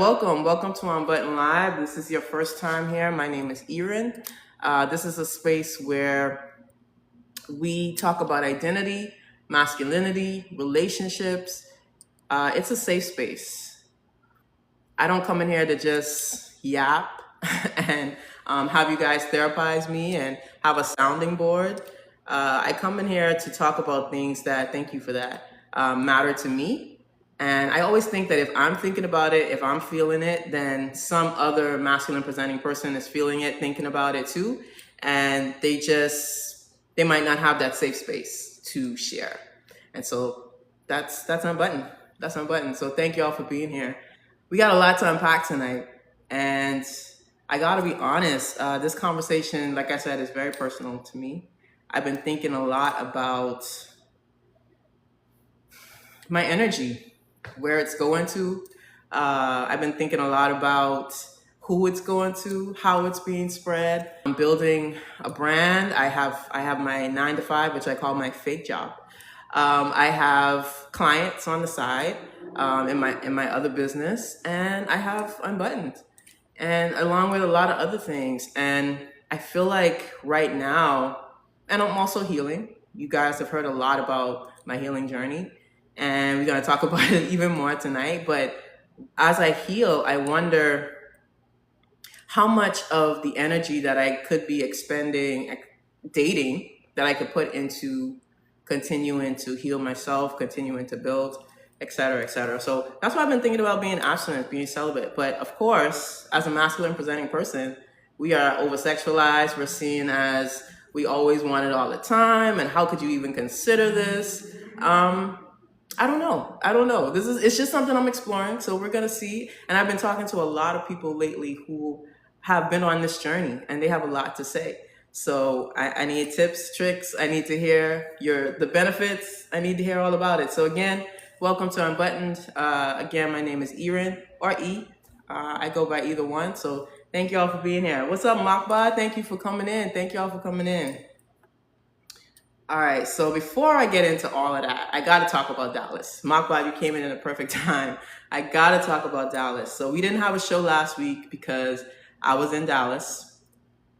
Welcome to Unbuttoned Live. This is your first time here. My name is Erin. This is a space where we talk about identity, masculinity, relationships. It's a safe space. I don't come in here to just yap and have you guys therapize me and have a sounding board. I come in here to talk about things that, thank you for that, matter to me. And I always think that if I'm thinking about it, if I'm feeling it, then some other masculine presenting person is feeling it, thinking about it too. And they might not have that safe space to share. And so that's unbuttoned. That's unbuttoned. So thank you all for being here. We got a lot to unpack tonight. And I gotta be honest, this conversation, like I said, is very personal to me. I've been thinking a lot about my energy, where it's going to. I've been thinking a lot about who it's going to, how it's being spread. I'm building a brand. I have my 9 to 5, which I call my fake job. I have clients on the side in my other business, and I have Unbuttoned, and along with a lot of other things. And I feel like right now, and I'm also healing. You guys have heard a lot about my healing journey, and we're going to talk about it even more tonight. But as I heal, I wonder how much of the energy that I could be expending dating that I could put into continuing to heal myself, continuing to build, et cetera, et cetera. So that's why I've been thinking about being abstinent, being celibate. But of course, as a masculine presenting person, we are oversexualized. We're seen as we always want it all the time. And how could you even consider this? I don't know. It's just something I'm exploring. So we're going to see. And I've been talking to a lot of people lately who have been on this journey, and they have a lot to say. So I need tips, tricks. I need to hear the benefits. I need to hear all about it. So again, welcome to Unbuttoned. Again, my name is Erin, or E. I go by either one. So thank you all for being here. What's up, Makba? Thank you for coming in. Thank you all for coming in. All right, so before I get into all of that, I got to talk about Dallas. Makba, you came in a perfect time. I got to talk about Dallas. So we didn't have a show last week because I was in Dallas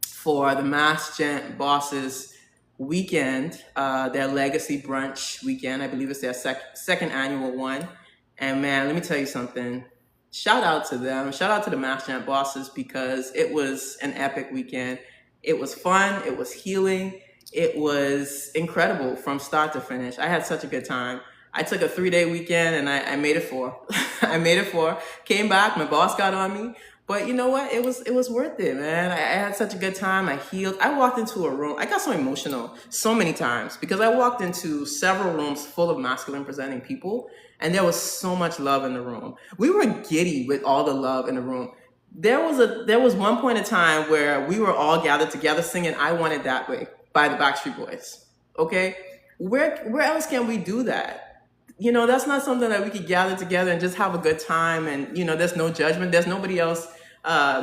for the Mass Gent Bosses weekend, their legacy brunch weekend. I believe it's their second annual one. And man, let me tell you something. Shout out to them. Shout out to the Mass Gent Bosses, because it was an epic weekend. It was fun. It was healing. It was incredible from start to finish. I had such a good time. I took a 3-day weekend and I made it 4. I made it 4. Came back. My boss got on me. But you know what? It was worth it, man. I had such a good time. I healed. I walked into a room. I got so emotional so many times because I walked into several rooms full of masculine presenting people, and there was so much love in the room. We were giddy with all the love in the room. There was one point in time where we were all gathered together singing "I Want It That Way" by the Backstreet Boys. Okay, where else can we do that? You know, that's not something that we could gather together and just have a good time. And you know, there's no judgment. There's nobody else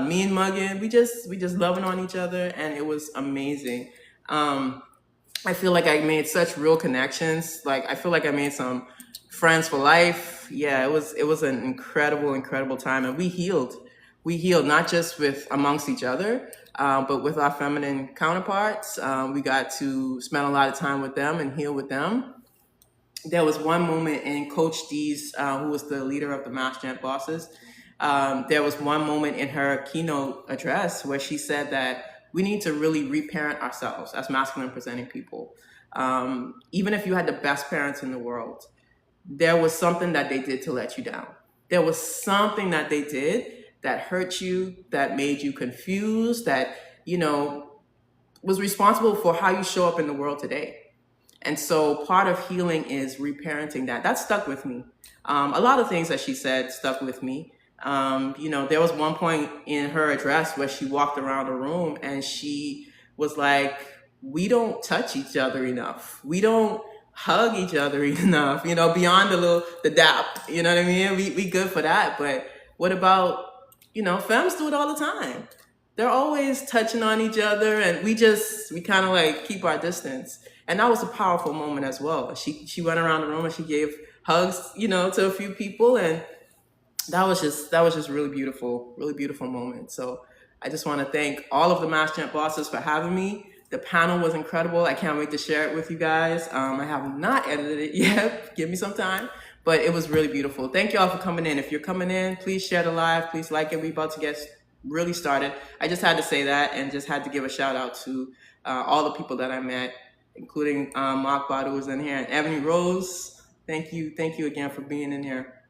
mean mugging. We just loving on each other, and it was amazing. I feel like I made such real connections. Like I feel like I made some friends for life. Yeah, it was an incredible time, and we healed. We healed not just with amongst each other, but with our feminine counterparts. We got to spend a lot of time with them and heal with them. There was one moment in Coach D's, who was the leader of the Mass Gent Bosses. There was one moment in her keynote address where she said that we need to really reparent ourselves as masculine presenting people. Even if you had the best parents in the world, there was something that they did to let you down. There was something that they did that hurt you, that made you confused, that, you know, was responsible for how you show up in the world today. And so part of healing is reparenting that. That stuck with me. A lot of things that she said stuck with me. You know, there was one point in her address where she walked around the room and she was like, we don't touch each other enough. We don't hug each other enough, you know, beyond the dap, you know what I mean? We good for that. But what about, you know, femmes do it all the time. They're always touching on each other, and we kind of like keep our distance. And that was a powerful moment as well. She went around the room and she gave hugs, you know, to a few people, and that was just really beautiful moment. So I just want to thank all of the Mass Gent bosses for having me. The panel was incredible. I can't wait to share it with you guys. I have not edited it yet. Give me some time, but it was really beautiful. Thank you all for coming in. If you're coming in, please share the live. Please like it. We about to get really started. I just had to say that and just had to give a shout out to all the people that I met, including Mark Badu was in here and Ebony Rose. Thank you again for being in here.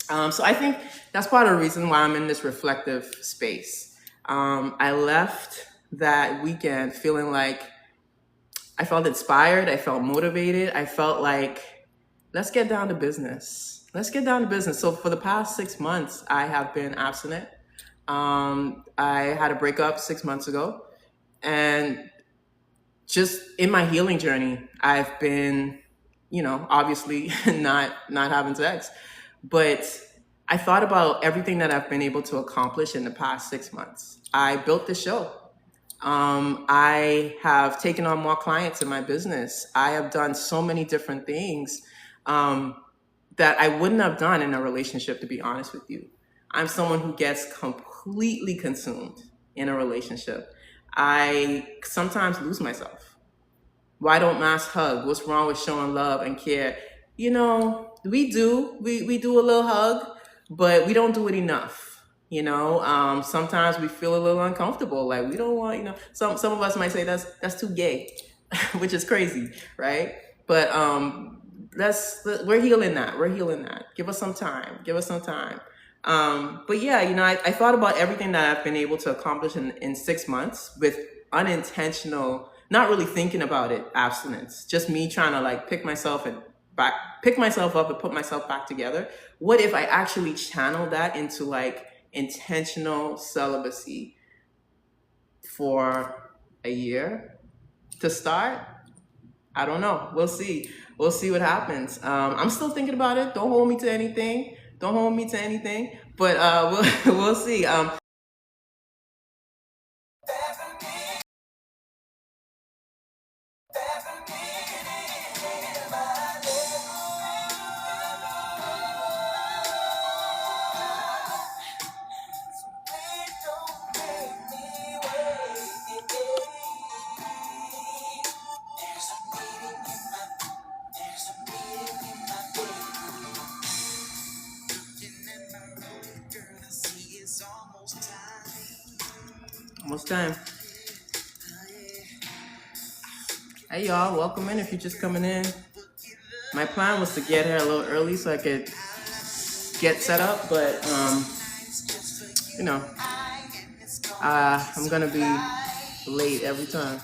So I think that's part of the reason why I'm in this reflective space. I left that weekend feeling like I felt inspired, I felt motivated, I felt like, let's get down to business. Let's get down to business. So for the past 6 months, I have been abstinent. I had a breakup 6 months ago, and just in my healing journey, I've been, obviously not having sex. But I thought about everything that I've been able to accomplish in the past 6 months. I built the show. I have taken on more clients in my business. I have done so many different things that I wouldn't have done in a relationship, to be honest with you. I'm someone who gets completely consumed in a relationship. I sometimes lose myself. Why don't mass hug? What's wrong with showing love and care? We do a little hug, but we don't do it enough. Sometimes we feel a little uncomfortable. Like we don't want, some of us might say that's too gay, which is crazy, right? But we're healing that. We're healing that. Give us some time. But yeah, I thought about everything that I've been able to accomplish in 6 months with unintentional, not really thinking about it, abstinence. Just me trying to like pick myself up and put myself back together. What if I actually channel that into like intentional celibacy for a year to start? I don't know. We'll see. We'll see what happens. I'm still thinking about it. Don't hold me to anything. But we'll see. Almost time. Hey y'all, welcome in if you're just coming in. My plan was to get here a little early so I could get set up, but I'm gonna be late every time.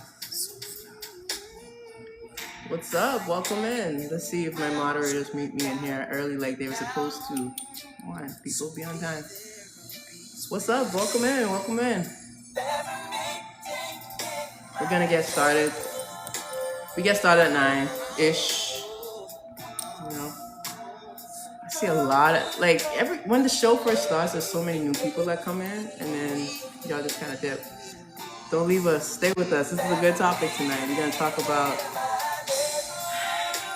What's up? Welcome in. Let's see if my moderators meet me in here early like they were supposed to. Come on, people, be on time. What's up? Welcome in. We're gonna get started. We get started at 9-ish. I see a lot of when the show first starts, there's so many new people that come in, and then y'all just kind of dip. Don't leave us. Stay with us. This is a good topic tonight. We're gonna talk about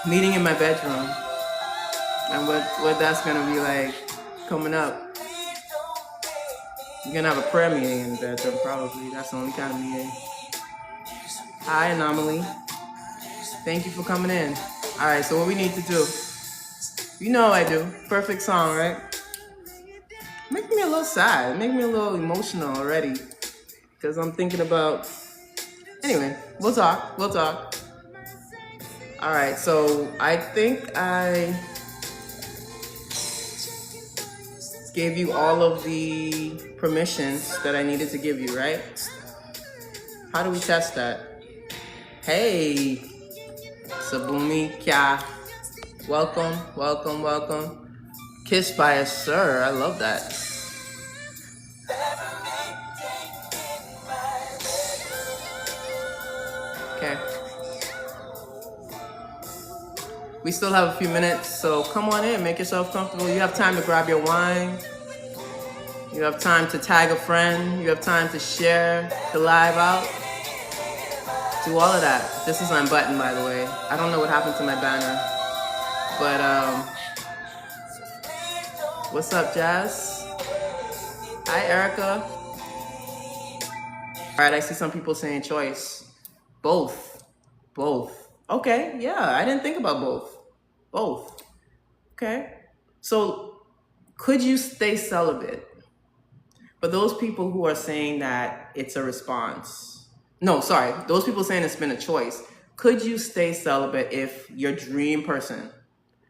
meeting in my bedroom and what that's gonna be like coming up. We're gonna have a prayer meeting in the bedroom, probably. That's the only kind of meeting. Hi, Anomaly. Thank you for coming in. All right, so what we need to do. You know I do. Perfect song, right? Make me a little sad. Make me a little emotional already. Because I'm thinking about... Anyway, we'll talk. All right, so I think I gave you all of the permissions that I needed to give you, right? How do we test that? Hey, Sabumi Kya. Welcome. Kissed by a sir. I love that. Okay. We still have a few minutes, so come on in. Make yourself comfortable. You have time to grab your wine. You have time to tag a friend. You have time to share the live out. Do all of that. This is Unbuttoned, by the way. I don't know what happened to my banner. But What's up, Jazz? Hi, Erica. All right, I see some people saying choice. Both. Both. Okay, yeah, I didn't think about both. Both. Okay. So, could you stay celibate? But those people who are saying that it's a response. No, sorry. Those people saying it's been a choice. Could you stay celibate if your dream person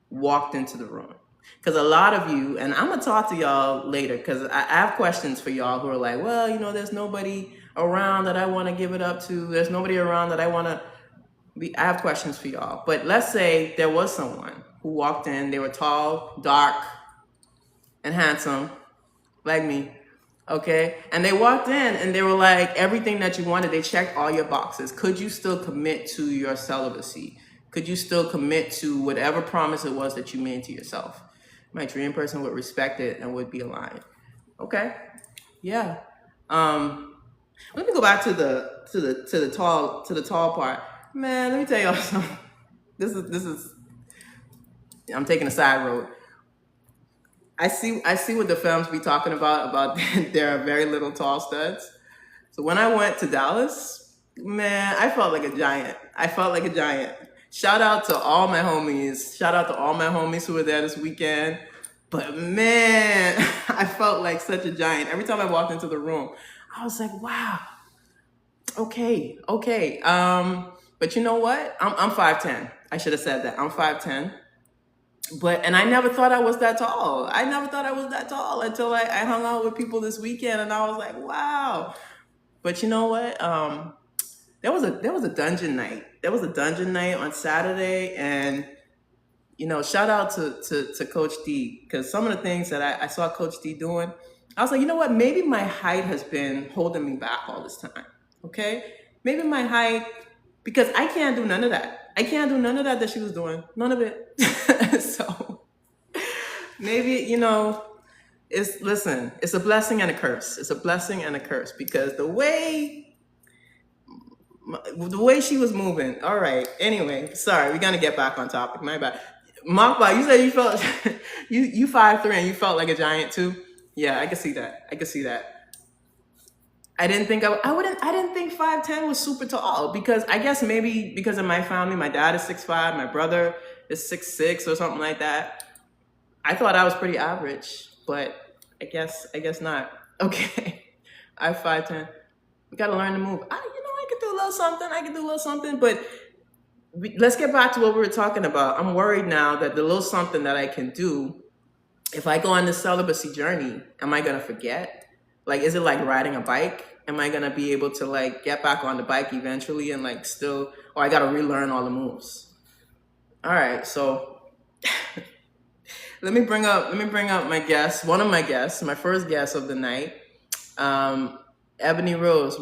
walked into the room? Because a lot of you, and I'm going to talk to y'all later because I have questions for y'all who are like, well, there's nobody around that I want to give it up to. There's nobody around that I want to be. I have questions for y'all. But let's say there was someone who walked in. They were tall, dark, and handsome, like me. Okay. And they walked in and they were like, everything that you wanted, they checked all your boxes. Could you still commit to your celibacy? Could you still commit to whatever promise it was that you made to yourself? My dream person would respect it and would be aligned. Okay. Yeah. Let me go back to the tall part. Man, let me tell y'all something. This is I'm taking a side road. I see what the films be talking about there are very little tall studs. So when I went to Dallas, man, I felt like a giant. Shout out to all my homies. Shout out to all my homies who were there this weekend. But man, I felt like such a giant. Every time I walked into the room, I was like, wow. Okay. But you know what? I'm 5'10". I should have said that. I'm 5'10". And I never thought I was that tall. Until I hung out with people this weekend, and I was like, wow. But you know what? There was a dungeon night. There was a dungeon night on Saturday, and shout out to Coach D, because some of the things that I saw Coach D doing, I was like, you know what? Maybe my height has been holding me back all this time. Okay, maybe my height, because I can't do none of that. I can't do none of that she was doing. None of it. So maybe, it's a blessing and a curse. It's a blessing and a curse, because the way she was moving. All right. Anyway, sorry, we're gonna get back on topic. My bad. Makba, you said you felt you 5'3" and you felt like a giant too. Yeah, I can see that. I didn't think 5'10" was super tall, because I guess maybe because of my family, my dad is 6'5", my brother is 6'6" or something like that. I thought I was pretty average, but I guess not. Okay, I'm 5'10". We gotta learn to move. I can do a little something. But let's get back to what we were talking about. I'm worried now that the little something that I can do, if I go on this celibacy journey, am I gonna forget? Like, is it like riding a bike? Am I gonna be able to like get back on the bike eventually and like still, or I gotta relearn all the moves? All right, so let me bring up my guest, one of my guests, my first guest of the night, Ebony Rose.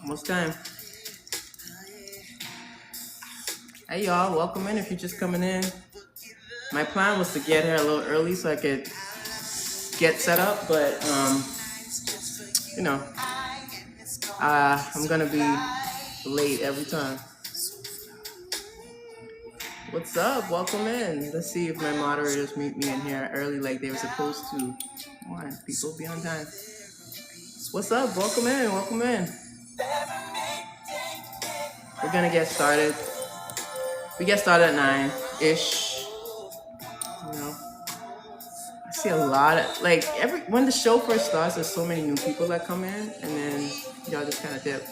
Almost time. Hey y'all, welcome in if you're just coming in. My plan was to get here a little early so I could get set up, but I'm gonna be late every time. What's up? Welcome in. Let's see if my moderators meet me in here early like they were supposed to. Come on, people, be on time. What's up? Welcome in. We're gonna get started. We get started at 9-ish. I see a lot of when the show first starts, there's so many new people that come in, and then y'all just kind of dip.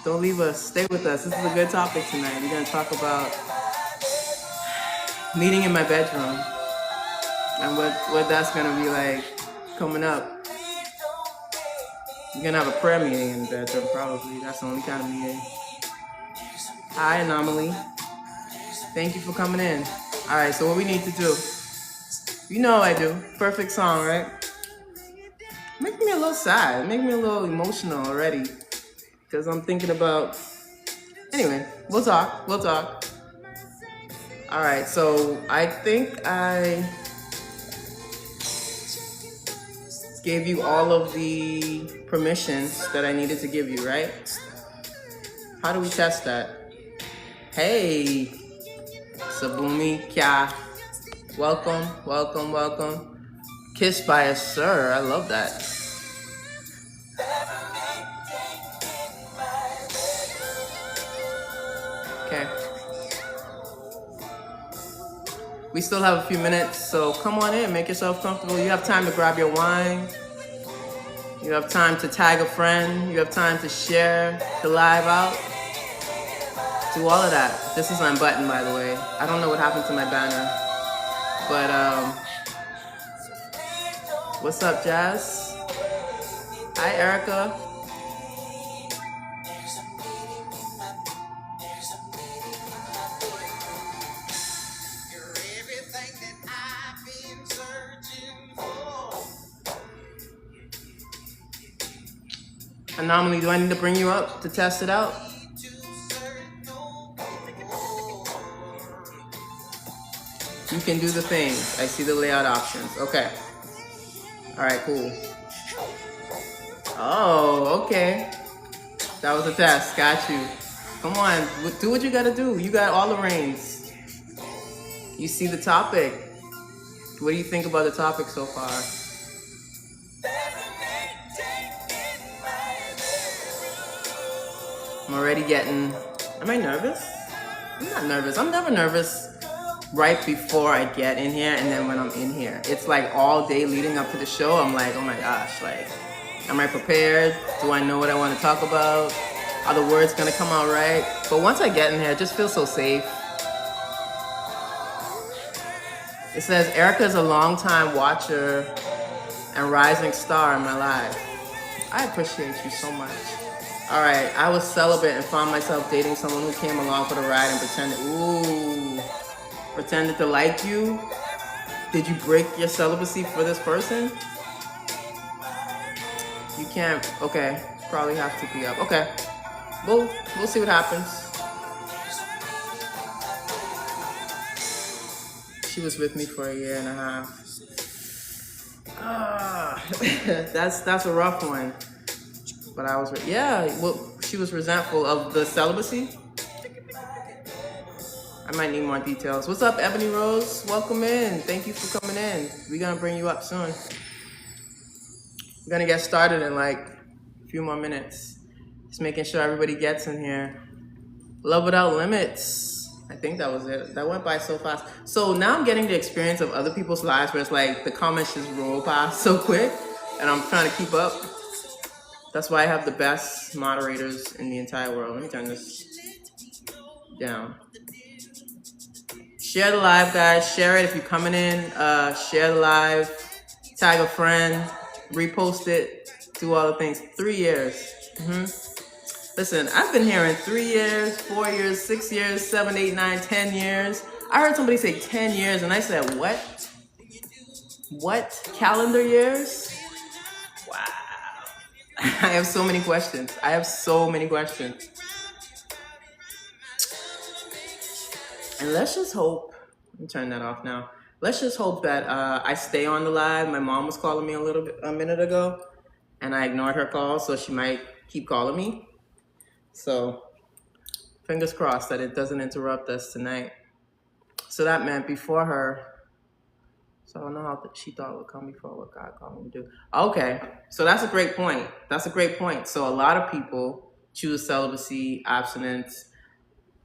Don't leave us. Stay with us. This is a good topic tonight. We're gonna talk about meeting in my bedroom and what that's gonna be like coming up. We're gonna have a prayer meeting in the bedroom, probably. That's the only kind of meeting. Hi, Anomaly. Thank you for coming in. All right, so what we need to do, I do. Perfect song, right? Make me a little sad. It makes me a little emotional already. Because I'm thinking about... Anyway, we'll talk. We'll talk. All right, so I think I gave you all of the permissions that I needed to give you, right? How do we test that? Hey, Sabumi Kya. Welcome, welcome, welcome. Kissed by a sir. I love that. Okay. We still have a few minutes, so come on in, make yourself comfortable. You have time to grab your wine. You have time to tag a friend. You have time to share the live out. Do all of that. This is Unbuttoned, by the way. I don't know what happened to my banner, but what's up, Jazz? Hi, Erica. Anomaly, do I need to bring you up to test it out? You can do the things. I see the layout options. Okay. All right, cool. Oh, okay. That was a test. Got you. Come on. Do what you got to do. You got all the reins. You see the topic. What do you think about the topic so far? I'm already getting... Am I nervous? I'm not nervous. I'm never nervous right before I get in here and then when I'm in here. It's like all day leading up to the show, I'm like, oh my gosh, like, am I prepared? Do I know what I want to talk about? Are the words going to come out right? But once I get in here, I just feel so safe. It says, Erica is a longtime watcher and rising star in my life. I appreciate you so much. All right, I was celibate and found myself dating someone who came along for the ride and pretended to like you. Did you break your celibacy for this person? You can't, okay, probably have to be up. Okay, we'll see what happens. She was with me for 1.5 years. That's a rough one. But I was, she was resentful of the celibacy. I might need more details. What's up, Ebony Rose? Welcome in. Thank you for coming in. We're gonna bring you up soon. We're gonna get started in like a few more minutes. Just making sure everybody gets in here. Love Without Limits. I think that was it. That went by so fast. So now I'm getting the experience of other people's lives where it's like the comments just roll past so quick and I'm trying to keep up. That's why I have the best moderators in the entire world. Let me turn this down. Share the live, guys. Share it if you're coming in. Share the live. Tag a friend. Repost it. Do all the things. 3 years. Listen, I've been here in 3 years, 4 years, 6 years, 7, 8, 9, 10 years. I heard somebody say 10 years, and I said, what? What? Calendar years? Wow. I have so many questions. And let's just hope, let me turn that off now. Let's just hope that I stay on the live. My mom was calling me a minute ago, and I ignored her call, so she might keep calling me. So fingers crossed that it doesn't interrupt us tonight. So that meant before her, so I don't know how she thought it would come before what God called me to do. Okay, so that's a great point. So a lot of people choose celibacy, abstinence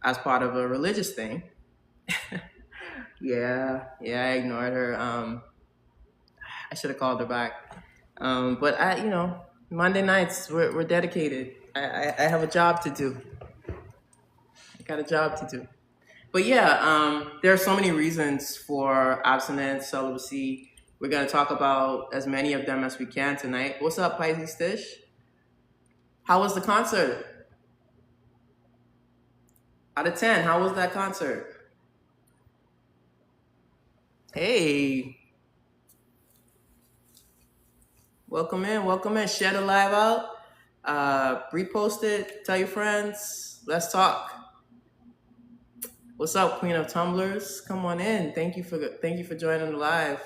as part of a religious thing. Yeah, I ignored her. I should have called her back. But Monday nights, we're dedicated. I have a job to do. I got a job to do. But yeah, there are so many reasons for abstinence, celibacy. We're going to talk about as many of them as we can tonight. What's up, Pisces Tish? How was the concert? Out of 10, how was that concert? Hey. Welcome in, welcome in. Share the live out. Repost it. Tell your friends. Let's talk. What's up, Queen of Tumblers? Come on in. Thank you for joining the live.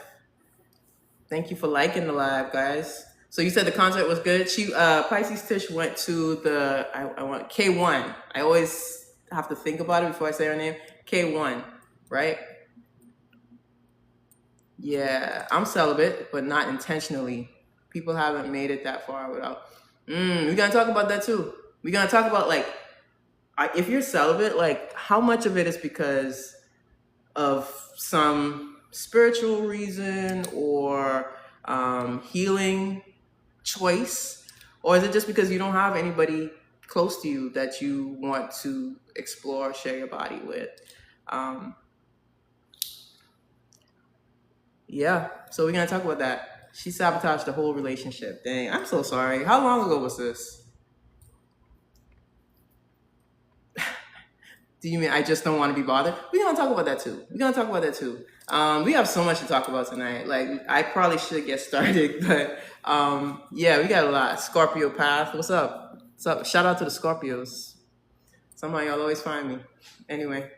Thank you for liking the live, guys. So you said the concert was good. She Pisces Tish went to the I want K1. I always have to think about it before I say her name. K1, right? Yeah, I'm celibate, but not intentionally. People haven't made it that far without. We're gonna talk about that too. We're gonna talk about like if you're celibate, like how much of it is because of some spiritual reason or healing choice, or is it just because you don't have anybody close to you that you want to explore, share your body with? Um, yeah, so we're gonna talk about that. She sabotaged the whole relationship. Dang, I'm so sorry. How long ago was this? Do you mean I just don't want to be bothered? We're gonna talk about that too. We have so much to talk about tonight. Like I probably should get started, but yeah, we got a lot. Scorpio path. What's up? What's up? Shout out to the Scorpios. Somehow y'all always find me. Anyway,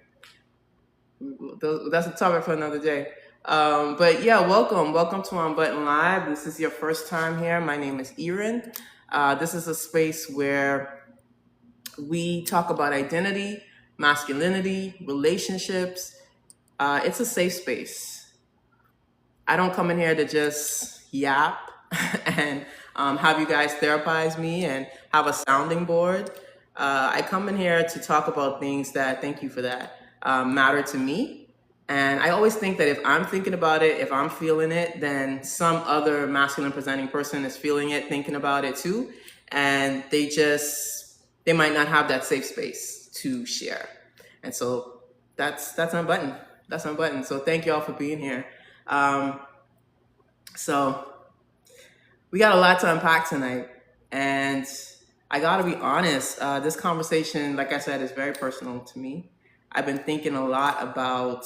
that's a topic for another day. But yeah, welcome to Unbuttoned Live. This is your first time here. My name is Erin. This is a space where we talk about identity, masculinity, relationships. It's a safe space. I don't come in here to just yap and have you guys therapize me and have a sounding board. I come in here to talk about things that, thank you for that, matter to me. And I always think that if I'm thinking about it, if I'm feeling it, then some other masculine presenting person is feeling it, thinking about it too. And they might not have that safe space to share. And so that's Unbuttoned. That's Unbuttoned. So thank you all for being here. So we got a lot to unpack tonight. And I gotta be honest, this conversation, like I said, is very personal to me. I've been thinking a lot about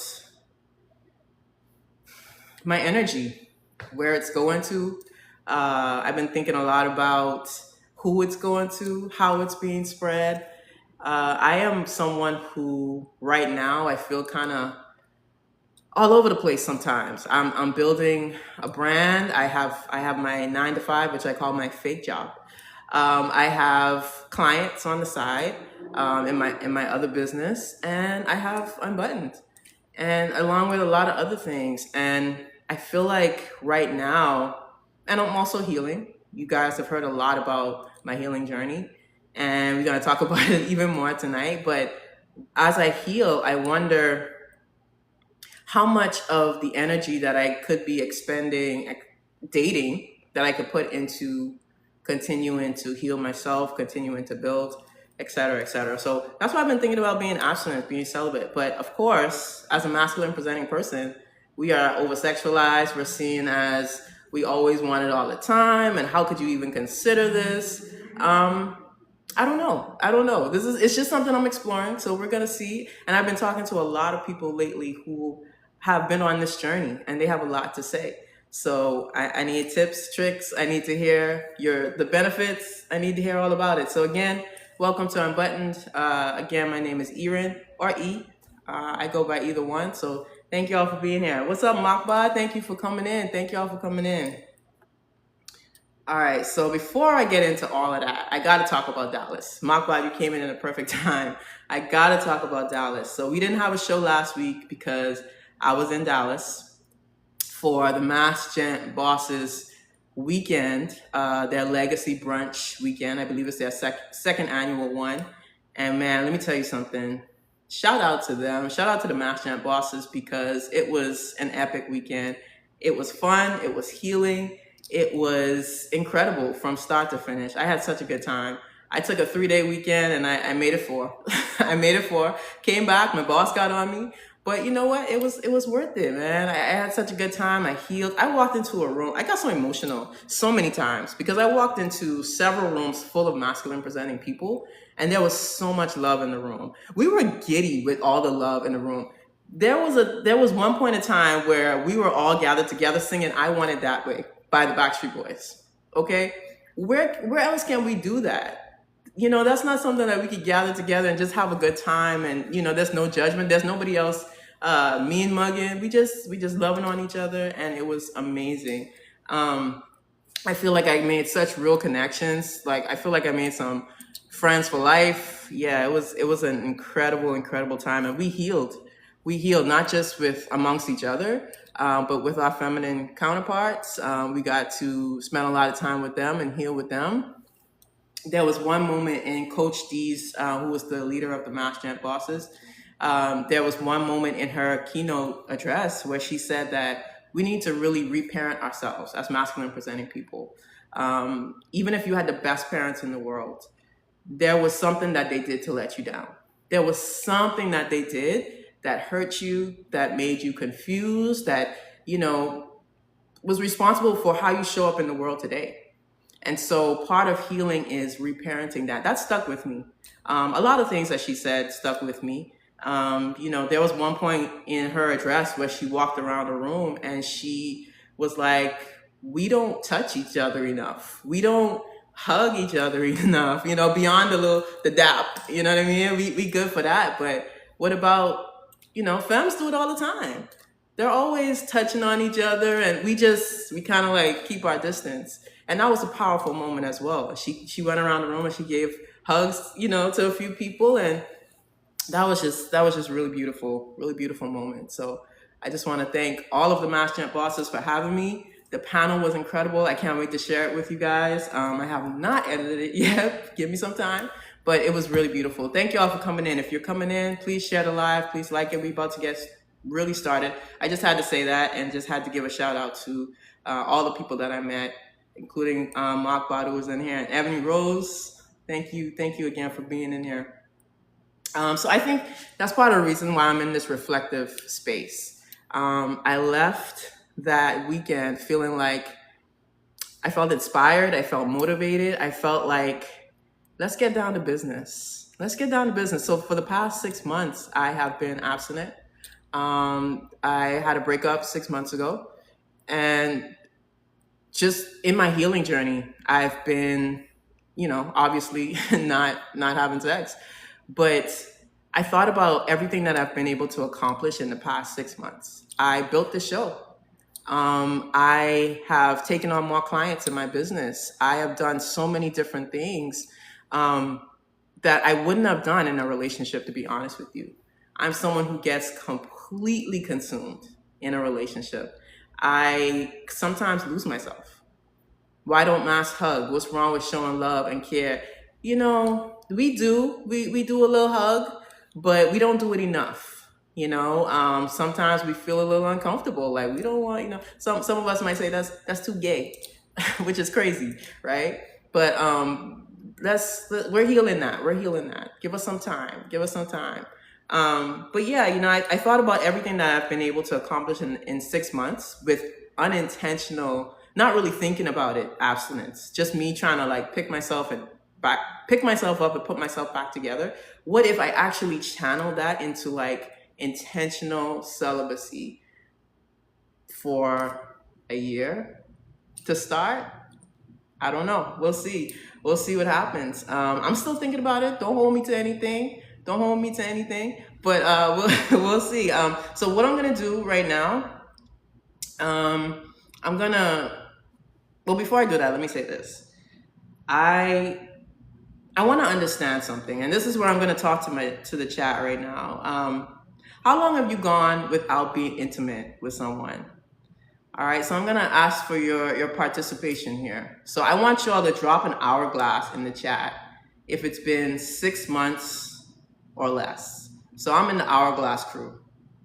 my energy, where it's going to. I've been thinking a lot about who it's going to, how it's being spread. I am someone who right now I feel kind of all over the place sometimes. I'm building a brand. I have my 9 to 5, which I call my fake job. I have clients on the side in my other business, and I have Unbuttoned, and along with a lot of other things. And I feel like right now, and I'm also healing. You guys have heard a lot about my healing journey, and we're gonna talk about it even more tonight. But as I heal, I wonder how much of the energy that I could be expending dating that I could put into continuing to heal myself, continuing to build, et cetera, et cetera. So that's why I've been thinking about being abstinent, being celibate. But of course, as a masculine presenting person, we are oversexualized. We're seen as we always want it all the time. And how could you even consider this? I don't know. It's just something I'm exploring. So we're going to see. And I've been talking to a lot of people lately who have been on this journey, and they have a lot to say. So I need tips, tricks. I need to hear the benefits. I need to hear all about it. So again, welcome to Unbuttoned. Again, my name is Erin, or E. I go by either one. So thank you all for being here. What's up, Makba? Thank you for coming in. Thank you all for coming in. All right, so before I get into all of that, I got to talk about Dallas. Makba, you came in a perfect time. I got to talk about Dallas. So we didn't have a show last week because I was in Dallas for the Mass Gent Bosses weekend, their legacy brunch weekend. I believe it's their second annual one. And man, let me tell you something. Shout out to them. Shout out to the Mass Gent Bosses, because it was an epic weekend. It was fun. It was healing. It was incredible from start to finish. I had such a good time. I took a 3-day weekend and I made it 4. I made it 4. Came back. My boss got on me. But you know what? It was worth it, man. I had such a good time. I healed. I walked into a room. I got so emotional so many times because I walked into several rooms full of masculine presenting people, and there was so much love in the room. We were giddy with all the love in the room. There was one point in time where we were all gathered together singing "I Want It That Way" by the Backstreet Boys. Okay, where else can we do that? That's not something that we could gather together and just have a good time. And there's no judgment. There's nobody else mean mugging. We just loving on each other, and it was amazing. Um, I feel like I made such real connections. Like I feel like I made some friends for life. Yeah, it was an incredible time, and we healed. We healed not just with amongst each other, but with our feminine counterparts. We got to spend a lot of time with them and heal with them. There was one moment in Coach D's, who was the leader of the Masculinity bosses. There was one moment in her keynote address where she said that we need to really reparent ourselves as masculine presenting people. Even if you had the best parents in the world, there was something that they did to let you down. There was something that they did that hurt you, that made you confused, that, was responsible for how you show up in the world today. And so part of healing is reparenting that. That stuck with me. A lot of things that she said stuck with me. There was one point in her address where she walked around the room and she was like, we don't touch each other enough. We don't hug each other enough, beyond the dap, you know what I mean? We good for that. But what about, femmes do it all the time. They're always touching on each other, and we kind of like keep our distance. And that was a powerful moment as well. She went around the room and she gave hugs, to a few people, and that was just really beautiful moment. So I just want to thank all of the Masculinity bosses for having me. The panel was incredible. I can't wait to share it with you guys. I have not edited it yet. Give me some time. But it was really beautiful. Thank you all for coming in. If you're coming in, please share the live. Please like it. We're about to get really started. I just had to say that and just had to give a shout out to all the people that I met, including Mark Badu was in here, and Ebony Rose. Thank you again for being in here. So I think that's part of the reason why I'm in this reflective space. I left that weekend feeling like I felt inspired. I felt motivated. I felt like, let's get down to business. Let's get down to business. So for the past 6 months, I have been abstinent. I had a breakup 6 months ago, and just in my healing journey, I've been, obviously not having sex, but I thought about everything that I've been able to accomplish in the past 6 months. I built the show. I have taken on more clients in my business. I have done so many different things that I wouldn't have done in a relationship, to be honest with you. I'm someone who gets completely consumed in a relationship. I sometimes lose myself. Why don't mass hug? What's wrong with showing love and care? We do a little hug, but we don't do it enough. Sometimes we feel a little uncomfortable. Like we don't want, some of us might say that's too gay, which is crazy, right? But we're healing that. We're healing that. Give us some time. But yeah, I thought about everything that I've been able to accomplish in 6 months with unintentional, not really thinking about it, abstinence. Just me trying to like pick myself up and put myself back together. What if I actually channel that into like intentional celibacy for a year to start? I don't know. We'll see. We'll see what happens. I'm still thinking about it. Don't hold me to anything. But we'll see. So what I'm gonna do right now, well, before I do that, let me say this. I want to understand something, and this is where I'm going to talk to the chat right now. How long have you gone without being intimate with someone? All right, so I'm going to ask for your participation here. So I want you all to drop an hourglass in the chat if it's been 6 months or less. So I'm in the hourglass crew.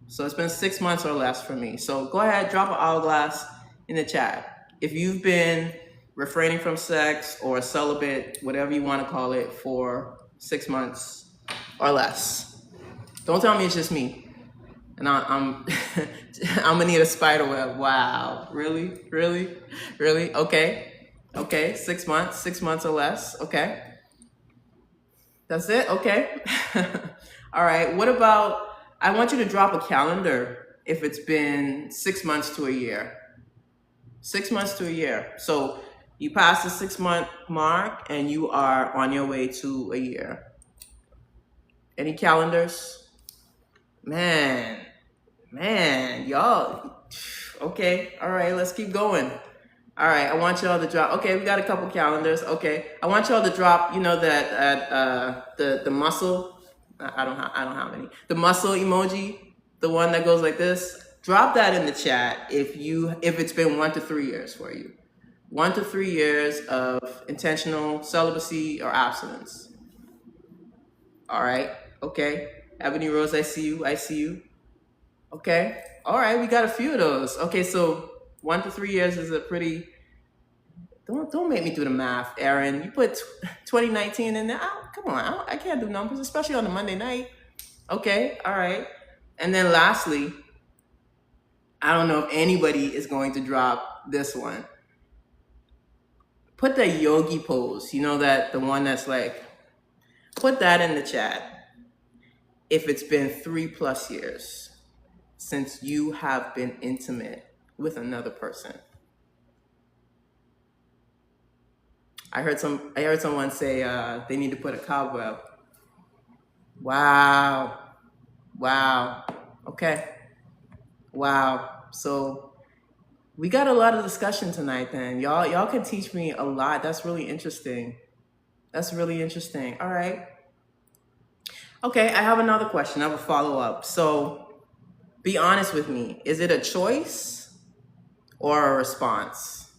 So it's been 6 months or less for me. So go ahead, drop an hourglass in the chat if you've been refraining from sex or celibate, whatever you want to call it, for 6 months or less. Don't tell me it's just me. And I'm I'm gonna need a spider web. Wow, really? Okay, 6 months or less. Okay, that's it. Okay. All right. What about? I want you to drop a calendar if it's been 6 months to a year. 6 months to a year. So You pass the 6 month mark and you are on your way to a year. Any calendars? Man, y'all. Okay, all right, let's keep going. All right, I want y'all to drop. Okay, we got a couple calendars. Okay, I want y'all to drop. You know that the muscle. I don't have any. The muscle emoji, the one that goes like this. Drop that in the chat if it's been 1 to 3 years for you. 1 to 3 years of intentional celibacy or abstinence. All right. Okay. Ebony Rose, I see you. I see you. Okay. All right. We got a few of those. Okay. So 1 to 3 years is a pretty. Don't make me do the math, Aaron. You put 2019 in there. Come on. I can't do numbers, especially on a Monday night. Okay. All right. And then lastly, I don't know if anybody is going to drop this one. Put the yogi pose. You know that the one that's like, put that in the chat. If it's been 3+ years since you have been intimate with another person. I heard someone say they need to put a cobweb. Wow. Okay. Wow. So we got a lot of discussion tonight then. Y'all can teach me a lot. That's really interesting. All right. Okay, I have another question. I have a follow-up. So be honest with me. Is it a choice or a response?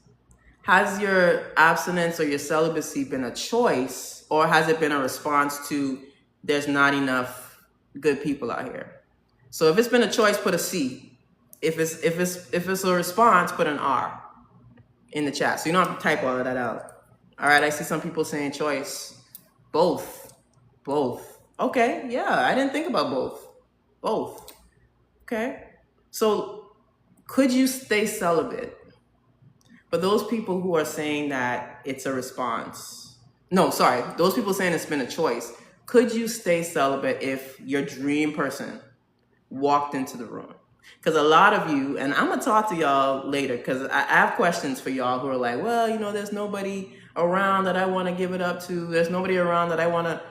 Has your abstinence or your celibacy been a choice, or has it been a response to there's not enough good people out here? So if it's been a choice, put a C. If it's a response, put an R in the chat. So you don't have to type all of that out. All right, I see some people saying choice. Both. Okay, yeah, I didn't think about both. Okay. So could you stay celibate? But those people who are saying that it's a response. No, sorry. Those people saying it's been a choice. Could you stay celibate if your dream person walked into the room? Because a lot of you, and I'm going to talk to y'all later because I have questions for y'all who are like, well, you know, there's nobody around that I want to give it up to. There's nobody around that I want to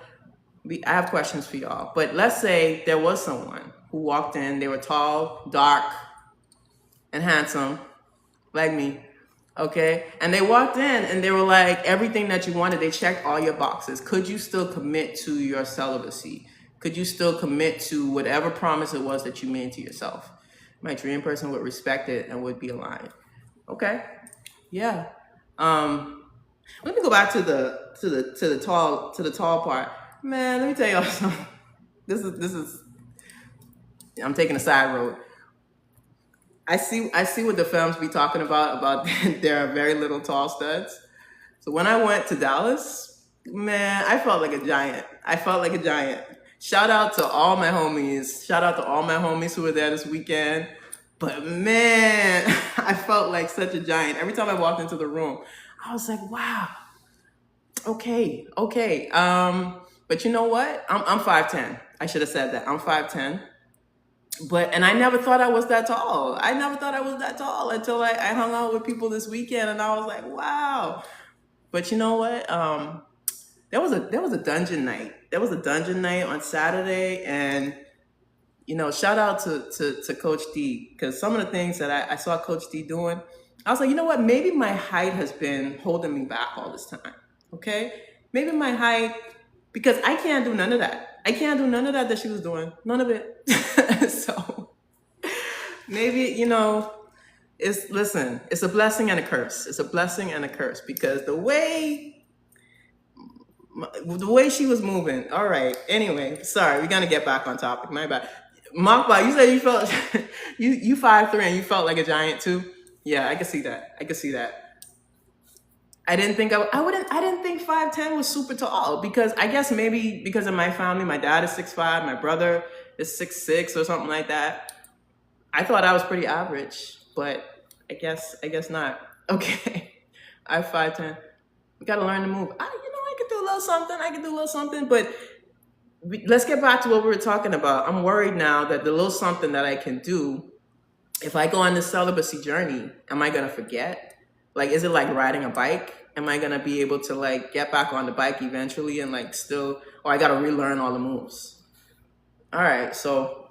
be. I have questions for y'all. But let's say there was someone who walked in. They were tall, dark, and handsome, like me. Okay. And they walked in and they were like, everything that you wanted, they checked all your boxes. Could you still commit to your celibacy? Could you still commit to whatever promise it was that you made to yourself? My dream person would respect it and would be aligned. Okay. Yeah. Let me go back to the tall part. Man, let me tell y'all something. This is I'm taking a side road. I see what the films be talking about there are very little tall studs. So when I went to Dallas, man, I felt like a giant. Shout out to all my homies who were there this weekend. But man, I felt like such a giant. Every time I walked into the room, I was like, wow. Okay. But you know what? I'm 5'10". I should have said that. I'm 5'10". And I never thought I was that tall. Until I hung out with people this weekend, and I was like, wow. But you know what? There was a dungeon night. There was a dungeon night on Saturday, and you know, shout out to Coach D, because some of the things that I saw Coach D doing, I was like, you know what? Maybe my height has been holding me back all this time. Okay, maybe my height, because I can't do none of that. I can't do none of that she was doing. None of it. So maybe, you know, it's a blessing and a curse. It's a blessing and a curse, because the way she was moving. All right. Anyway, sorry, we're gonna get back on topic. My bad. Makba, you said you felt you 5'3" and you felt like a giant too. Yeah, I can see that. I didn't think 5'10" was super tall, because I guess maybe because of my family, my dad is 6'5", my brother is 6'6" or something like that. I thought I was pretty average, but I guess not. Okay, I'm 5'10". We gotta learn to move. I can do a little something. But let's get back to what we were talking about. I'm worried now that the little something that I can do, if I go on this celibacy journey, am I gonna forget? Like, is it like riding a bike? Am I gonna be able to like get back on the bike eventually and like still, or I gotta relearn all the moves? All right, so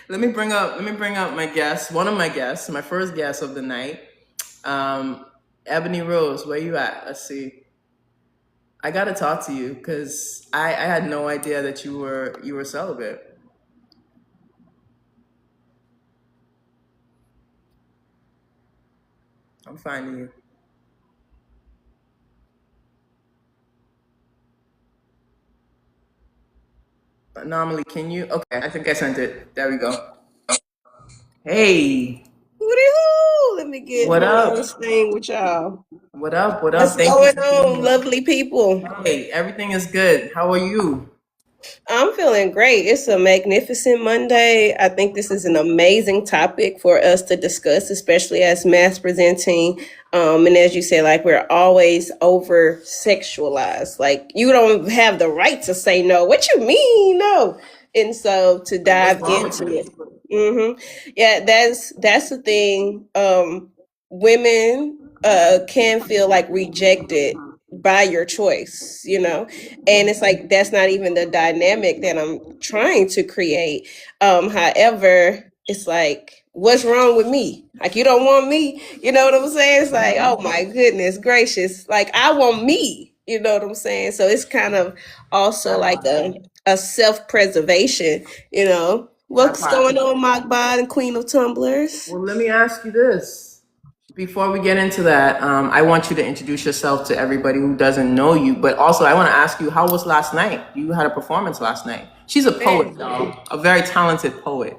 let me bring up my guest, one of my guests, my first guest of the night. Um, Ebony Rose, where you at? Let's see. I gotta talk to you because I had no idea that you were celibate. I'm finding you. Anomaly, can you? Okay, I think I sent it. There we go. Hey, Hoo-dee-hoo. Let me get what on up? this thing with y'all. What up? What up? What's Thank you going for being on, here. lovely people? Hey, everything is good. How are you? I'm feeling great. It's a magnificent Monday. I think this is an amazing topic for us to discuss, especially as mass presenting. And as you said, like we're always over sexualized. Like you don't have the right to say no. What you mean, no? And so to Like, what's dive wrong with into you? it. Yeah, that's the thing. Women can feel like rejected by your choice, and it's like that's not even the dynamic that I'm trying to create. However, it's like what's wrong with me? Like you don't want me, you know what I'm saying? It's like, oh my goodness gracious, like I want me, you know what I'm saying? So it's kind of also That like part. a self-preservation, That what's part. going on, Mockbot and Queen of Tumblers? Well, let me ask you this. Before we get into that, I want you to introduce yourself to everybody who doesn't know you. But also, I want to ask you, how was last night? You had a performance last night. She's a poet, Man, y'all, a very talented poet.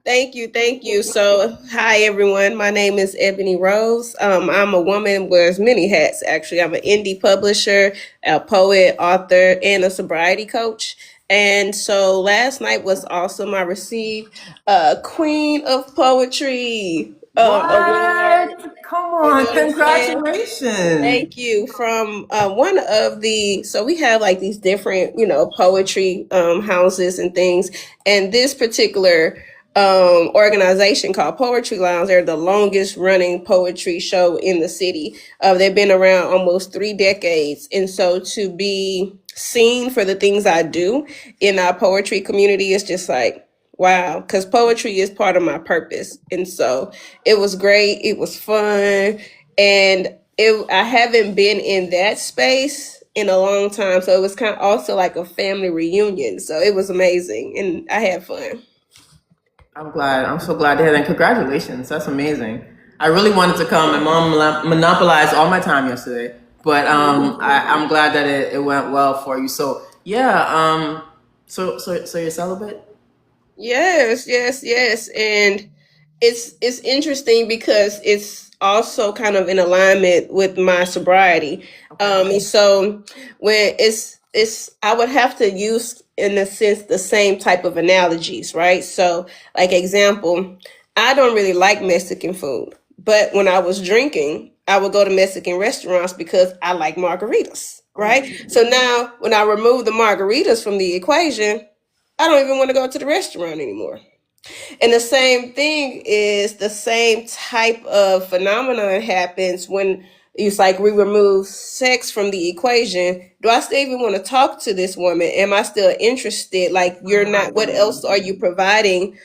thank you, thank you. So, hi everyone. My name is Ebony Rose. I'm a woman who wears many hats. Actually, I'm an indie publisher, a poet, author, and a sobriety coach. And so, last night was awesome. I received a Queen of Poetry award. What? Come You know on, what I'm saying? congratulations. Thank you. From one of the, so we have like these different, poetry houses and things. And this particular organization called Poetry Lounge, they're the longest running poetry show in the city. They've been around almost 3 decades. And so to be seen for the things I do in our poetry community is just like, wow, because poetry is part of my purpose. And so it was great. It was fun. And I haven't been in that space in a long time. So it was kind of also like a family reunion. So it was amazing. And I had fun. I'm glad. I'm so glad to hear that. Congratulations. That's amazing. I really wanted to come. My mom monopolized all my time yesterday, but I'm glad that it went well for you. So yeah. So you're celibate? Yes, yes, yes. And it's interesting because it's also kind of in alignment with my sobriety. Okay. And so when it's I would have to use in a sense the same type of analogies, right? So like example, I don't really like Mexican food, but when I was drinking, I would go to Mexican restaurants because I like margaritas, Oh, right? So now when I remove the margaritas from the equation, I don't even want to go to the restaurant anymore. And the same thing is the same type of phenomenon happens when it's like we remove sex from the equation. Do I still even want to talk to this woman? Am I still interested? Like you're not, what else are you providing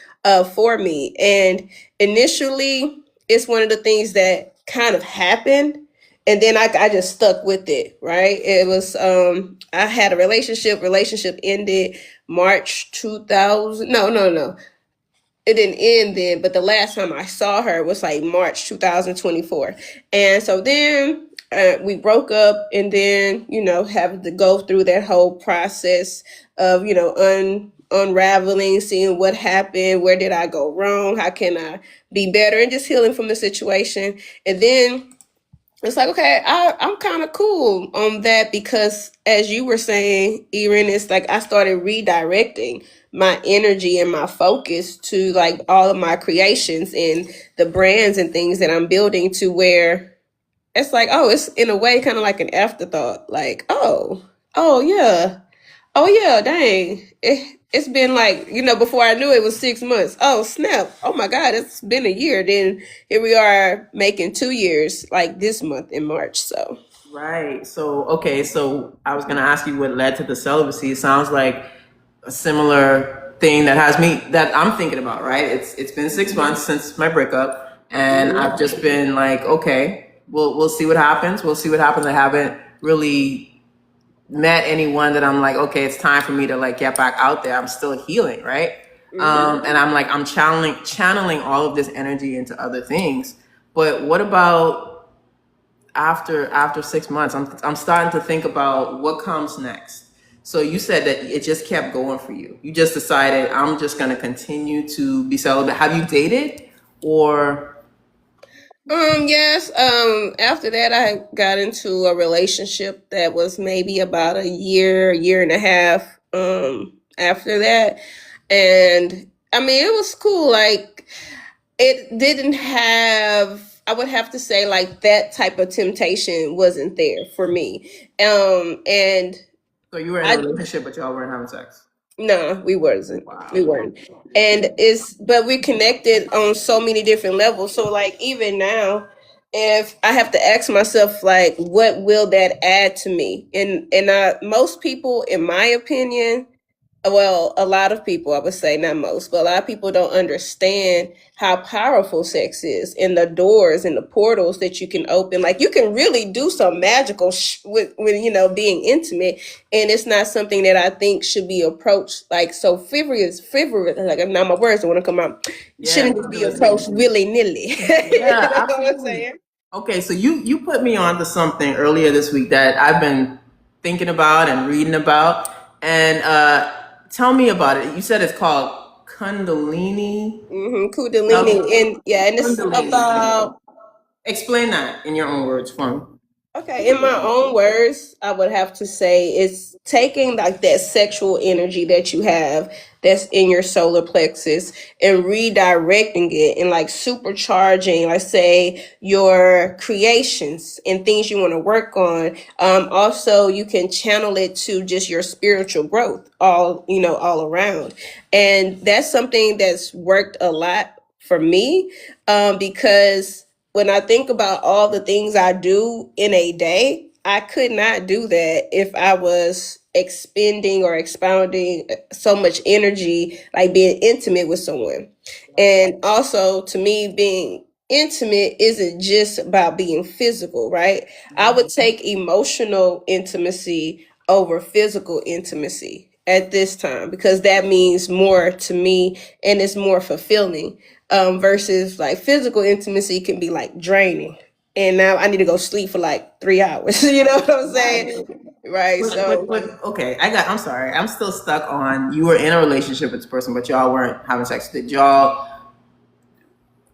for me? And initially it's one of the things that kind of happened. And then I just stuck with it, right? It was I had a relationship ended March 2000. No, it didn't end then, but the last time I saw her was like March 2024. And so then we broke up and then, have to go through that whole process of, unraveling, seeing what happened, where did I go wrong, how can I be better, and just healing from the situation. And then it's like, okay, I'm kind of cool on that because as you were saying, Erin, it's like I started redirecting my energy and my focus to like all of my creations and the brands and things that I'm building to where it's like, oh, it's in a way kind of like an afterthought. Like, oh yeah. Oh yeah, dang. It's been like, before I knew it was 6 months. Oh, snap. Oh my God, it's been a year. Then here we are making 2 years like this month in March. So, Right. So, okay. So I was going to ask you what led to the celibacy. It sounds like a similar thing that has me, that I'm thinking about, right? It's been 6 months since my breakup, and I've just been like, okay, we'll see what happens. We'll see what happens. I haven't really met anyone that I'm like, okay, it's time for me to like get back out there. I'm still healing, right? And I'm like, I'm channeling all of this energy into other things. But what about after 6 months? I'm starting to think about what comes next. So you said that it just kept going for you. You just decided, I'm just going to continue to be celibate. Have you dated, or? yes. After that, I got into a relationship that was maybe about a year and a half. After that, and I mean, it was cool. Like, it didn't have. I would have to say, like, that type of temptation wasn't there for me. And So you were in a I relationship, but y'all weren't having sex? No, we wasn't. We Wow. weren't. And but we connected on so many different levels. So, like, even now, if I have to ask myself, like, what will that add to me? And most people, in my opinion, well, a lot of people, I would say, not most, but a lot of people don't understand how powerful sex is, and the doors and the portals that you can open. Like, you can really do some magical with being intimate, and it's not something that I think should be approached like so frivolous. Like, now my words don't want to come out. Yeah, Shouldn't just be approached willy nilly. You yeah, know what I'm absolutely. saying? Okay, so you put me on to something earlier this week that I've been thinking about and reading about, and tell me about it. You said it's called Kundalini. Kundalini, Self and yeah, and it's Kundalini. about. Explain that in your own words for me. Okay, in my own words, I would have to say it's taking like that sexual energy that you have that's in your solar plexus and redirecting it and like supercharging, like, say, your creations and things you want to work on. Also, you can channel it to just your spiritual growth, all around. And that's something that's worked a lot for me, because when I think about all the things I do in a day, I could not do that if I was expending or expounding so much energy, like being intimate with someone. And also, to me, being intimate isn't just about being physical, right? I would take emotional intimacy over physical intimacy at this time, because that means more to me and it's more fulfilling, versus like physical intimacy can be like draining. And now I need to go sleep for like 3 hours. You know what I'm saying? Right. But okay, I'm sorry. I'm still stuck on, you were in a relationship with this person, but y'all weren't having sex. Did y'all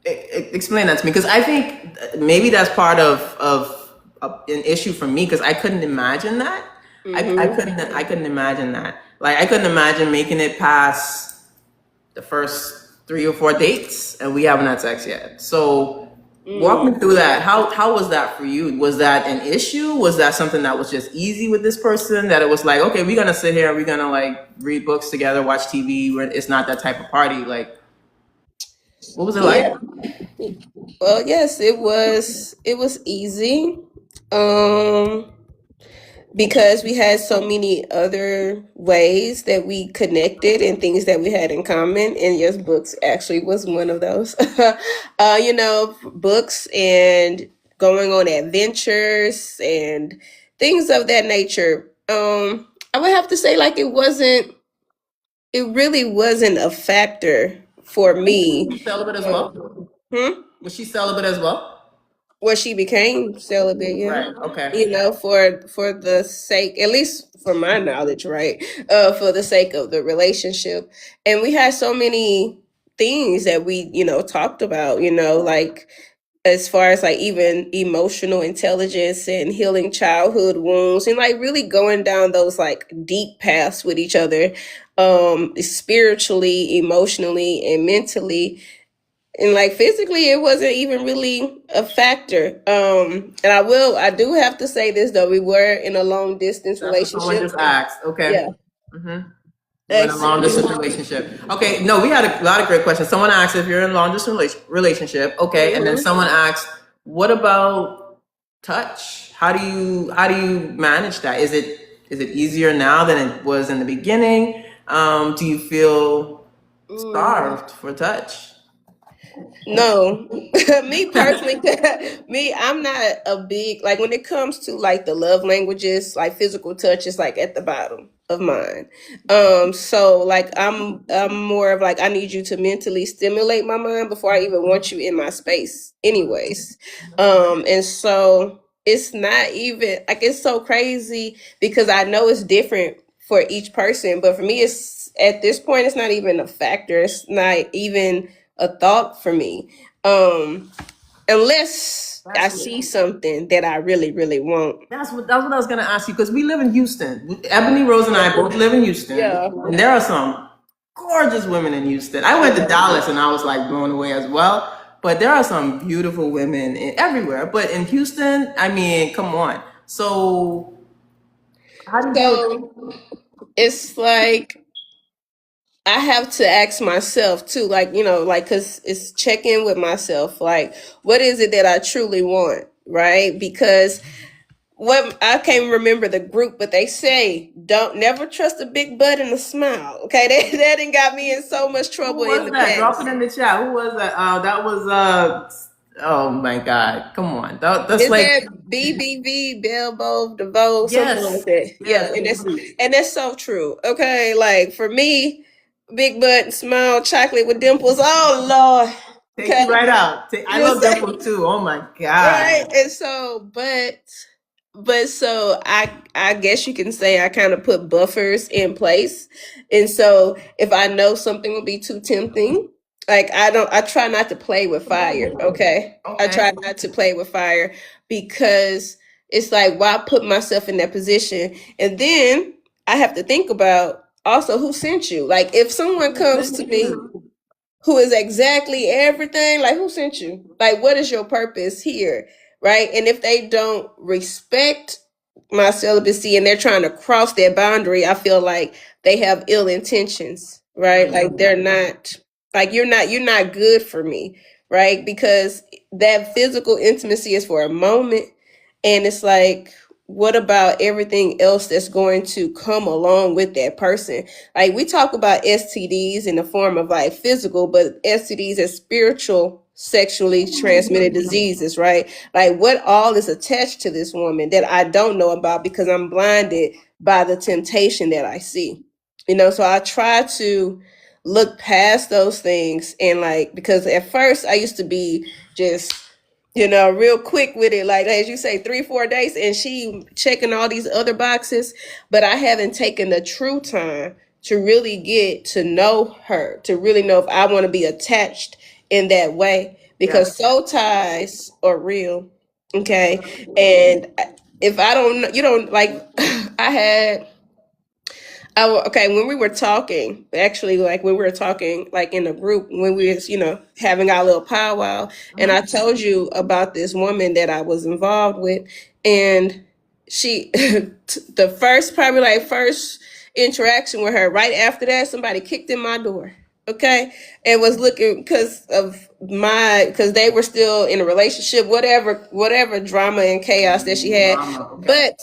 explain that to me? Because I think maybe that's part of an issue for me, because I couldn't imagine that. I couldn't imagine that. Like, I couldn't imagine making it past the first 3 or 4 dates and we haven't had sex yet. So walk me through that. How was that for you? Was that an issue? Was that something that was just easy with this person, that it was like, okay, we're gonna sit here, we're gonna like read books together, watch TV? It's not that type of party. Like, what was it like? Yeah. Well, yes, it was. It was easy. Um, because we had so many other ways that we connected and things that we had in common. And yes, books actually was one of those. Books and going on adventures and things of that nature. I would have to say, like, it really wasn't a factor for me. Celibate as well? Hmm? Was she celibate as well? Where she became celibate, yeah. Right. Okay. For the sake, at least for my knowledge, right? For the sake of the relationship. And we had so many things that we, talked about, like, as far as like even emotional intelligence and healing childhood wounds, and like really going down those like deep paths with each other, spiritually, emotionally, and mentally. And like physically, it wasn't even really a factor. And I do have to say this though, we were in a long distance That's what someone relationship. just asked. Okay. Yeah. Mm-hmm. You're in a long distance relationship. Okay, no, we had a lot of great questions. Someone asked if you're in a long distance relationship. Okay, and then Mhm. someone asked, what about touch? How do you manage that? Is it easier now than it was in the beginning? Do you feel Mm. starved for touch? No, me personally, me, I'm not a big, like, when it comes to like the love languages, like physical touch is like at the bottom of mine. So like I'm more of like, I need you to mentally stimulate my mind before I even want you in my space, anyways. And so it's not even like, it's so crazy because I know it's different for each person, but for me, it's at this point, it's not even a factor. It's not even a thought for me. Um, unless I That's what see something that I really, really want. that's what I was gonna ask you because we live in Houston. Ebony Rose and I both live in Houston, Yeah. and there are some gorgeous women in Houston. I went to Dallas and I was like blown away as well. But there are some beautiful women everywhere. But in Houston, I mean, come on. So how do you deal with that? So it's like I have to ask myself too, like, like, cause it's check in with myself. Like, what is it that I truly want? Right? Because what I can't remember the group, but they say don't never trust a big butt and a smile. Okay, that done got me in so much trouble Who in was the that? Drop it past. in the chat. Who was that? That was oh my God. Come on. That's Is like that BBV, Belbo, DeVoe, something like yes. that? Yeah, Yes. and that's so true. Okay, like for me, big butt and smile, chocolate with dimples. Oh Lord. Take Okay, you right out. I you love say Dimple too. Oh my right, God. and so, but so I guess you can say I kind of put buffers in place. And so if I know something will be too tempting, like I try not to play with fire, okay? I Okay. try not to play with fire because it's like, why put myself in that position? And then I have to think about also who sent you. Like, if someone comes to me who is exactly everything, like, who sent you? Like, what is your purpose here? Right? And if they don't respect my celibacy and they're trying to cross that boundary, I feel like they have ill intentions, right? Like, they're not, like, you're not good for me, right? Because that physical intimacy is for a moment, and it's like, what about everything else that's going to come along with that person? Like, we talk about STDs in the form of like physical, but STDs as spiritual sexually transmitted diseases, right? Like, what all is attached to this woman that I don't know about because I'm blinded by the temptation that I see. So I try to look past those things, and like, because at first I used to be just real quick with it, like, as you say, 3-4 days, and she checking all these other boxes, but I haven't taken the true time to really get to know her, to really know if I want to be attached in that way, because Yes. soul ties are real, okay? And if I don't, you don't like, I had okay, when we were talking, actually, like when we were talking, like in a group, when we was, having our little powwow, and I told you about this woman that I was involved with, and she, the first, probably like first interaction with her, right after that, somebody kicked in my door. Okay, and was looking because they were still in a relationship, whatever drama and chaos that she had, Drama. Okay. but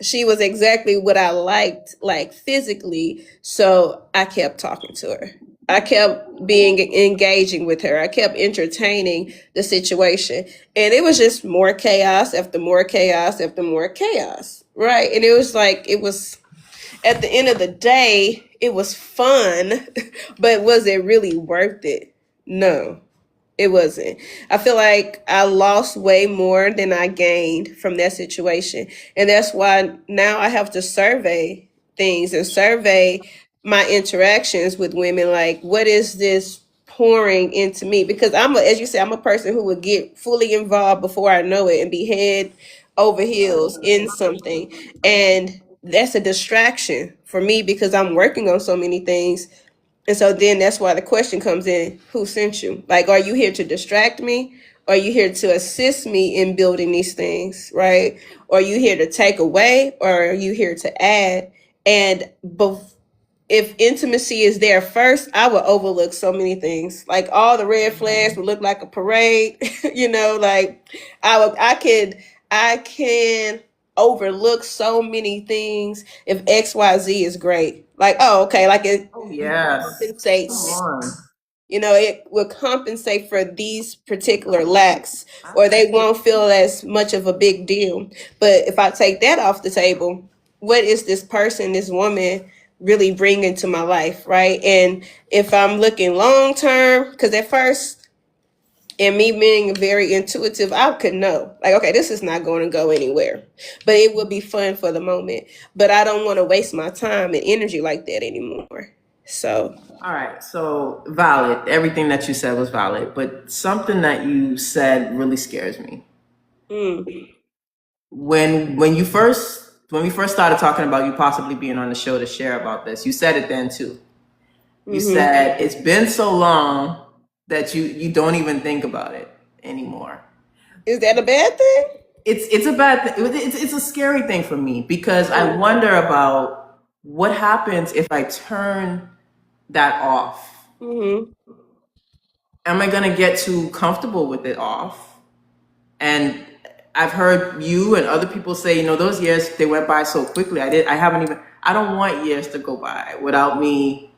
she was exactly what I liked, like physically. So I kept talking to her. I kept being engaging with her. I kept entertaining the situation. And it was just more chaos after more chaos after more chaos. Right. And it was like, it was at the end of the day, it was fun, but was it really worth it? No, it wasn't. I feel like I lost way more than I gained from that situation. And that's why now I have to survey things and survey my interactions with women. Like, what is this pouring into me? Because as you say, I'm a person who would get fully involved before I know it and be head over heels in something. And that's a distraction for me because I'm working on so many things, and so then that's why the question comes in, who sent you? Like, are you here to distract me? Are you here to assist me in building these things, right? Or are you here to take away? Or are you here to add? And both. if intimacy is there first, I would overlook so many things. Like all the red flags would look like a parade. Like I can overlook so many things if XYZ is great. Like, oh, okay, like it Oh yes. Come compensates. on. It will compensate for these particular lacks, or they Absolutely. won't feel as much of a big deal. But if I take that off the table, what is this person, this woman, really bringing to my life, right? And if I'm looking long term, because at first, and me being very intuitive, I could know, like, okay, this is not going to go anywhere, but it would be fun for the moment. But I don't want to waste my time and energy like that anymore. So, All right, so valid. Everything that you said was valid, but something that you said really scares me. mm, When we first started talking about you possibly being on the show to share about this, you said it then too. You mm-hmm. said it's been so long that you don't even think about it anymore. Is that a bad thing? It's a bad thing. It's a scary thing for me because I wonder about what happens if I turn that off. Mm-hmm. Am I gonna get too comfortable with it off? And I've heard you and other people say, those years they went by so quickly. I don't want years to go by without me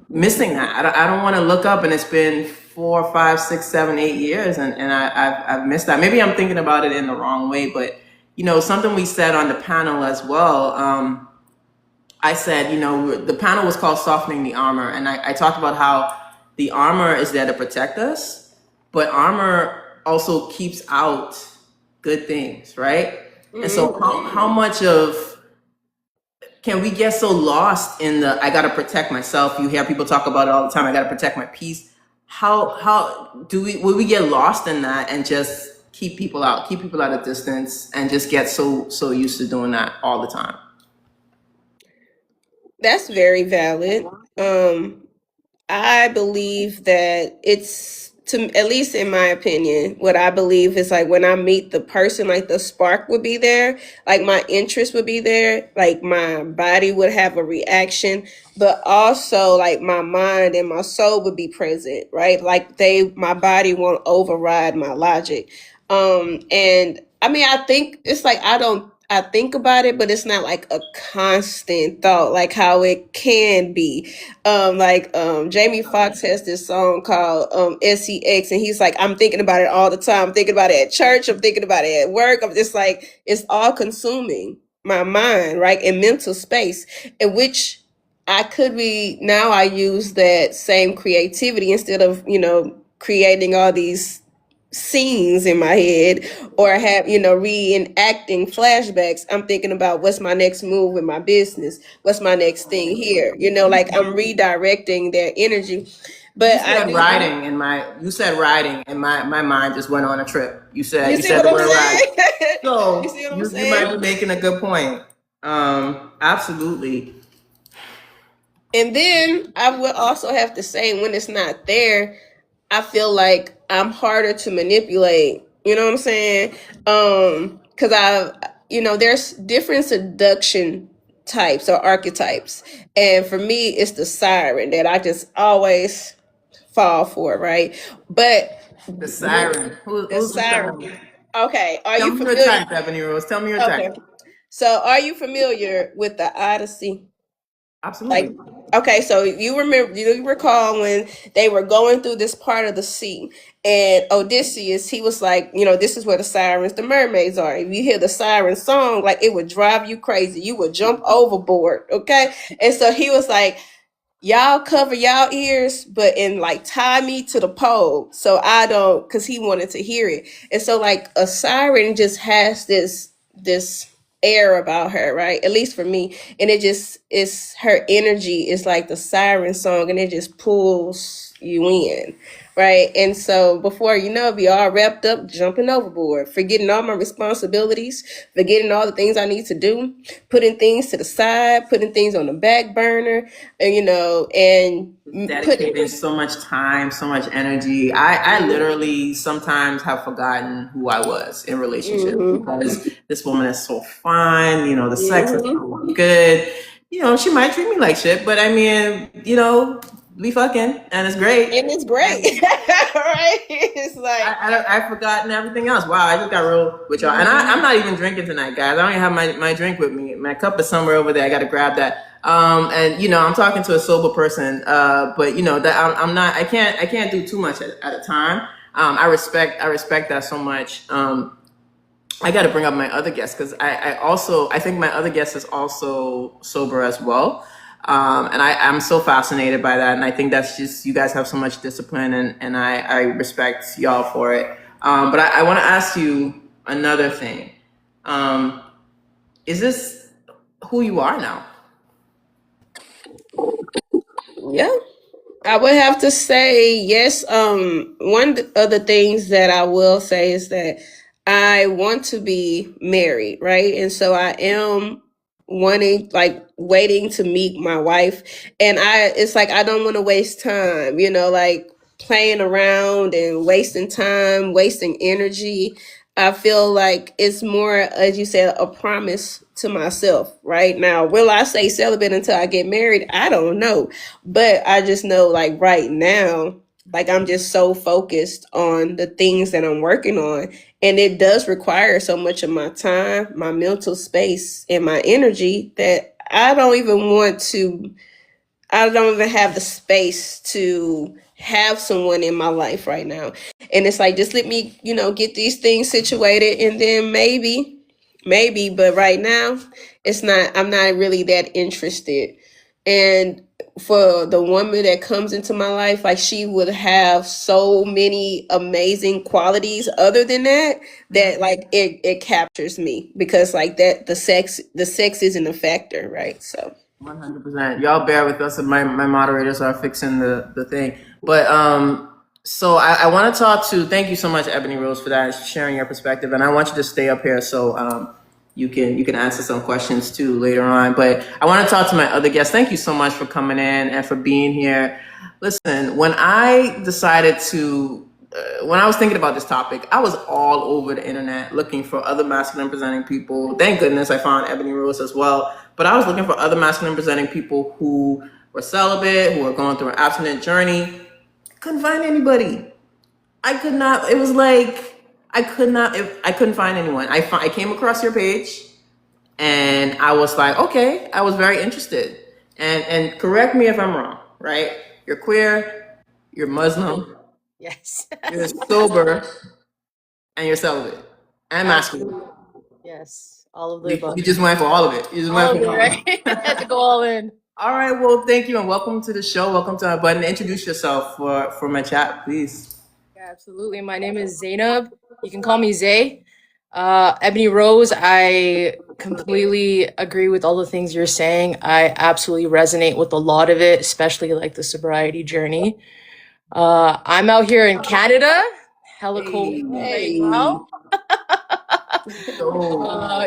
missing that. I don't want to look up and it's been 4, 5, 6, 7, 8 years and I've missed that. Maybe I'm thinking about it in the wrong way, but something we said on the panel as well. I said, the panel was called Softening the Armor, and I talked about how the armor is there to protect us, but armor also keeps out good things, right? And so how much of can we get so lost in the I gotta protect myself? You hear people talk about it all the time. I gotta protect my peace. How will we get lost in that and just keep people at a distance and just get so used to doing that all the time? That's very valid. I believe that it's, to at least in my opinion, what I believe is like when I meet the person, like the spark would be there, like my interest would be there, like my body would have a reaction, but also like my mind and my soul would be present, right? Like my body won't override my logic. And I mean, I think it's like I think about it, but it's not like a constant thought, like how it can be. Jamie Foxx has this song called SEX, and he's like, I'm thinking about it all the time. I'm thinking about it at church. I'm thinking about it at work. I'm just like, it's all consuming my mind, right? And mental space, in which I could be now. I use that same creativity instead of creating all these scenes in my head or have reenacting flashbacks. I'm thinking about what's my next move in my business, what's my next thing here, like I'm redirecting their energy. But I do. You said riding and my mind just went on a trip. You You see said what the I'm word riding. saying? You So see what I'm you might be saying? making a good point. Absolutely. And then I would also have to say, when it's not there, I feel like I'm harder to manipulate. You know what I'm saying? Because there's different seduction types or archetypes, and for me, it's the siren that I just always fall for, right? But The siren. the Who's the siren. siren? Okay, are Tell you me your familiar? type, Ebony Rose. Tell me your type. Okay, so are you familiar with the Odyssey? Like, Absolutely. okay, so you recall when they were going through this part of the sea, and Odysseus, he was like, this is where the sirens, the mermaids are. If you hear the siren song, like it would drive you crazy. You would jump overboard, okay? And so he was like, y'all cover y'all ears, but and like tie me to the pole so I don't, because he wanted to hear it. And so like a siren just has this air about her, right? At least for me. And it just, it's her energy is like the siren song, and it just pulls you in, right? And so before you know it, be all wrapped up jumping overboard, forgetting all my responsibilities, forgetting all the things I need to do, putting things to the side, putting things on the back burner, and putting. Dedicating so much time, so much energy. I literally sometimes have forgotten who I was in relationships Mhm. because this woman is so fine. The sex is Mhm. so good. she might treat me like shit, but I mean, we fucking, and it's great. And it's great. And Right? It's like, I've forgotten everything else. Wow, I just got real with y'all. And I'm not even drinking tonight, guys. I don't even have my drink with me. My cup is somewhere over there. I got to grab that. And I'm talking to a sober person. But that I'm not. I can't do too much at a time. I respect that so much. I got to bring up my other guest because I think my other guest is also sober as well. And I'm so fascinated by that. And I think that's just, you guys have so much discipline, and I respect y'all for it. But I want to ask you another thing. Is this who you are now? yeah. I would have to say yes. One of the things that I will say is that I want to be married, right? And so I am wanting, like, waiting to meet my wife. And it's like, I don't want to waste time, like playing around and wasting time, wasting energy. I feel like it's more, as you said, a promise to myself. Right now, will I stay celibate until I get married? I don't know, but I just know, like, right now, like, I'm just so focused on the things that I'm working on, and it does require so much of my time, my mental space, and my energy that I don't even have the space to have someone in my life right now. And it's like, just let me, get these things situated, and then maybe, but right now I'm not really that interested. And for the woman that comes into my life, like, she would have so many amazing qualities other than that, like, it captures me, because, like, that the sex isn't a factor, right? So 100%. Y'all bear with us, and my moderators are fixing the thing. But so I want to talk to. Thank you so much, Ebony Rose, for that, sharing your perspective. And I want you to stay up here so you can answer some questions too later on. But I want to talk to my other guests. Thank you so much for coming in and for being here. Listen, when I decided to when I was thinking about this topic, I was all over the internet looking for other masculine presenting people. Thank goodness I found Ebony Rose as well. But I was looking for other masculine presenting people who were celibate, who were going through an abstinent journey. Couldn't find anybody. I could not. It was like I could not. I couldn't find anyone. I came across your page, and I was like, okay. I was very interested. And correct me if I'm wrong. Right? You're queer. You're Muslim. Yes. You're sober, and you're celibate and masculine. Yes. All of the above. You just went for all of it. You just All went of for it, all of right? it. Had to go all in. All right. Well, thank you, and welcome to the show. Welcome to Unbuttoned. Introduce yourself for my chat, please. Yeah, absolutely. My name is Zainab. You can call me Zay. Ebony Rose, I completely agree with all the things you're saying. I absolutely resonate with a lot of it, especially like the sobriety journey. I'm out here in Canada, hella cold right hey. now.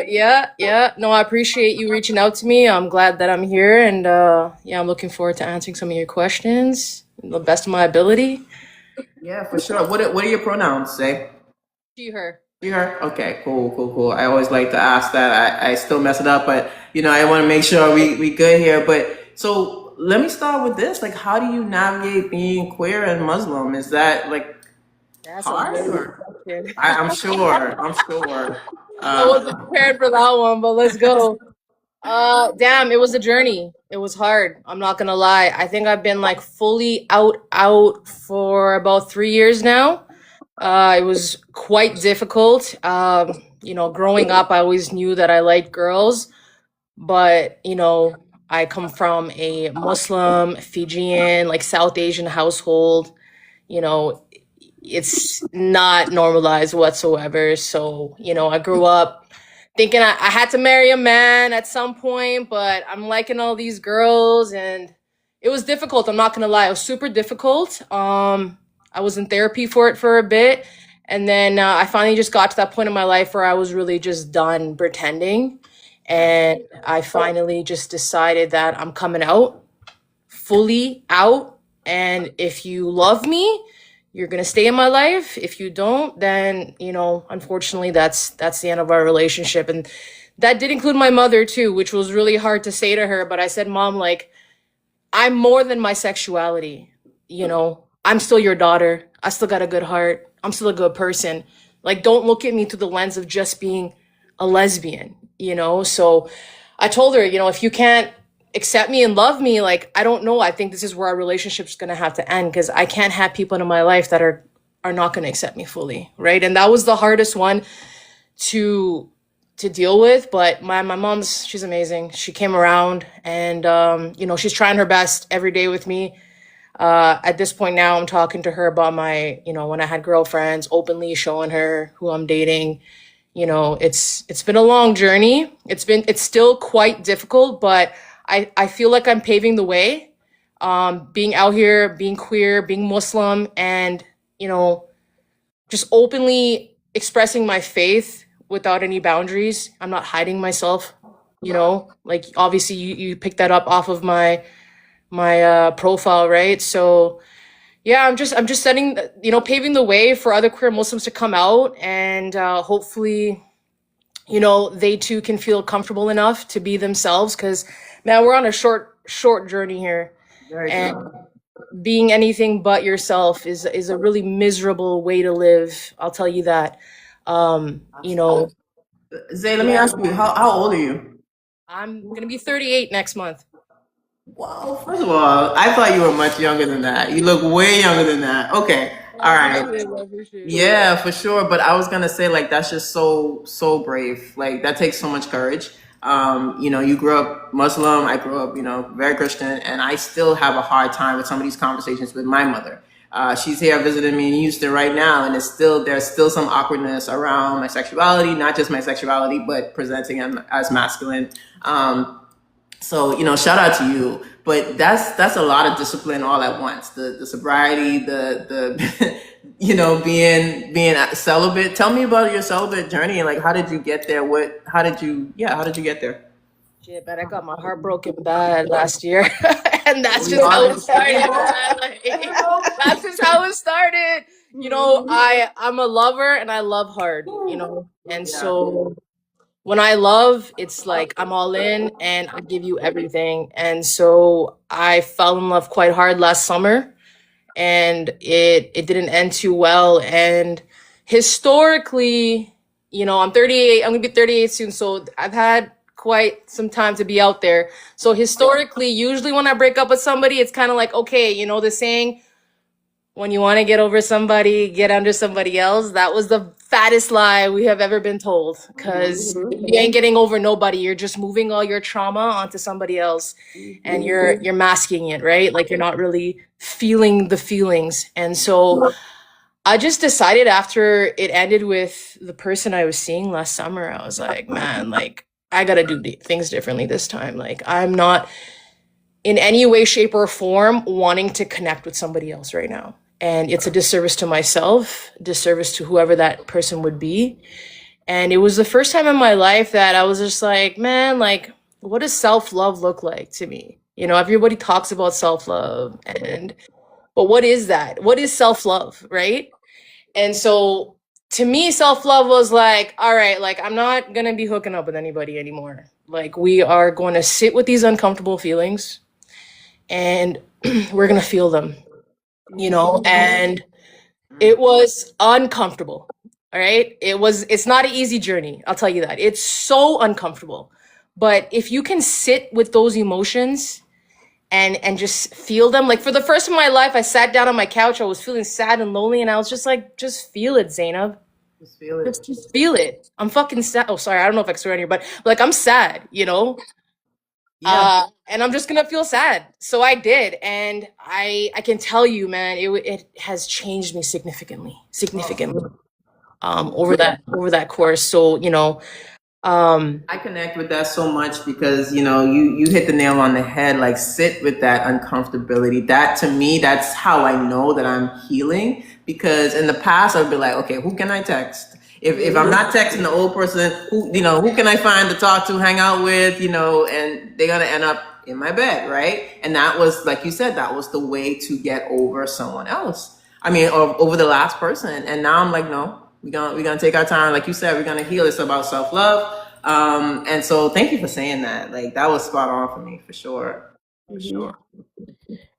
Yeah. No, I appreciate you reaching out to me. I'm glad that I'm here, and yeah, I'm looking forward to answering some of your questions to the best of my ability. Yeah, for sure. What are your pronouns, Say? She, her. You heard? Okay, cool. I always like to ask that. I still mess it up, but I want to make sure we good here. But so let me start with this. Like, how do you navigate being queer and Muslim? Is that like That's a hard? very good Or? question. I'm sure. I'm sure. I wasn't prepared for that one, but let's go. Damn, it was a journey. It was hard. I'm not gonna lie. I think I've been like fully out for about 3 years now. It was quite difficult. Growing up, I always knew that I liked girls, but I come from a Muslim, Fijian, like South Asian household. You know, it's not normalized whatsoever. So, I grew up thinking I had to marry a man at some point, but I'm liking all these girls, and it was difficult. I'm not gonna lie, it was super difficult. I was in therapy for it for a bit, and then I finally just got to that point in my life where I was really just done pretending, and I finally just decided that I'm coming out, fully out, and if you love me, you're gonna stay in my life. If you don't, then unfortunately, that's the end of our relationship. And That did include my mother too, which was really hard to say to her. But I said, Mom, like, I'm more than my sexuality. You know, I'm still your daughter. I still got a good heart. I'm still a good person. Like, don't look at me through the lens of just being a lesbian, you know? So I told her, you know, if you can't accept me and love me, like, I don't know. I think this is where our relationship's going to have to end because I can't have people in my life that are not going to accept me fully. Right. And that was the hardest one to deal with, but my mom's, she's amazing. She came around and you know, she's trying her best every day with me. At this point now, I'm talking to her about my, you know, when I had girlfriends, openly showing her who I'm dating. You know, it's been a long journey. It's still quite difficult, but I feel like I'm paving the way. Being out here, being queer, being Muslim, and you know, just openly expressing my faith without any boundaries. I'm not hiding myself, you know, like obviously you picked that up off of my profile, right? So yeah, I'm just setting, you know, paving the way for other queer Muslims to come out and hopefully, you know, they too can feel comfortable enough to be themselves because man, we're on a short journey here. Very And true. being anything but yourself is a really miserable way to live. I'll tell you that. You know, Zay, let me ask you, how old are you? I'm gonna be 38 next month. Well, first of all, I thought you were much younger than that. You look way younger than that. Okay, I all right. appreciate it. I appreciate it. Yeah, for sure. But I was gonna say like that's just so brave. Like that takes so much courage. You know, you grew up Muslim. I grew up, you know, very Christian, and I still have a hard time with some of these conversations with my mother. She's here visiting me in Houston right now, and there's still some awkwardness around my sexuality, not just my sexuality, but presenting as masculine. So, you know, shout out to you. But that's a lot of discipline all at once. The sobriety, the you know, being celibate. Tell me about your celibate journey and like how did you get there? How did you get there? Shit, man, I got my heart broken bad last year, and that's We just all how did it the same, started, bro. man. Like, that's just how it started. You know, I'm a lover and I love hard. You know, and Yeah. so when I love, it's like I'm all in and I give you everything. And so I fell in love quite hard last summer and it didn't end too well. And historically, you know, I'm 38, I'm gonna be 38 soon, so I've had quite some time to be out there. So historically, usually when I break up with somebody, it's kind of like, okay, you know, the saying, when you want to get over somebody, get under somebody else. That was the fattest lie we have ever been told. Because you ain't getting over nobody. You're just moving all your trauma onto somebody else, and you're masking it, right? Like you're not really feeling the feelings. And so I just decided after it ended with the person I was seeing last summer, I was like, man, like I gotta do things differently this time. Like I'm not in any way, shape, or form wanting to connect with somebody else right now. And it's a disservice to myself, disservice to whoever that person would be. And it was the first time in my life that I was just like, man, like, what does self love look like to me? You know, everybody talks about self love, but what is that? What is self love, right? And so to me, self love was like, all right, like, I'm not going to be hooking up with anybody anymore. Like, we are going to sit with these uncomfortable feelings and we're going to feel them, you know, and it was uncomfortable. All right. It's not an easy journey. I'll tell you that. It's so uncomfortable. But if you can sit with those emotions and just feel them, like for the first time in my life, I sat down on my couch. I was feeling sad and lonely. And I was just like, just feel it, Zainab. Just feel it. Just feel it. I'm fucking sad. Oh, sorry. I don't know if I can swear on here, but like, I'm sad, you know? Yeah. And I'm just gonna feel sad. So I did, and I can tell you, man, it has changed me significantly. Over that course. So you know, I connect with that so much because you know you hit the nail on the head. Like sit with that uncomfortability. That to me, that's how I know that I'm healing. Because in the past, I'd be like, okay, who can I text? If I'm not texting the old person, who can I find to talk to, hang out with, and they're gonna end up in my bed, right? And that was like you said, that was the way to get over someone else. I mean, or over the last person. And now I'm like, no, we're gonna take our time. Like you said, we're gonna heal. It's about self love. And so thank you for saying that. Like that was spot on for me, for sure. For Mhm. sure.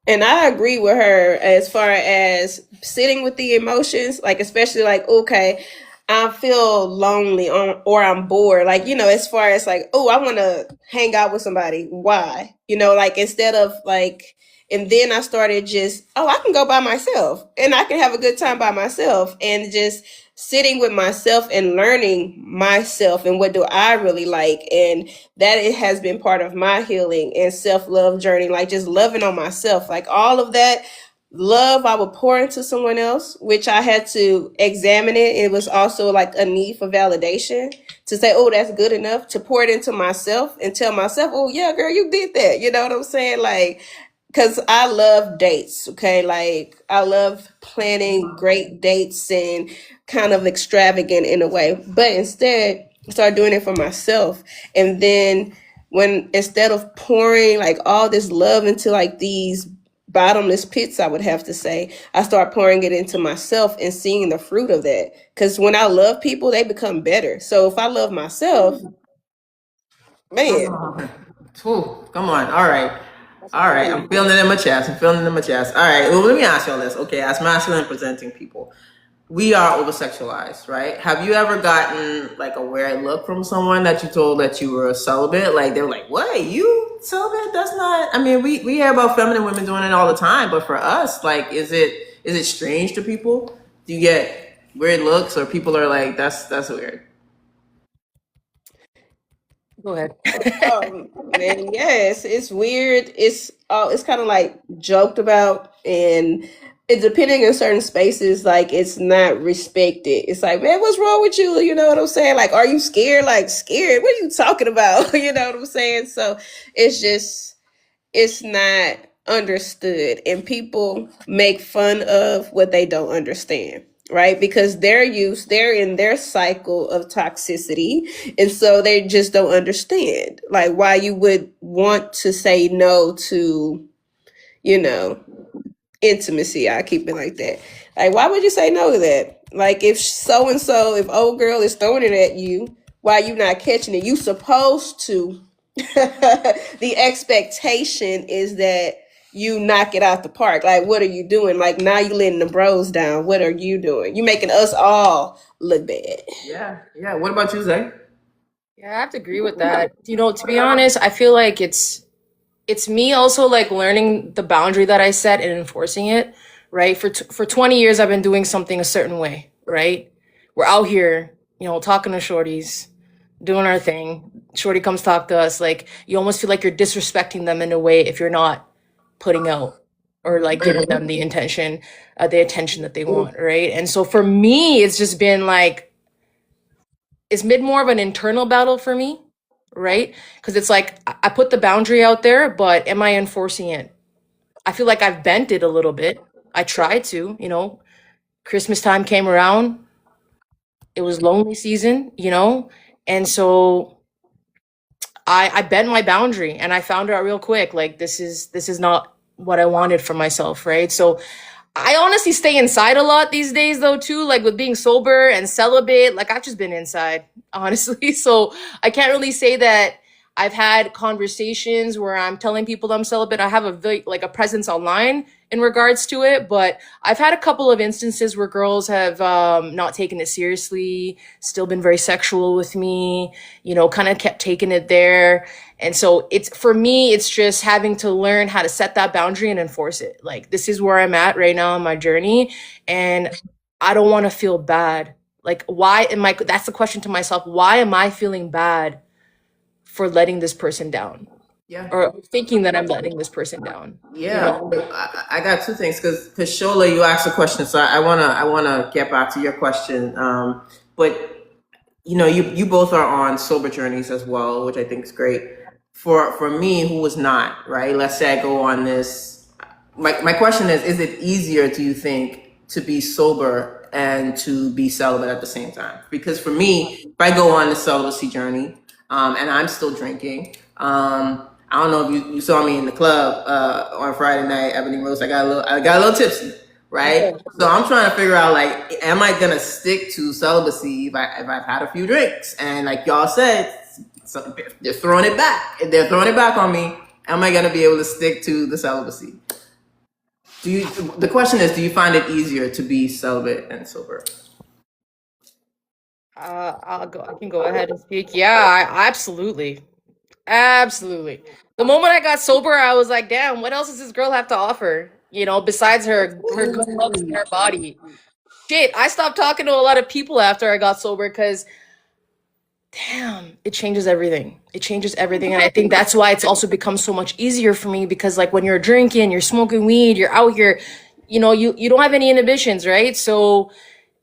And I agree with her as far as sitting with the emotions, like especially like, okay, I feel lonely or I'm bored. Like, as far as like, oh, I want to hang out with somebody. Why? Like instead of like, and then I started just, oh, I can go by myself and I can have a good time by myself and just sitting with myself and learning myself and what do I really like. And that it has been part of my healing and self-love journey, like just loving on myself, like all of that love I would pour into someone else, which I had to examine it. It was also like a need for validation to say, oh, that's good enough, to pour it into myself and tell myself, oh yeah, girl, you did that. You know what I'm saying? Like, because I love dates, okay? Like, I love planning great dates and kind of extravagant in a way. But instead, I started doing it for myself. And then, when instead of pouring like all this love into like these bottomless pits, I would have to say, I start pouring it into myself and seeing the fruit of that. Because when I love people, they become better. So if I love myself, Come man, on. Whew, come on. All right. That's a All right. fact. I'm feeling it in my chest. I'm feeling it in my chest. All right. Well, let me ask y'all this. Okay. As masculine presenting people, we are oversexualized, right? Have you ever gotten like a weird look from someone that you told that you were celibate? Like they were like, "What? You celibate? That's not." I mean, we hear about feminine women doing it all the time, but for us, like, is it strange to people? Do you get weird looks, or people are like, "That's weird"? Go ahead. man, yes, it's weird. It's kind of like joked about, and it depending on certain spaces, like it's not respected. It's like, man, what's wrong with you? You know what I'm saying? Like, are you scared? Like scared? What are you talking about? You know what I'm saying? So it's just it's not understood, and people make fun of what they don't understand, right? Because they're in their cycle of toxicity, and so they just don't understand like why you would want to say no to, you know intimacy. I keep it like that. Like, why would you say no to that? Like, if so and so, if old girl is throwing it at you, why you not catching it? You supposed to. The expectation is that you knock it out the park. Like, what are you doing? Like, now you letting the bros down. What are you doing? You making us all look bad. Yeah. Yeah. What about you, Zay? Yeah, I have to agree with that. To be honest, I feel like it's me also like learning the boundary that I set and enforcing it, right? For 20 years I've been doing something a certain way, right? We're out here, talking to shorties, doing our thing. Shorty comes talk to us, like you almost feel like you're disrespecting them in a way if you're not putting out or like giving them the attention that they want, right? And so for me, it's just been like it's been more of an internal battle for me, right? Because it's like I put the boundary out there, but am I enforcing it? I feel like I've bent it a little bit. I tried to. Christmas time came around. It was lonely season. And so I bent my boundary and I found out real quick, like this is not what I wanted for myself, right? So I honestly stay inside a lot these days though too, like with being sober and celibate, like I've just been inside, honestly. So I can't really say that I've had conversations where I'm telling people I'm celibate. I have like a presence online in regards to it, but I've had a couple of instances where girls have not taken it seriously, still been very sexual with me, kind of kept taking it there. And so it's for me, it's just having to learn how to set that boundary and enforce it. Like this is where I'm at right now in my journey, and I don't want to feel bad. Like why am I? That's the question to myself. Why am I feeling bad for letting this person down, Yeah. or thinking that I'm letting this person down? You Yeah, know? I got two things because Shola, you asked a question, so I wanna get back to your question. But you both are on sober journeys as well, which I think is great. For me, who was not, right? Let's say I go on this. My question is it easier, do you think, to be sober and to be celibate at the same time? Because for me, if I go on the celibacy journey, and I'm still drinking, I don't know if you saw me in the club on Friday night, Ebony Rose. I got a little tipsy, right? So I'm trying to figure out like, am I gonna stick to celibacy if I've had a few drinks? And like y'all said, So they're throwing it back. If they're throwing it back on me, am I going to be able to stick to the celibacy? The question is, do you find it easier to be celibate and sober? I can go ahead and speak. Yeah, absolutely. Absolutely. The moment I got sober, I was like, damn, what else does this girl have to offer? You know, besides her good looks and her body. Shit, I stopped talking to a lot of people after I got sober because damn, it changes everything. It changes everything. And I think that's why it's also become so much easier for me because like when you're drinking, you're smoking weed, you're out here, you don't have any inhibitions, right? So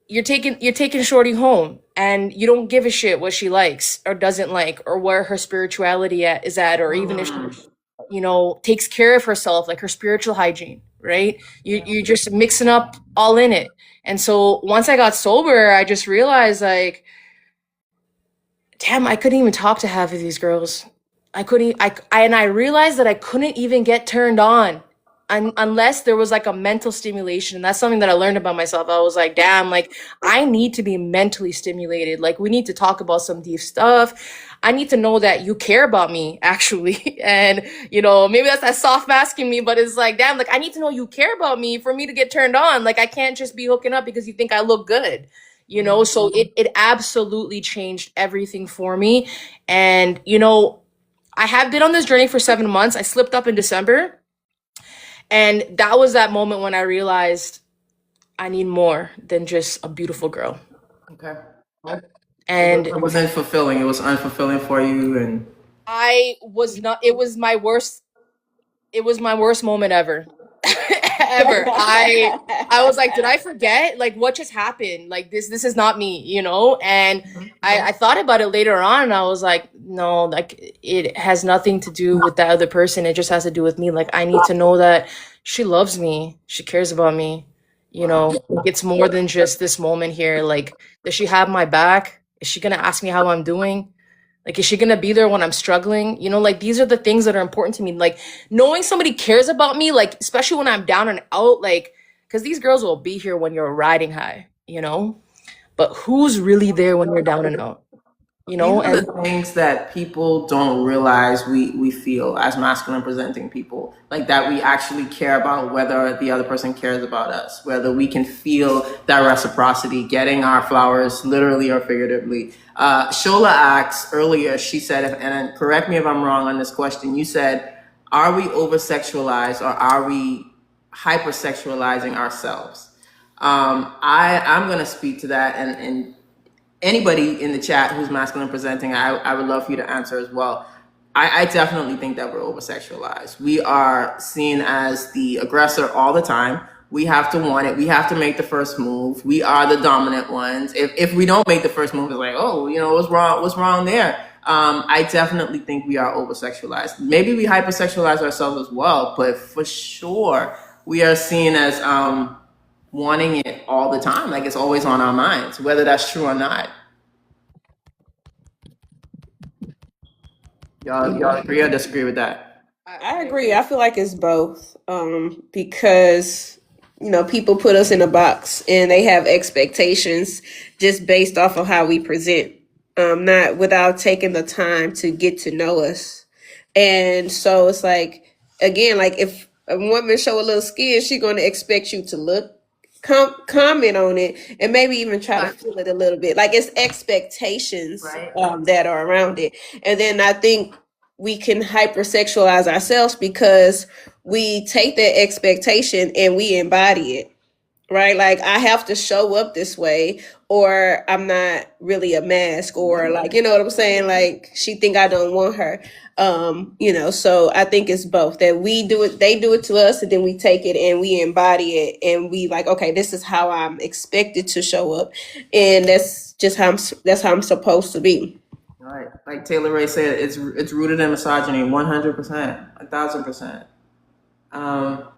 you're taking shorty home and you don't give a shit what she likes or doesn't like or where her spirituality is at or even if she takes care of herself, like her spiritual hygiene, right? You're just mixing up all in it. And so once I got sober, I just realized like, damn, I couldn't even talk to half of these girls. I couldn't, and I realized that I couldn't even get turned on unless there was like a mental stimulation. And that's something that I learned about myself. I was like, damn, like I need to be mentally stimulated. Like we need to talk about some deep stuff. I need to know that you care about me actually. And, maybe that's that soft masking me, but it's like, damn, like I need to know you care about me for me to get turned on. Like I can't just be hooking up because you think I look good. So it absolutely changed everything for me. And I have been on this journey for 7 months. I slipped up in December, and that was that moment when I realized I need more than just a beautiful girl. Okay. And It wasn't fulfilling. It was unfulfilling for you, and I was not, it was my worst moment ever. Ever. I was like, did I forget? Like what just happened? Like this is not me. And I thought about it later on and I was like, no, like it has nothing to do with that other person. It just has to do with me. Like I need to know that she loves me. She cares about me. Like, it's more than just this moment here. Like, does she have my back? Is she gonna ask me how I'm doing? Like, is she gonna be there when I'm struggling? Like these are the things that are important to me. Like knowing somebody cares about me, like especially when I'm down and out, like because these girls will be here when you're riding high. But who's really there when you're down and out? these are And the things that people don't realize we feel as masculine presenting people. Like that we actually care about whether the other person cares about us, whether we can feel that reciprocity, getting our flowers literally or figuratively. Shola asked earlier, she said, and correct me if I'm wrong on this question, you said, are we over sexualized or are we hypersexualizing ourselves? I'm going to speak to that and anybody in the chat who's masculine presenting, I would love for you to answer as well. I definitely think that we're over sexualized. We are seen as the aggressor all the time. We have to want it. We have to make the first move. We are the dominant ones. If we don't make the first move, it's like, oh, what's wrong? What's wrong there? I definitely think we are over sexualized. Maybe we hypersexualize ourselves as well, but for sure, we are seen as wanting it all the time, like it's always on our minds, whether that's true or not. Y'all agree or disagree with that? I agree. I feel like it's both. Because people put us in a box and they have expectations just based off of how we present, not without taking the time to get to know us. And so it's like, again, like if a woman show a little skin, she's going to expect you to look, comment on it, and maybe even try to feel it a little bit. Like it's expectations Right. that are around it. And then I think we can hypersexualize ourselves because we take that expectation and we embody it, right? Like I have to show up this way or I'm not really a mask, or like, you know what I'm saying? Like she think I don't want her. So I think it's both that we do it, they do it to us, and then we take it and we embody it and we like, okay, this is how I'm expected to show up. And that's how I'm supposed to be. Right. Like Taylor Ray said, it's rooted in misogyny, 100%, 1,000%. Um,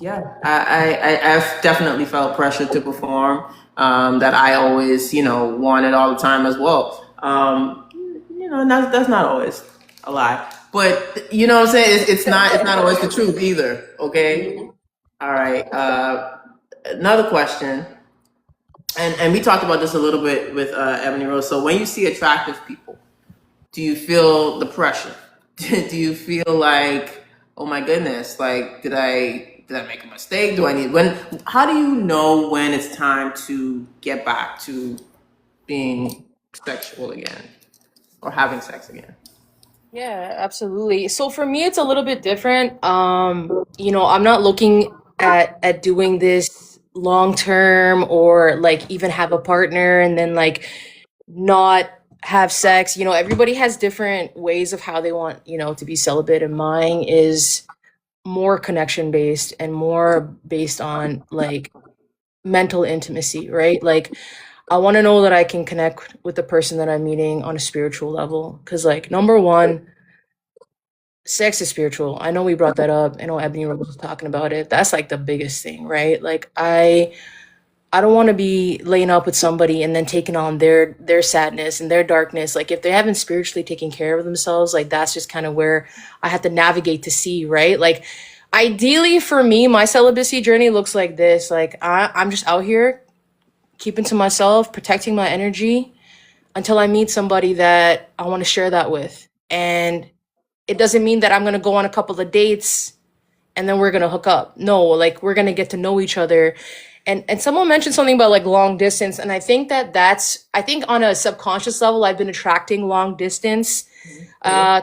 yeah, I've definitely felt pressure to perform. That I always, wanted all the time as well. And that's not always a lie, but you know what I'm saying. It's not always the truth either. Okay. All right. Another question, and we talked about this a little bit with Ebony Rose. So when you see attractive people, do you feel the pressure? Do you feel like, oh my goodness, like did I make a mistake? Do I need when? How do you know when it's time to get back to being sexual again or having sex again? Yeah, absolutely. So for me, it's a little bit different. I'm not looking at doing this long term or like even have a partner and then like not have sex. Everybody has different ways of how they want, to be celibate, and mine is more connection based and more based on like mental intimacy, right? Like I want to know that I can connect with the person that I'm meeting on a spiritual level. Cause like number one, sex is spiritual. I know we brought that up. I know Ebony was talking about it. That's like the biggest thing, right? Like I don't want to be laying up with somebody and then taking on their sadness and their darkness. Like if they haven't spiritually taken care of themselves, like that's just kind of where I have to navigate to see, right? Like ideally for me, my celibacy journey looks like this. Like I'm just out here keeping to myself, protecting my energy until I meet somebody that I want to share that with. And it doesn't mean that I'm going to go on a couple of dates and then we're going to hook up. No, like we're going to get to know each other. And someone mentioned something about like long distance, and I think I think on a subconscious level I've been attracting long distance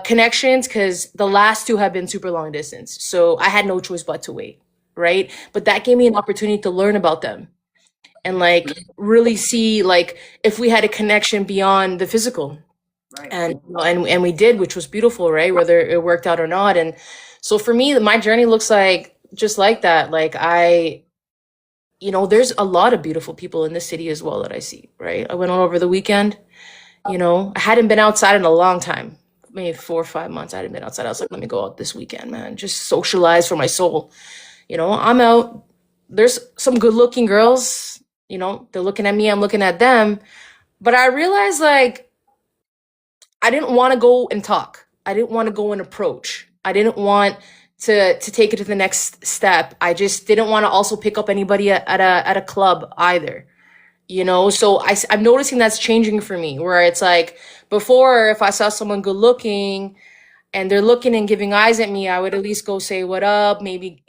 connections because the last two have been super long distance. So I had no choice but to wait, right? But that gave me an opportunity to learn about them and like really see like if we had a connection beyond the physical. Right. And we did, which was beautiful, right? Whether it worked out or not. And so for me, my journey looks like just like that. Like there's a lot of beautiful people in the city as well that I see, right? I went on over the weekend, I hadn't been outside in a long time, maybe 4 or 5 months. I hadn't been outside. I was like, let me go out this weekend, man, just socialize for my soul. I'm out. There's some good looking girls, they're looking at me, I'm looking at them. But I realized like, I didn't want to go and talk. I didn't want to go and approach. I didn't want to take it to the next step. I just didn't want to also pick up anybody at a club either. So I'm noticing that's changing for me, where it's like before, if I saw someone good looking and they're looking and giving eyes at me, I would at least go say what up, maybe,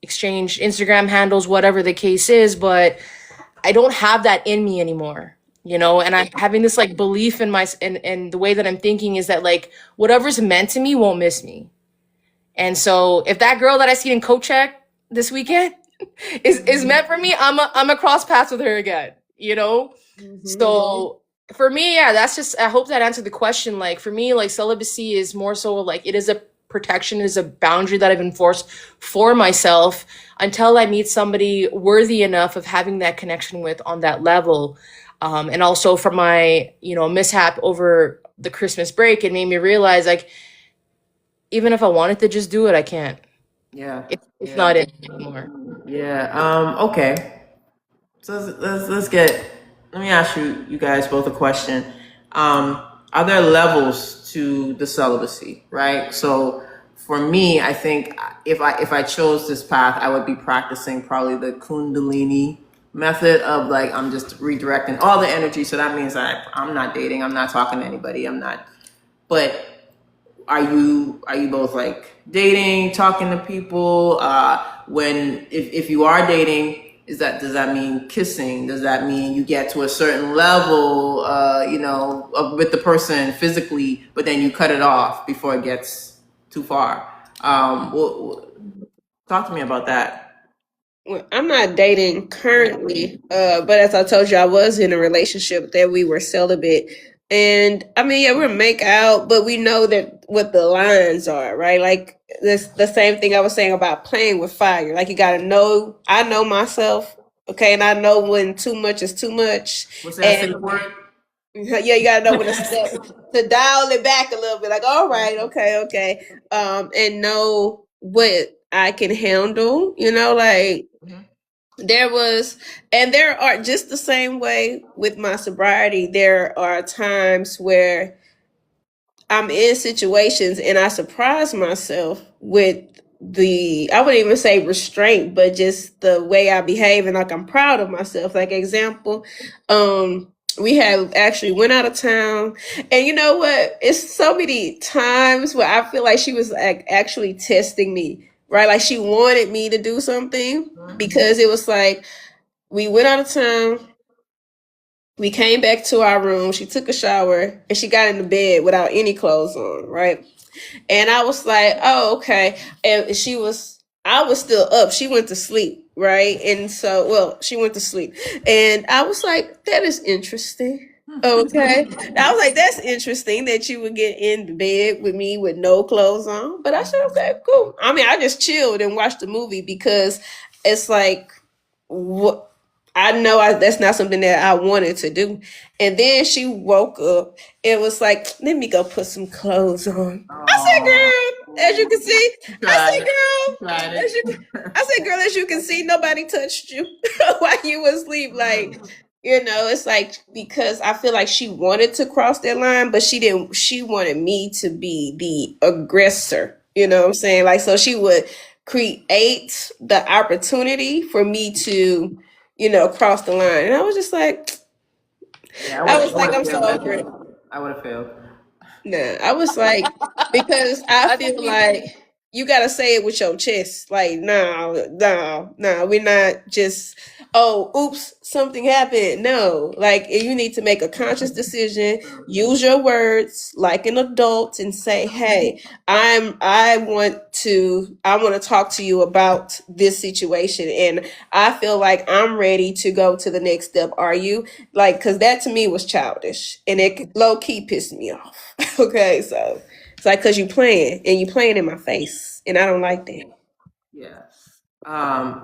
exchange Instagram handles, whatever the case is. But I don't have that in me anymore, and I'm having this like belief in in the way that I'm thinking is that like whatever's meant to me won't miss me. And so if that girl that I seen in Kochek this weekend is meant for me, I'm a cross paths with her again. So for me, yeah, that's just, I hope that answered the question. Like for me, like celibacy is more so like it is a protection, it is a boundary that I've enforced for myself until I meet somebody worthy enough of having that connection with on that level. And also from my, mishap over the Christmas break, it made me realize like even if I wanted to just do it, I can't. Yeah. It's not it anymore. Yeah. Okay. So let me ask you guys both a question. Are there levels to the celibacy, right? So for me, I think if I chose this path, I would be practicing probably the Kundalini method of like, I'm just redirecting all the energy. So that means I'm not dating, I'm not talking to anybody, but are you both like dating, talking to people? If you are dating, does that mean kissing? Does that mean you get to a certain level, with the person physically, but then you cut it off before it gets too far? Talk to me about that. Well, I'm not dating currently, but as I told you, I was in a relationship that we were celibate. And I mean, yeah, we'll make out, but we know that what the lines are, right? Like this, the same thing I was saying about playing with fire. Like you gotta know, I know myself, okay, and I know when too much is too much. What's that And safe word? yeah, you gotta know when to dial it back a little bit. Like, all right, okay, and know what I can handle. Like there was, and there are just the same way with my sobriety. There are times where I'm in situations and I surprise myself with I wouldn't even say restraint, but just the way I behave and like I'm proud of myself. Like example, we had actually went out of town, and you know what, it's so many times where I feel like she was like actually testing me, right? Like she wanted me to do something, because it was like we went out of town, we came back to our room, she took a shower, and she got in the bed without any clothes on, right? And I was like, oh, okay. And I was still up. She went to sleep, right? And so, well, she went to sleep. And I was like, that is interesting. Okay. I was like, that's interesting that you would get in the bed with me with no clothes on. But I said, okay, cool. I mean, I just chilled and watched the movie, because it's like, what, I know that's not something that I wanted to do. And then she woke up and was like, let me go put some clothes on. I said, Oh, girl, as you can see, I tried said, it. girl, Tried as you, I said, girl, as you can see, nobody touched you while you was asleep. Like, it. it's like, because I feel like she wanted to cross that line, but she didn't. She wanted me to be the aggressor. You know what I'm saying? Like, so she would create the opportunity for me to, cross the line. And I was just like, Yeah, I was I would like, have I'm so failed that over test. it. I would have failed. Nah, I was like, because I I think feel we like you gotta say it with your chest. Like, no, no, no, we're not just, oh, oops, something happened. No, like you need to make a conscious decision, use your words like an adult, and say, hey, I want to talk to you about this situation, and I feel like I'm ready to go to the next step. Are you? Like, because that to me was childish, and it low key pissed me off. Okay, so it's like, because you playing in my face, and I don't like that. Yeah.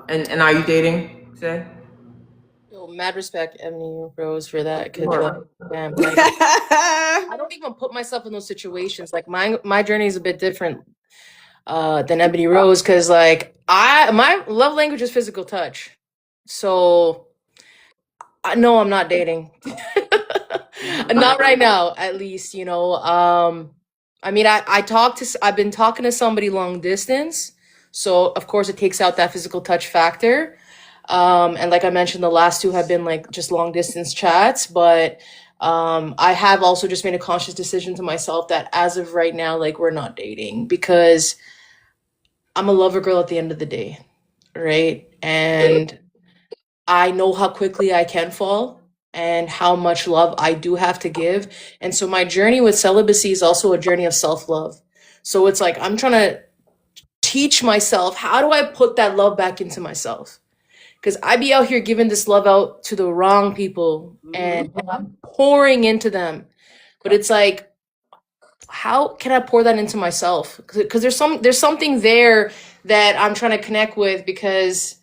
And are you dating, say? yo, mad respect, Emily Rose, for that. Because, Sure. damn, like, I don't even put myself in those situations. Like, my journey is a bit different than Ebony Rose, because, like, my love language is physical touch. So, no, I'm not dating. Not right now, at least, I mean, I've been talking to somebody long distance, so of course it takes out that physical touch factor. And like I mentioned, the last two have been like just long distance chats, but I have also just made a conscious decision to myself that as of right now, like, we're not dating, because I'm a lover girl at the end of the day, right? And I know how quickly I can fall and how much love I do have to give. And so my journey with celibacy is also a journey of self-love. So it's like I'm trying to teach myself, how do I put that love back into myself? Because I be out here giving this love out to the wrong people, and I'm pouring into them. But it's like, how can I pour that into myself? Because there's something there that I'm trying to connect with, because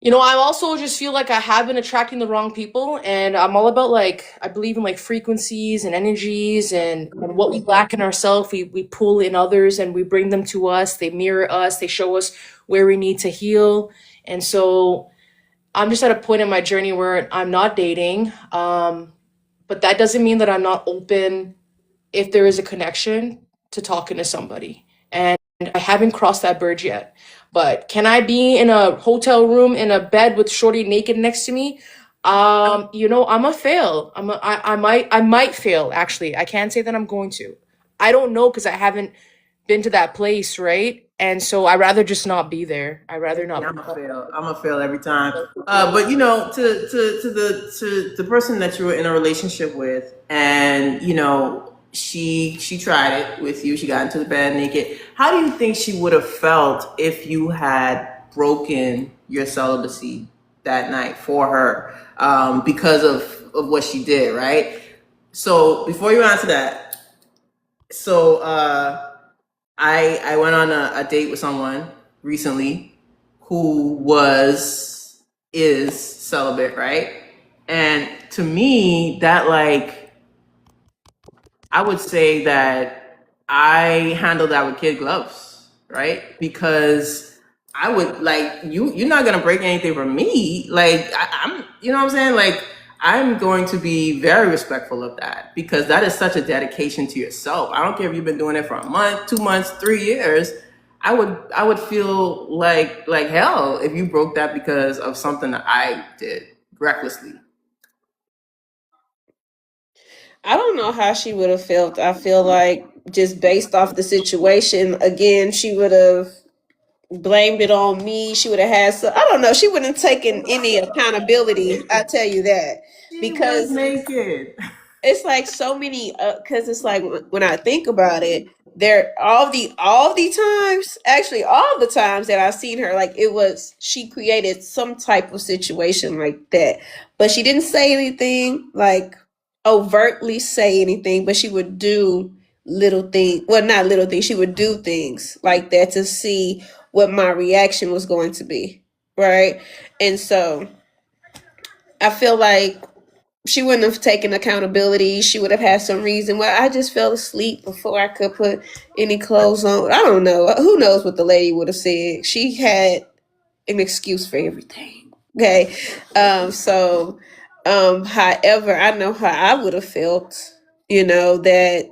I also just feel like I have been attracting the wrong people, and I'm all about, like, I believe in like frequencies and energies, and what we lack in ourselves, we pull in others and we bring them to us. They mirror us, they show us where we need to heal. And so I'm just at a point in my journey where I'm not dating. But that doesn't mean that I'm not open, if there is a connection, to talking to somebody. And I haven't crossed that bridge yet. But can I be in a hotel room in a bed with Shorty naked next to me? I'm a fail. I might fail, actually. I can't say that I'm going to. I don't know, because I haven't been to that place, right? And so I'd rather just not be there. I'd rather not Yeah, be. I'm a fail. I'm a fail every time. But to the person that you were in a relationship with, and she tried it with you. She got into the bed naked. How do you think she would have felt if you had broken your celibacy that night for her, because of what she did, right? So before you answer that, so I went on a date with someone recently who is celibate, right? And to me, that, like, I would say that I handle that with kid gloves, right? Because I would, like, you're not gonna break anything from me. Like, I'm, you know what I'm saying? Like, I'm going to be very respectful of that, because that is such a dedication to yourself. I don't care if you've been doing it for a month, 2 months, 3 years. I would feel like hell if you broke that because of something that I did recklessly. I don't know how she would have felt. I feel like just based off the situation, again, she would have blamed it on me. She would have had some, I don't know, she wouldn't have taken any accountability. I tell you that. She was Because naked. it's like so many because it's like when I think about it, there all the times, actually all the times that I've seen her, like it was she created some type of situation like that, but she didn't say anything like overtly say anything, but she would do little things, well, not little things, she would do things like that to see what my reaction was going to be, right? And so I feel like she wouldn't have taken accountability. She would have had some reason. Well, I just fell asleep before I could put any clothes on. I don't know. Who knows what the lady would have said? She had an excuse for everything. Okay. However, I know how I would have felt, that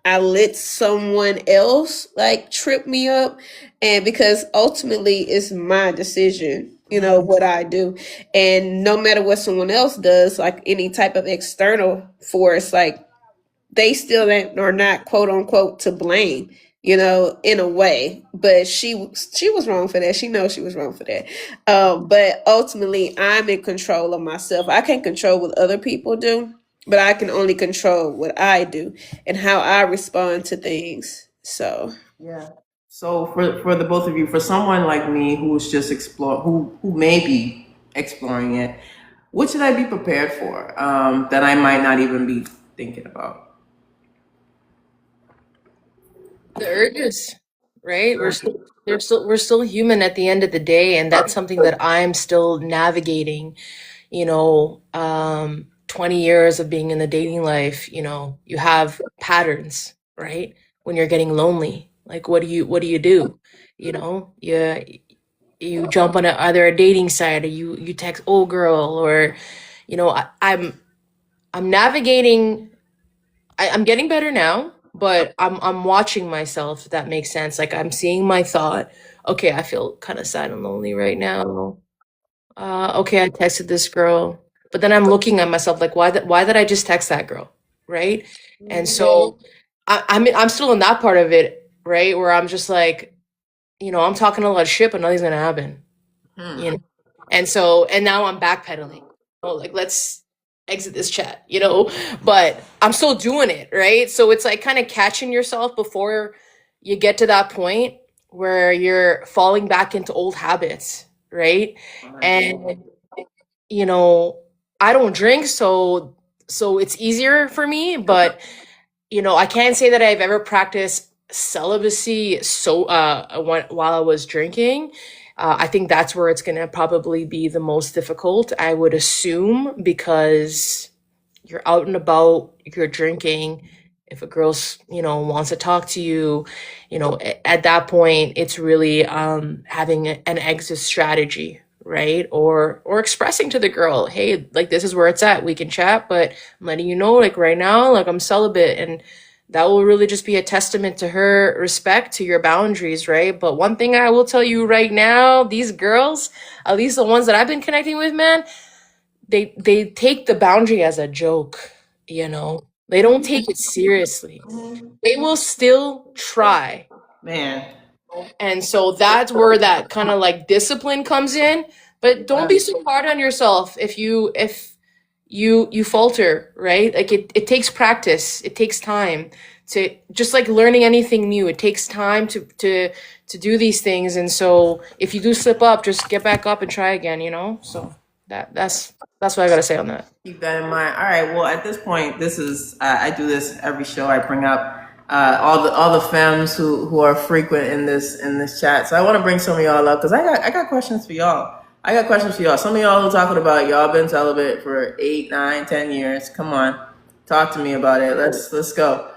I let someone else like trip me up, and because ultimately it's my decision, what I do. And no matter what someone else does, like any type of external force, like they still are not quote unquote to blame, in a way. But she was wrong for that. She knows she was wrong for that. But ultimately I'm in control of myself. I can't control what other people do, but I can only control what I do and how I respond to things. So Yeah. So for the both of you, for someone like me who's just who may be exploring it, what should I be prepared for that I might not even be thinking about? The urges, right? We're still human at the end of the day, and that's something that I'm still navigating. 20 years of being in the dating life, you have patterns, right? When you're getting lonely, like what do you do? You jump on either a dating site, or you text old girl, or I'm navigating. I'm getting better now, but I'm watching myself, if that makes sense. Like I'm seeing my thought, okay, I feel kind of sad and lonely right now. Okay, I texted this girl, but then I'm looking at myself like, why did I just text that girl, right? And so I'm still in that part of it, right, where I'm just like, I'm talking a lot of shit, but nothing's gonna happen, Hmm. you know. And now I'm backpedaling. Oh, like let's exit this chat, but I'm still doing it, right? So it's like kind of catching yourself before you get to that point where you're falling back into old habits, right? And you know, I don't drink, so it's easier for me, but I can't say that I've ever practiced celibacy while I was drinking. I think that's where it's going to probably be the most difficult, I would assume, because you're out and about, you're drinking. If a girl's, wants to talk to you, at that point, it's really having an exit strategy, right? Or expressing to the girl, hey, like this is where it's at. We can chat, but I'm letting you know, like right now, like I'm celibate, and that will really just be a testament to her respect to your boundaries, right? But one thing I will tell you right now, these girls, at least the ones that I've been connecting with, man, they take the boundary as a joke, they don't take it seriously. They will still try. Man. And so that's where that kind of like discipline comes in. But don't be so hard on yourself if you falter, right? Like it takes practice, it takes time, to just like learning anything new, it takes time to do these things. And so if you do slip up, just get back up and try again. So that's what I gotta say on that. Keep that in mind. All right. Well, at this point, this is I do this every show. I bring up all the femmes who are frequent in this chat. So I want to bring some of y'all up because I got questions for y'all. I got questions for y'all. Some of y'all who talking about y'all been celibate for 8, 9, 10 years. Come on, talk to me about it. Let's go.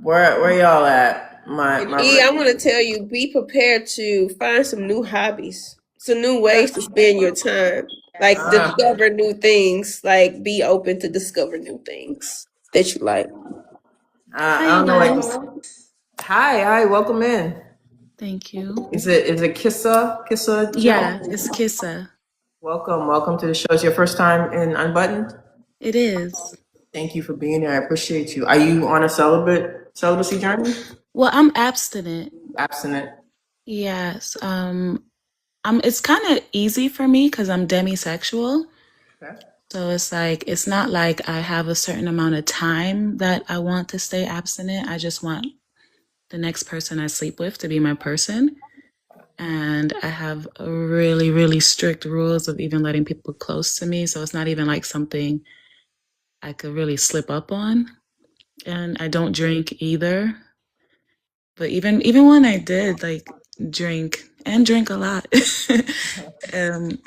Where y'all at? And I want to tell you, be prepared to find some new hobbies, some new ways to spend your time. Like discover new things. Like be open to discover new things that you like. I Hi, you don't know. guys. Hi, welcome in. Thank you. Is it Kissa Joe? Yeah, it's Kissa. Welcome to the show. It's your first time in Unbuttoned? It is. Thank you for being here. I appreciate you. Are you on a celibacy journey? Well, I'm abstinent. Abstinent. Yes. It's kind of easy for me because I'm demisexual. Okay. So it's like it's not like I have a certain amount of time that I want to stay abstinent. I just want the next person I sleep with to be my person. And I have a really, really strict rules of even letting people close to me. So it's not even like something I could really slip up on. And I don't drink either. But even when I did like drink a lot, um,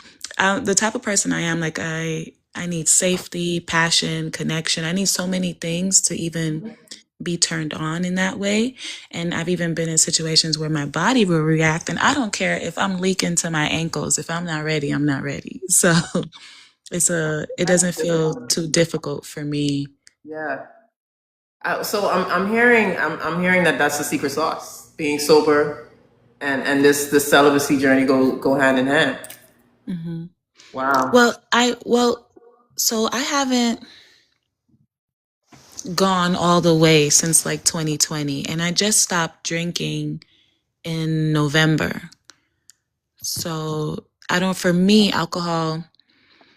the type of person I am, like I need safety, passion, connection. I need so many things to even be turned on in that way. And I've even been in situations where my body will react, and I don't care if I'm leaking to my ankles. If I'm not ready, I'm not ready. So it doesn't feel too difficult for me. Yeah. So I'm hearing that that's the secret sauce. Being sober and this celibacy journey go hand in hand. Hmm. Wow. So I haven't gone all the way since like 2020, and I just stopped drinking in November. So I don't, for me, alcohol,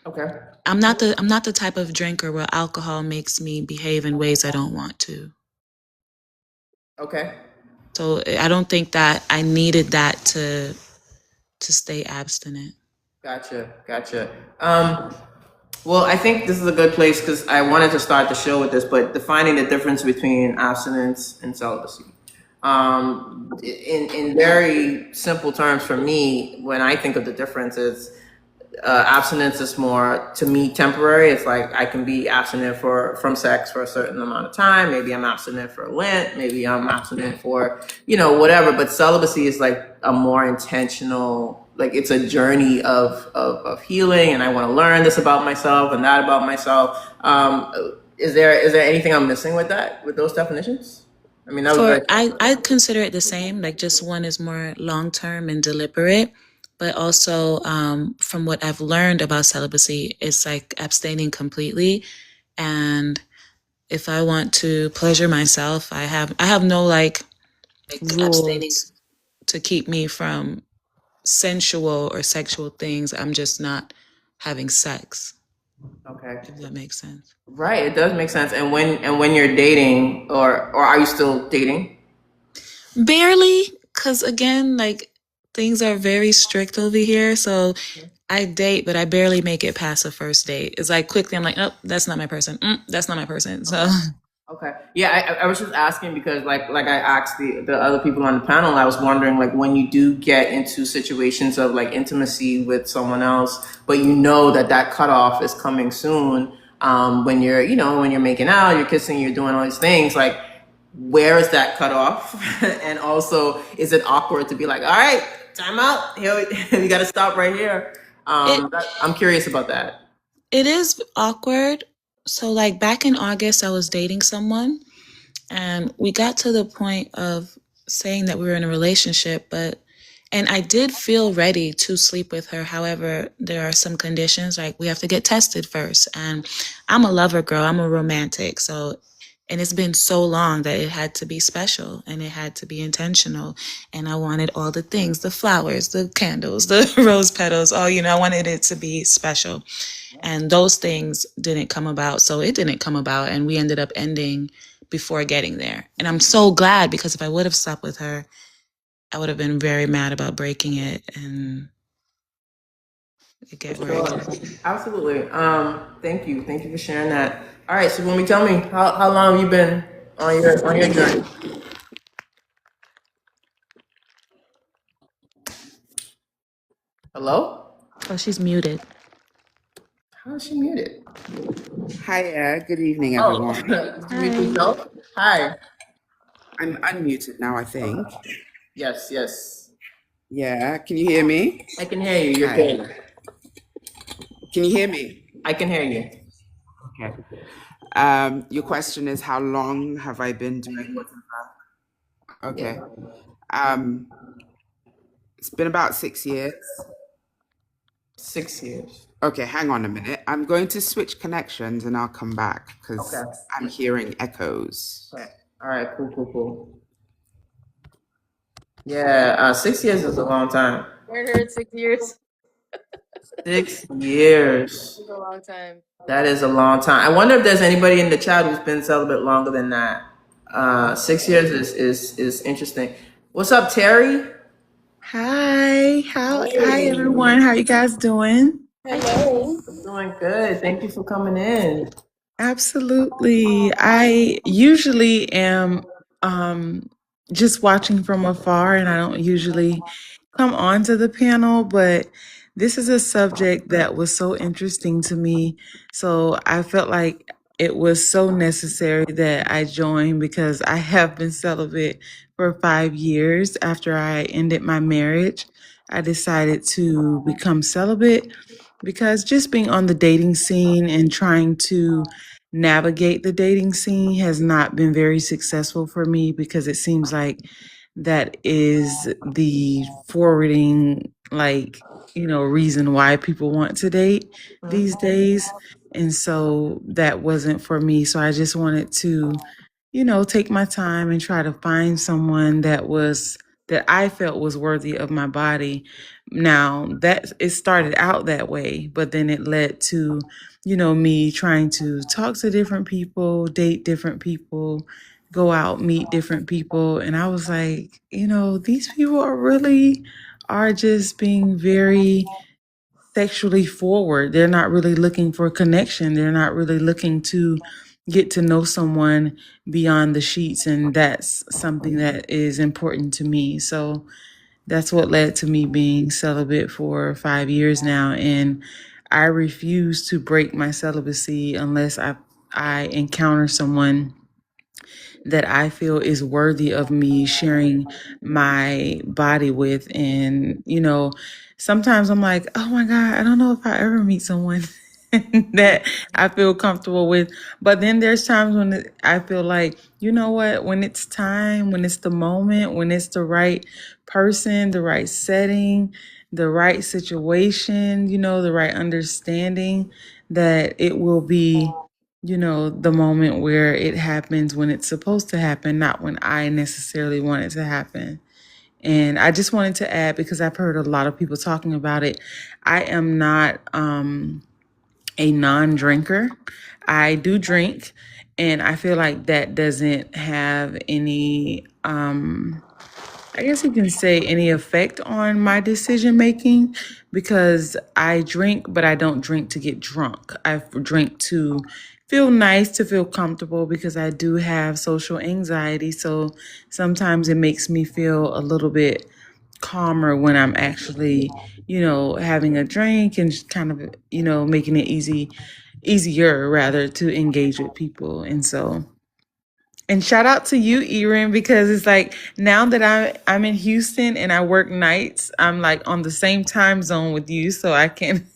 Okay. I'm not the type of drinker where alcohol makes me behave in ways I don't want to. Okay. So I don't think that I needed that to stay abstinent. Gotcha. Gotcha. Well, I think this is a good place because I wanted to start the show with this, but defining the difference between abstinence and celibacy. In very simple terms, for me, when I think of the differences, abstinence is more to me temporary. It's like I can be abstinent from sex for a certain amount of time. Maybe I'm abstinent for Lent. Maybe I'm abstinent for whatever. But celibacy is like a more intentional. Like it's a journey of healing, and I want to learn this about myself and that about myself. Is there anything I'm missing with that with those definitions? I mean, that was For very. I consider it the same. Like just one is more long term and deliberate, but also from what I've learned about celibacy, it's like abstaining completely. And if I want to pleasure myself, I have no like rules to keep me from sensual or sexual things. I'm just not having sex. Okay. If that makes sense. Right, it does make sense. And when you're dating, or are you still dating? Barely, because again, like things are very strict over here. So I date, but I barely make it past the first date. It's like quickly, I'm like, oh, that's not my person. That's not my person. So, Okay. Yeah, I was just asking because like I asked the other people on the panel, I was wondering like when you do get into situations of like intimacy with someone else, but you know that cutoff is coming soon. When you're making out, you're kissing, you're doing all these things, like where is that cutoff? And also, is it awkward to be like, all right, time out. Here we got to stop right here. it I'm curious about that. it is awkward. So like back in August, I was dating someone, and we got to the point of saying that we were in a relationship, and I did feel ready to sleep with her. However, there are some conditions, like we have to get tested first. And I'm a lover girl, I'm a romantic. So, and it's been so long that it had to be special and it had to be intentional. And I wanted all the things, the flowers, the candles, the rose petals, I wanted it to be special. And those things didn't come about. So it didn't come about. And we ended up ending before getting there. And I'm so glad, because if I would have slept with her, I would have been very mad about breaking it and it For get where it sure. got. Absolutely. Thank you. Thank you for sharing that. All right. So when we tell me how long have you been on your journey? Hello? Oh, she's muted. How is she muted? Hiya, good evening, Oh, everyone. did you mute Hi. yourself? Hi. I'm unmuted now, I think. Yes, yes. Yeah, can you hear me? I can hear you. You're Hi. good. Can you hear me? I can hear you. Okay. Your question is how long have I been doing what? Yeah. Okay. Um, it's been about 6 years. 6 years. Okay, hang on a minute. I'm going to switch connections and I'll come back Okay. because I'm hearing echoes. Okay. All right. Cool. Yeah. 6 years is a long time. Heard 6 years. 6 years. It's a long time. That is a long time. I wonder if there's anybody in the chat who's been celibate longer than that. 6 years is interesting. What's up, Terry? Hi everyone. How you guys doing? Hello. Doing good. Thank you for coming in. Absolutely. I usually am just watching from afar and I don't usually come onto the panel, but this is a subject that was so interesting to me. So I felt like it was so necessary that I joined because I have been celibate for 5 years. After I ended my marriage, I decided to become celibate because just being on the dating scene and trying to navigate the dating scene has not been very successful for me because it seems like that is the forwarding reason why people want to date these days. And so that wasn't for me. So I just wanted to, take my time and try to find someone that I felt was worthy of my body. Now that it started out that way, but then it led to, me trying to talk to different people, date different people, go out, meet different people. And I was like, these people are just being very sexually forward. They're not really looking for connection. They're not really looking to get to know someone beyond the sheets. And that's something that is important to me. So that's what led to me being celibate for 5 years now. And I refuse to break my celibacy unless I encounter someone that I feel is worthy of me sharing my body with. And, sometimes I'm like, oh my God, I don't know if I ever meet someone that I feel comfortable with. But then there's times when I feel like, you know what, when it's time, when it's the moment, when it's the right person, the right setting, the right situation, the right understanding, that it will be the moment where it happens when it's supposed to happen, not when I necessarily want it to happen. And I just wanted to add, because I've heard a lot of people talking about it, I am not a non-drinker. I do drink, and I feel like that doesn't have any I guess you can say any effect on my decision making, because I drink, but I don't drink to get drunk. I drink to feel nice, to feel comfortable, because I do have social anxiety. So sometimes it makes me feel a little bit calmer when I'm actually, having a drink and just kind of, making it easier rather to engage with people. And shout out to you, Erin, because it's like now that I'm in Houston and I work nights, I'm like on the same time zone with you, so I can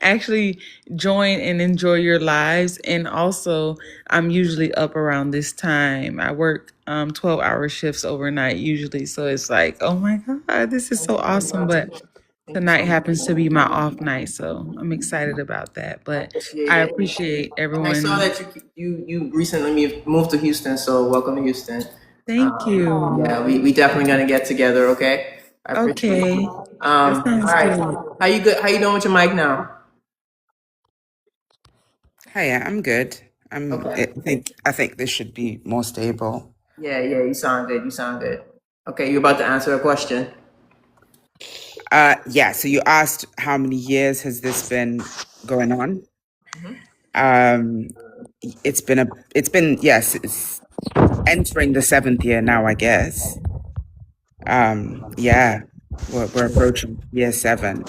actually join and enjoy your lives. And also, I'm usually up around this time. I work 12-hour shifts overnight usually, so it's like, oh my God, this is so awesome. But Thank you tonight so much. happens to be my off night, so I'm excited about that. I But appreciate I it. appreciate And I saw everyone. that you recently moved to Houston, so welcome to Houston. Thank you. Yeah, we definitely gonna get together. Okay, I appreciate Okay, you. that All sounds right, good. how you good? How you doing with your mic now? Hiya, I'm good. Okay. I think this should be more stable. Yeah, you sound good. You sound good. Okay, you about to answer a question? Yeah. So you asked how many years has this been going on? Um, yes, it's entering the seventh year now, I guess. Yeah, we're approaching year 7.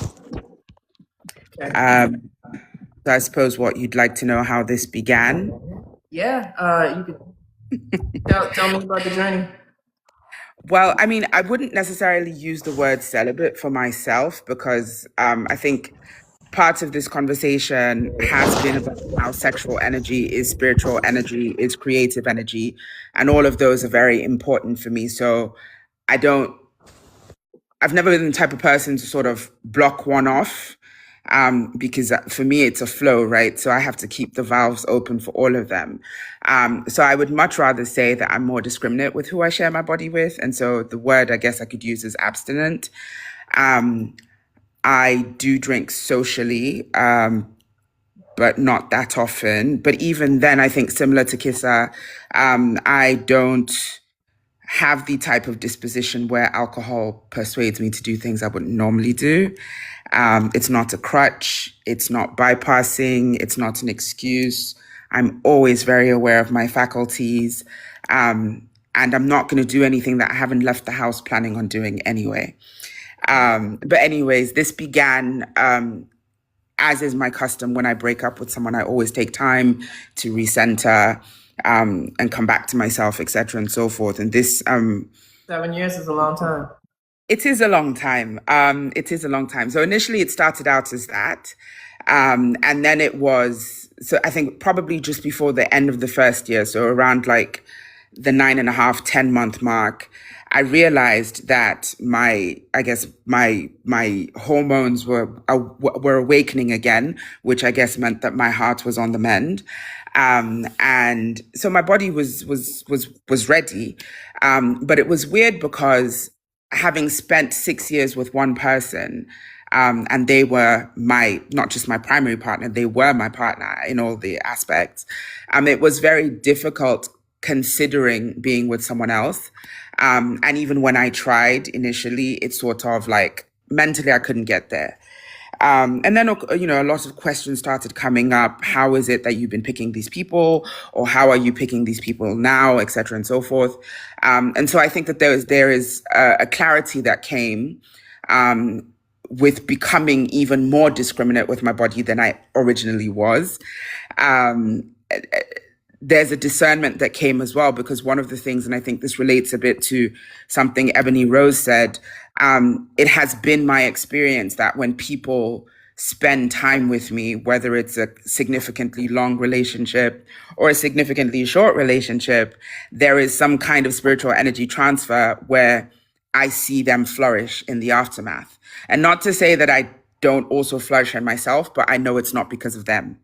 Okay. So I suppose what you'd like to know how this began. Yeah. You could tell me about the journey. Well, I mean, I wouldn't necessarily use the word celibate for myself because I think part of this conversation has been about how sexual energy is spiritual energy, is creative energy, and all of those are very important for me. So I don't, I've never been the type of person to sort of block one off because for me it's a flow, right? So I have to keep the valves open for all of them. So I would much rather say that I'm more discriminate with who I share my body with, and so the word I guess I could use is abstinent. I do drink socially, but not that often. But even then, I think similar to Kissa, I don't have the type of disposition where alcohol persuades me to do things I wouldn't normally do. It's not a crutch. It's not bypassing. It's not an excuse. I'm always very aware of my faculties. And I'm not going to do anything that I haven't left the house planning on doing anyway. But anyways, this began, as is my custom, when I break up with someone, I always take time to recenter, and come back to myself, etc., and so forth. And this, 7 years is a long time. it is a long time. It is a long time. So initially it started out as that. And then it was, so I think probably just before the end of the first year, so around like the 9.5, 10-month mark, I realized that my hormones were awakening again, which I guess meant that my heart was on the mend. And so my body was ready. But it was weird because having spent 6 years with one person, and they were not just my primary partner, they were my partner in all the aspects. It was very difficult considering being with someone else. And even when I tried initially, it's sort of like mentally I couldn't get there. And then, a lot of questions started coming up. How is it that you've been picking these people, or how are you picking these people now, et cetera, and so forth. And so I think that there is a clarity that came with becoming even more discriminate with my body than I originally was. There's a discernment that came as well, because one of the things, and I think this relates a bit to something Ebony Rose said, it has been my experience that when people spend time with me, whether it's a significantly long relationship or a significantly short relationship, there is some kind of spiritual energy transfer where I see them flourish in the aftermath. And not to say that I don't also flourish in myself, but I know it's not because of them.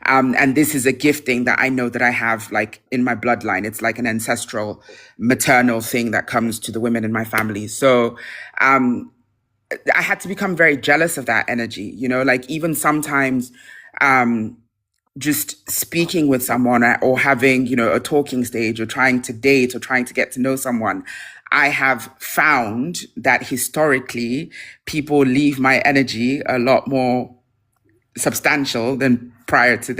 And this is a gifting that I know that I have like in my bloodline. It's like an ancestral maternal thing that comes to the women in my family. So I had to become very jealous of that energy, like even sometimes just speaking with someone or having, a talking stage or trying to date or trying to get to know someone. I have found that historically people leave my energy a lot more substantial than prior to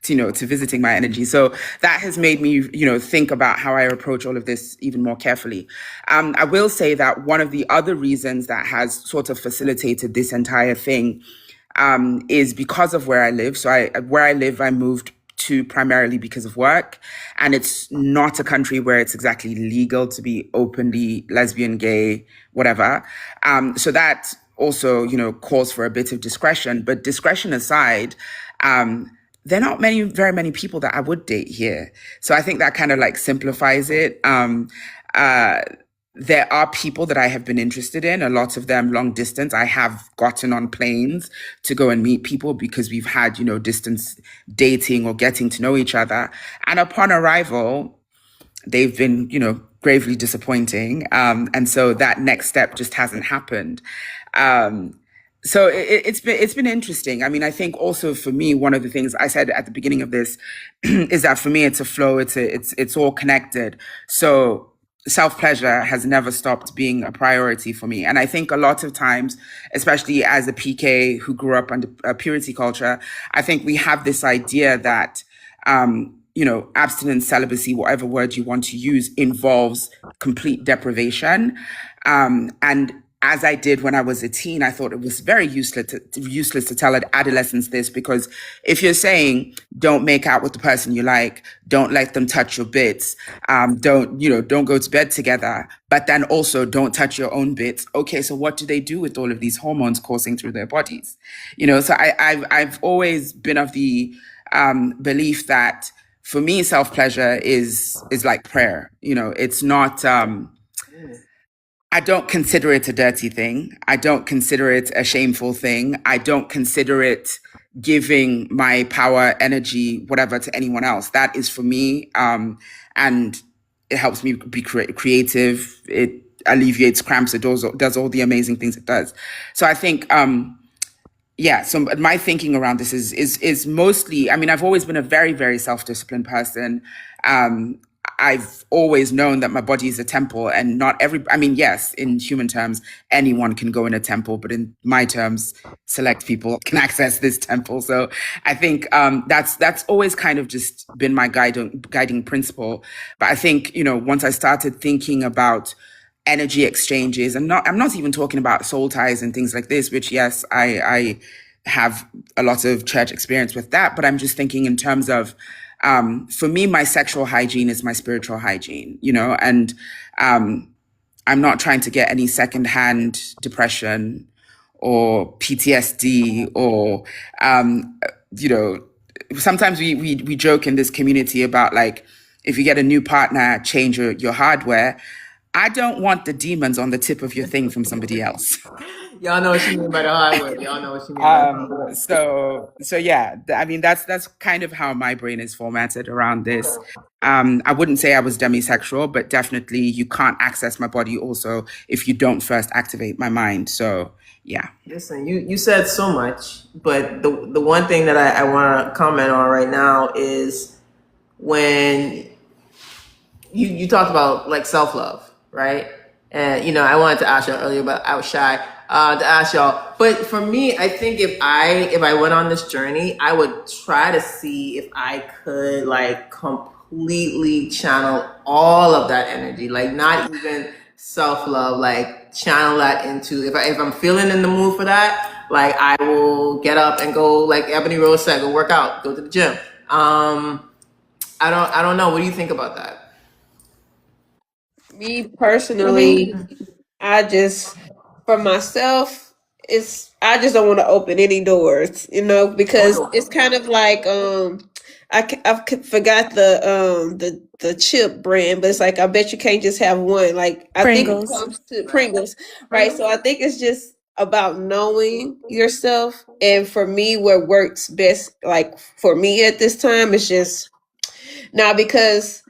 to visiting my energy. So that has made me, think about how I approach all of this even more carefully. I will say that one of the other reasons that has sort of facilitated this entire thing is because of where I live. So where I live, I moved to primarily because of work, and it's not a country where it's exactly legal to be openly lesbian, gay, whatever. So that also, calls for a bit of discretion. But discretion aside, there are not very many people that I would date here. So I think that kind of like simplifies it. There are people that I have been interested in, a lot of them long distance. I have gotten on planes to go and meet people because we've had, distance dating or getting to know each other. And upon arrival, they've been, gravely disappointing. And so that next step just hasn't happened. So it's been interesting. I mean, I think also for me, one of the things I said at the beginning of this is that for me, it's a flow. It's all connected. So self-pleasure has never stopped being a priority for me. And I think a lot of times, especially as a PK who grew up under a purity culture, I think we have this idea that, abstinence, celibacy, whatever word you want to use, involves complete deprivation. And as I did when I was a teen, I thought it was very useless to tell adolescents this, because if you're saying don't make out with the person you like, don't let them touch your bits, don't go to bed together, but then also don't touch your own bits. Okay, so what do they do with all of these hormones coursing through their bodies? So I've always been of the belief that for me, self-pleasure is like prayer. It's not I don't consider it a dirty thing. I don't consider it a shameful thing. I don't consider it giving my power, energy, whatever to anyone else. That is for me. And it helps me be creative. It alleviates cramps. It does all the amazing things it does. So I think, yeah, so my thinking around this is mostly, I mean, I've always been a very, very self-disciplined person. um I've always known that my body is a temple, and not every, I mean, yes, in human terms anyone can go in a temple, but in my terms select people can access this temple. So I think that's always kind of just been my guiding principle. But I think, once I started thinking about energy exchanges, and I'm not even talking about soul ties and things like this, which, yes, I have a lot of church experience with that, but I'm just thinking in terms of, for me, my sexual hygiene is my spiritual hygiene, and I'm not trying to get any secondhand depression or PTSD or, you know, sometimes we joke in this community about, like, if you get a new partner, change your hardware. I don't want the demons on the tip of your thing from somebody else. Y'all know what you mean by the hardware. Y'all know what you mean by the hardware. So yeah, I mean, that's kind of how my brain is formatted around this. I wouldn't say I was demisexual, but definitely you can't access my body also if you don't first activate my mind. So yeah. Listen, you said so much, but the one thing that I want to comment on right now is when you talked about like self love, right? And I wanted to ask y'all earlier, but I was shy to ask y'all. But for me, I think if I went on this journey, I would try to see if I could like completely channel all of that energy, like not even self love, like channel that into if I'm feeling in the mood for that, like I will get up and go, like Ebony Rose said, go work out, go to the gym. I don't know. What do you think about that? Me personally, I just, for myself, I just don't want to open any doors, because it's kind of like forgot the chip brand, but it's like I bet you can't just have one. Like I think when it Pringles. comes to Pringles, right? So I think it's just about knowing yourself, and for me, what works best, like for me at this time, is just now, because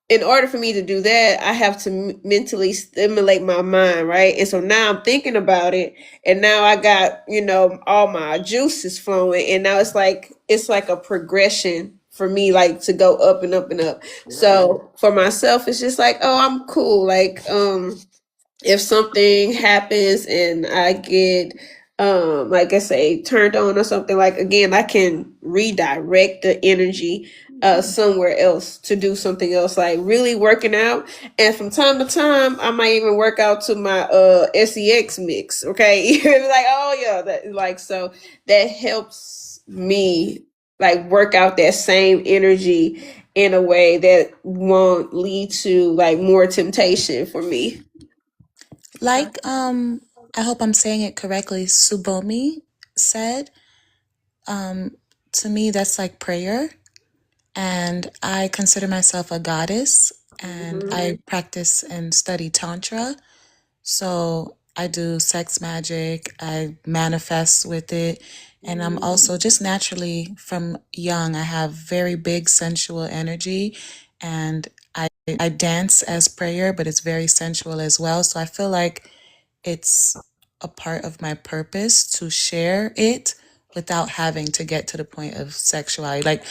in order for me to do that, I have to mentally stimulate my mind, right? And so now I'm thinking about it, and now I got, all my juices flowing, and now it's like a progression for me, like to go up and up and up. So for myself, it's just like, oh, I'm cool. Like, if something happens and I get like I say, turned on or something, like, again, I can redirect the energy somewhere else to do something else, like really working out. And from time to time I might even work out to my sex mix. Okay. It's like, oh yeah, that, like, so that helps me like work out that same energy in a way that won't lead to like more temptation for me. Like, I hope I'm saying it correctly, Subomi said, um, to me, that's like prayer. And I consider myself a goddess, and I practice and study Tantra. So I do sex magic, I manifest with it. And I'm also just naturally from young, I have very big sensual energy, and I dance as prayer, but it's very sensual as well. So I feel like it's a part of my purpose to share it without having to get to the point of sexuality. Like,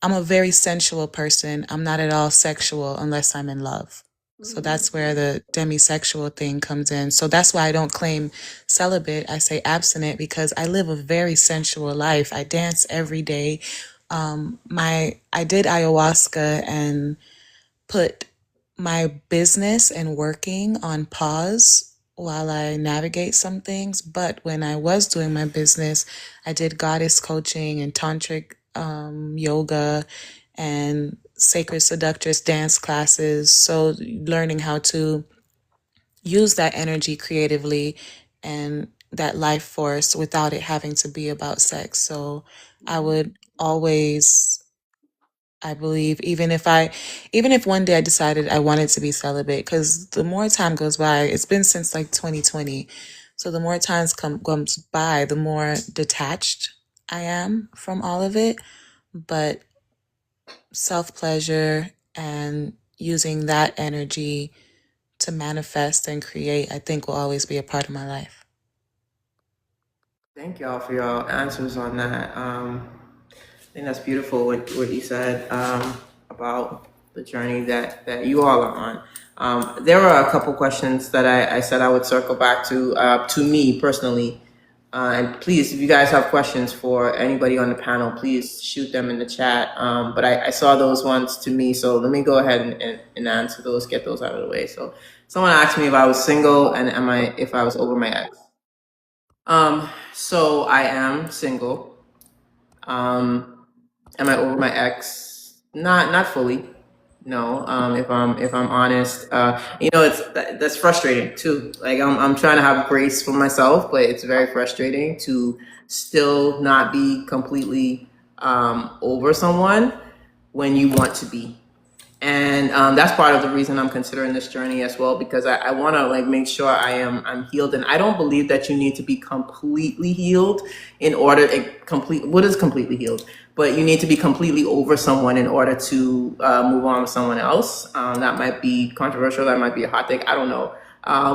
I'm a very sensual person. I'm not at all sexual unless I'm in love. So that's where the demisexual thing comes in. So that's why I don't claim celibate. I say abstinent because I live a very sensual life. I dance every day. I did ayahuasca and put my business and working on pause while I navigate some things. But when I was doing my business, I did goddess coaching and tantric yoga and sacred seductress dance classes. So learning how to use that energy creatively and that life force without it having to be about sex. So I would always I believe even if one day I decided I wanted to be celibate, because the more time goes by, it's been since like 2020. So the more comes by, the more detached I am from all of it. But self pleasure and using that energy to manifest and create, I think will always be a part of my life. Thank y'all for y'all answers on that. I think that's beautiful what you said about the journey that you all are on. There were a couple questions that I said I would circle back to me personally. And please, if you guys have questions for anybody on the panel, please shoot them in the chat. But I saw those ones to me, so let me go ahead and answer those, get those out of the way. So someone asked me if I was single and if I was over my ex. So I am single. Am I over my ex? Not fully. No. If I'm honest, that's frustrating too. Like I'm trying to have grace for myself, but it's very frustrating to still not be completely over someone when you want to be. And that's part of the reason I'm considering this journey as well, because I want to like make sure I'm healed. And I don't believe that you need to be completely healed in order to what is completely healed, but you need to be completely over someone in order to move on with someone else. That might be controversial, that might be a hot take, I don't know.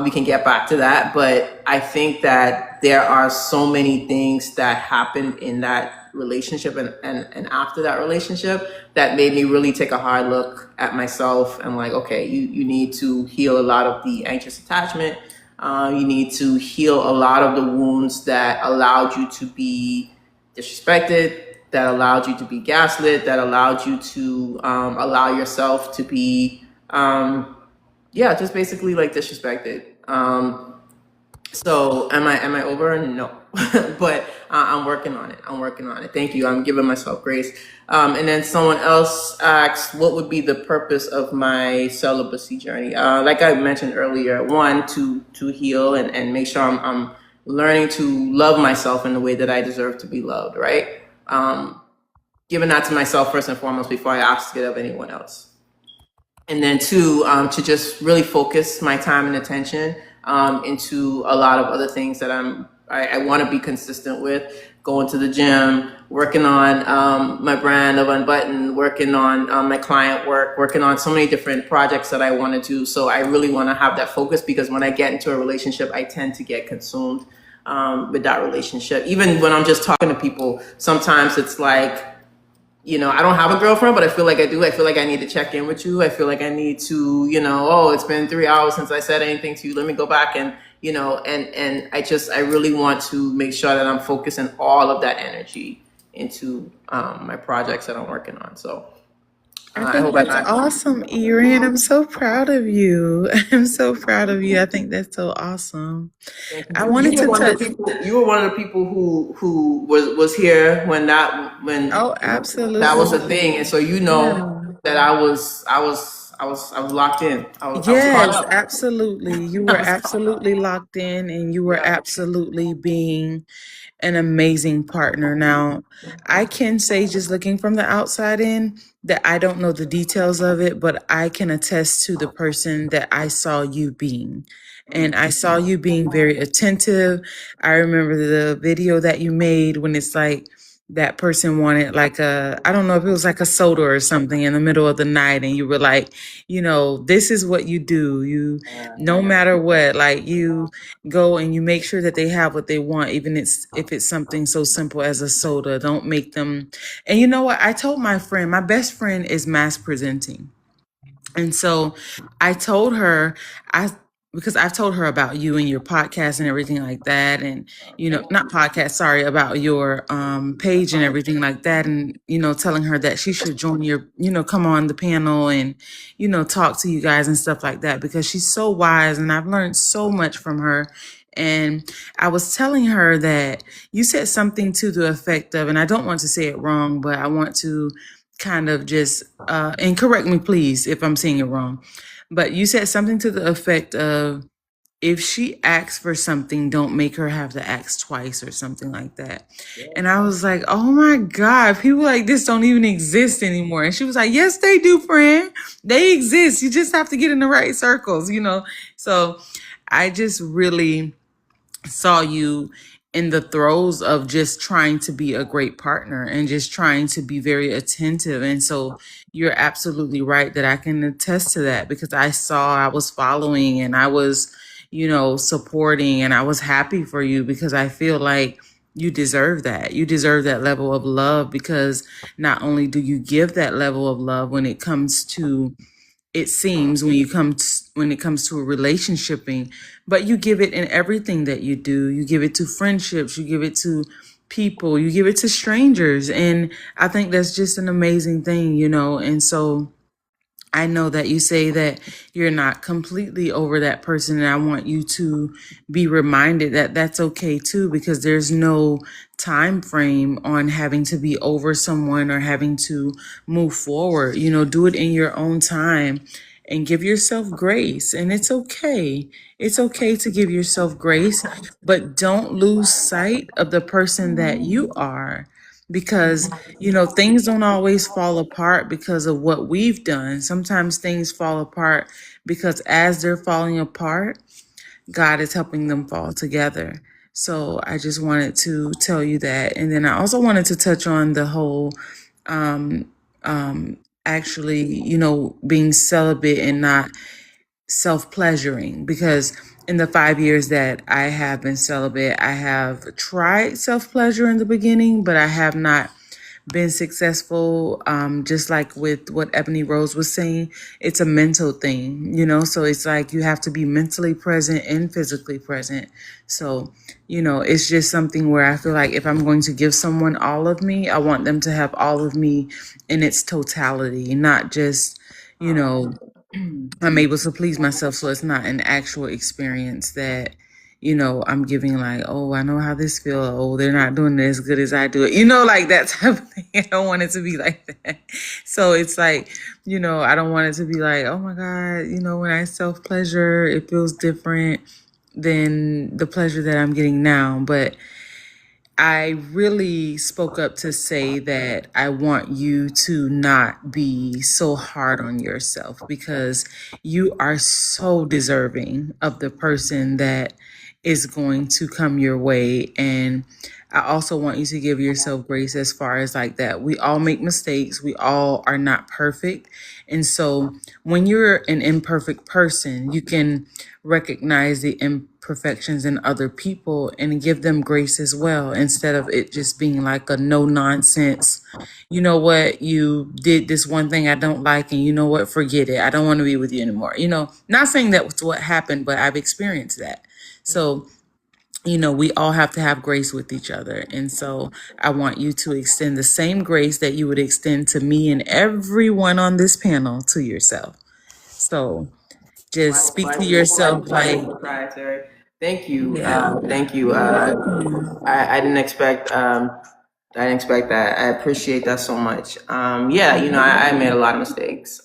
We can get back to that, but I think that there are so many things that happened in that relationship and after that relationship that made me really take a hard look at myself and like, okay, you need to heal a lot of the anxious attachment. You need to heal a lot of the wounds that allowed you to be disrespected, that allowed you to be gaslit, that allowed you to allow yourself to be just basically like disrespected. So am I over? No, but I'm working on it. I'm working on it. Thank you. I'm giving myself grace. And then someone else asked, what would be the purpose of my celibacy journey? Like I mentioned earlier, one, to heal and make sure I'm learning to love myself in the way that I deserve to be loved, right? Giving that to myself first and foremost before I ask it of anyone else. And then two, to just really focus my time and attention into a lot of other things that I want to be consistent with. Going to the gym, working on my brand of Unbuttoned, working on my client work, working on so many different projects that I want to do. So I really want to have that focus, because when I get into a relationship, I tend to get consumed with that relationship. Even when I'm just talking to people, sometimes it's like, I don't have a girlfriend, but I feel like I do. I feel like I need to check in with you. I feel like I need to, oh, it's been 3 hours since I said anything to you. Let me go back and, and I really want to make sure that I'm focusing all of that energy into my projects that I'm working on. So I think that's awesome, Erin. I'm so proud of you. I'm so proud of you. I think that's so awesome. I wanted to touch. You were one of the people who was here when Oh, absolutely. that was a thing, and so that I was locked in. Yes, absolutely. You were absolutely locked in, and you were absolutely being an amazing partner. Now, I can say, just looking from the outside in, that I don't know the details of it, but I can attest to the person that I saw you being. And I saw you being very attentive. I remember the video that you made when it's like that person wanted like I don't know if it was like a soda or something in the middle of the night, and you were like, this is what you do. You, no matter what, like you go and you make sure that they have what they want, even if it's something so simple as a soda. Don't make them. And you know what? I told my friend, my best friend is mass presenting. And so I told her, because I've told her about you and your podcast and everything like that. And, not podcast, sorry, about your page and everything like that. And, telling her that she should join your, come on the panel and, talk to you guys and stuff like that, because she's so wise and I've learned so much from her. And I was telling her that you said something to the effect of, and I don't want to say it wrong, but I want to kind of just, and correct me please if I'm saying it wrong, but you said something to the effect of, if she asks for something, don't make her have to ask twice or something like that. And I was like, oh my God, people like this don't even exist anymore. And she was like, yes, they do, friend. They exist. You just have to get in the right circles, you know? So I just really saw you in the throes of just trying to be a great partner and just trying to be very attentive. And so you're absolutely right that I can attest to that, because I was following and I was, you know, supporting, and I was happy for you because I feel like you deserve that. You deserve that level of love, because not only do you give that level of love when it comes to, it seems, when it comes to a relationshiping, but you give it in everything that you do. You give it to friendships, you give it to people, you give it to strangers, and I think that's just an amazing thing, you know. And so I know that you say that you're not completely over that person, and I want you to be reminded that that's okay too, because there's no time frame on having to be over someone or having to move forward. You know, do it in your own time and give yourself grace. And it's okay. It's okay to give yourself grace, but don't lose sight of the person that you are, because you know things don't always fall apart because of what we've done. Sometimes things fall apart because as they're falling apart, God is helping them fall together. So I just wanted to tell you that. And then I also wanted to touch on the whole um actually, you know, being celibate and not self-pleasuring, because in the 5 years that I have been celibate, I have tried self-pleasure in the beginning, but I have not been successful. Just like with what Ebony Rose was saying, it's a mental thing, you know, so it's like you have to be mentally present and physically present. So, you know, it's just something where I feel like if I'm going to give someone all of me, I want them to have all of me in its totality, not just, you know, I'm able to please myself. So it's not an actual experience that, you know, I'm giving like, oh, I know how this feels. Oh, they're not doing it as good as I do it. You know, like that type of thing. I don't want it to be like that. So it's like, you know, I don't want it to be like, oh my God, you know, when I self pleasure, it feels different than the pleasure that I'm getting now. But I really spoke up to say that I want you to not be so hard on yourself, because you are so deserving of the person that is going to come your way. And I also want you to give yourself grace as far as like that. We all make mistakes. We all are not perfect. And so when you're an imperfect person, you can recognize the imperfections in other people and give them grace as well, instead of it just being like a no nonsense, you know what, you did this one thing I don't like, and you know what, forget it, I don't want to be with you anymore. You know, not saying that was what happened, but I've experienced that. So, you know, we all have to have grace with each other. And so I want you to extend the same grace that you would extend to me and everyone on this panel to yourself. So just speak to yourself like, Proprietary. Thank you. yeah, Thank you. you're welcome. I didn't expect. I didn't expect that. I appreciate that so much. Yeah, you know, I made a lot of mistakes.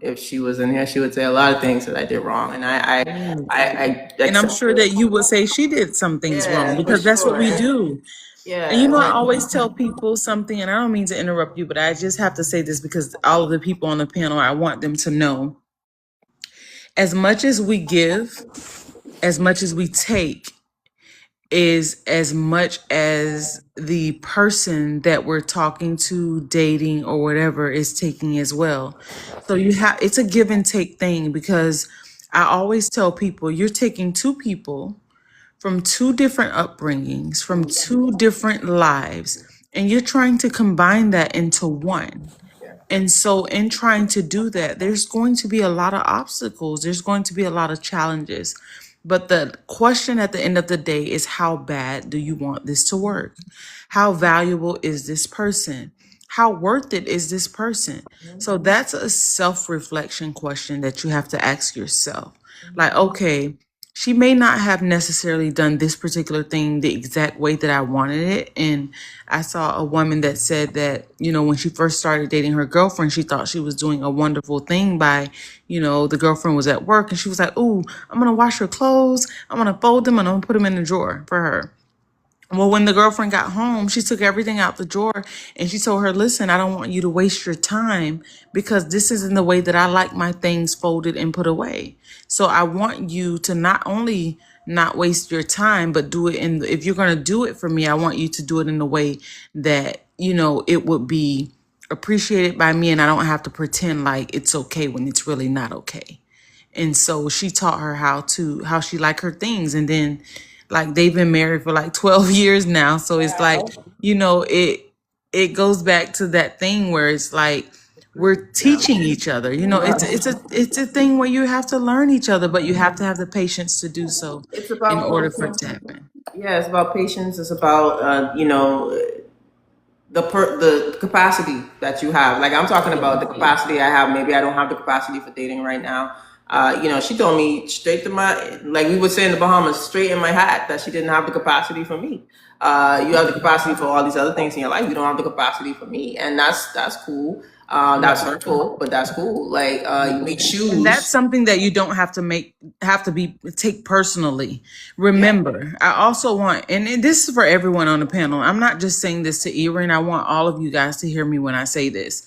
If she was in here, she would say a lot of things that I did wrong, and I And I'm accept sure it. that you would say she did some things wrong, Yeah, for because that's what sure. we do. And you Yeah, know, I always tell people something, and I don't mean to interrupt you, but I just have to say this because all of the people on the panel, I want them to know, as much as we give, as much as we take, is as much as the person that we're talking to, dating, or whatever is taking as well. So you have, it's a give and take thing, because I always tell people you're taking two people from two different upbringings, from two different lives, and you're trying to combine that into one. And so, in trying to do that, there's going to be a lot of obstacles, there's going to be a lot of challenges. But the question at the end of the day is, how bad do you want this to work? How valuable is this person? How worth it is this person? So, that's a self reflection question that you have to ask yourself. Like, okay, she may not have necessarily done this particular thing the exact way that I wanted it. And I saw a woman that said that, when she first started dating her girlfriend, she thought she was doing a wonderful thing by, the girlfriend was at work and she was like, "Ooh, I'm going to wash her clothes. I'm going to fold them and I'm going to put them in the drawer for her." Well, when the girlfriend got home, she took everything out the drawer and she told her, "Listen, I don't want you to waste your time because this isn't the way that I like my things folded and put away. So I want you to not only not waste your time, but do it if you're going to do it for me, I want you to do it in a way that, it would be appreciated by me and I don't have to pretend like it's okay when it's really not okay." And so she taught her how she liked her things. And then like they've been married for like 12 years now. So it's like, it goes back to that thing where it's like we're teaching each other. It's a thing where you have to learn each other, but you have to have the patience to do so It's in about order for it to happen. yeah, it's about patience. It's about the capacity that you have. Like I'm talking about the capacity I have. Maybe I don't have the capacity for dating right now. She told me straight to my, like we would say in the Bahamas, straight in my hat, that she didn't have the capacity for me. You have the capacity for all these other things in your life. You don't have the capacity for me, and that's cool. That's hurtful, but that's cool. Like we And choose. that's something that you don't have to take personally. Remember, I also want, and this is for everyone on the panel. I'm not just saying this to Erin. I want all of you guys to hear me when I say this.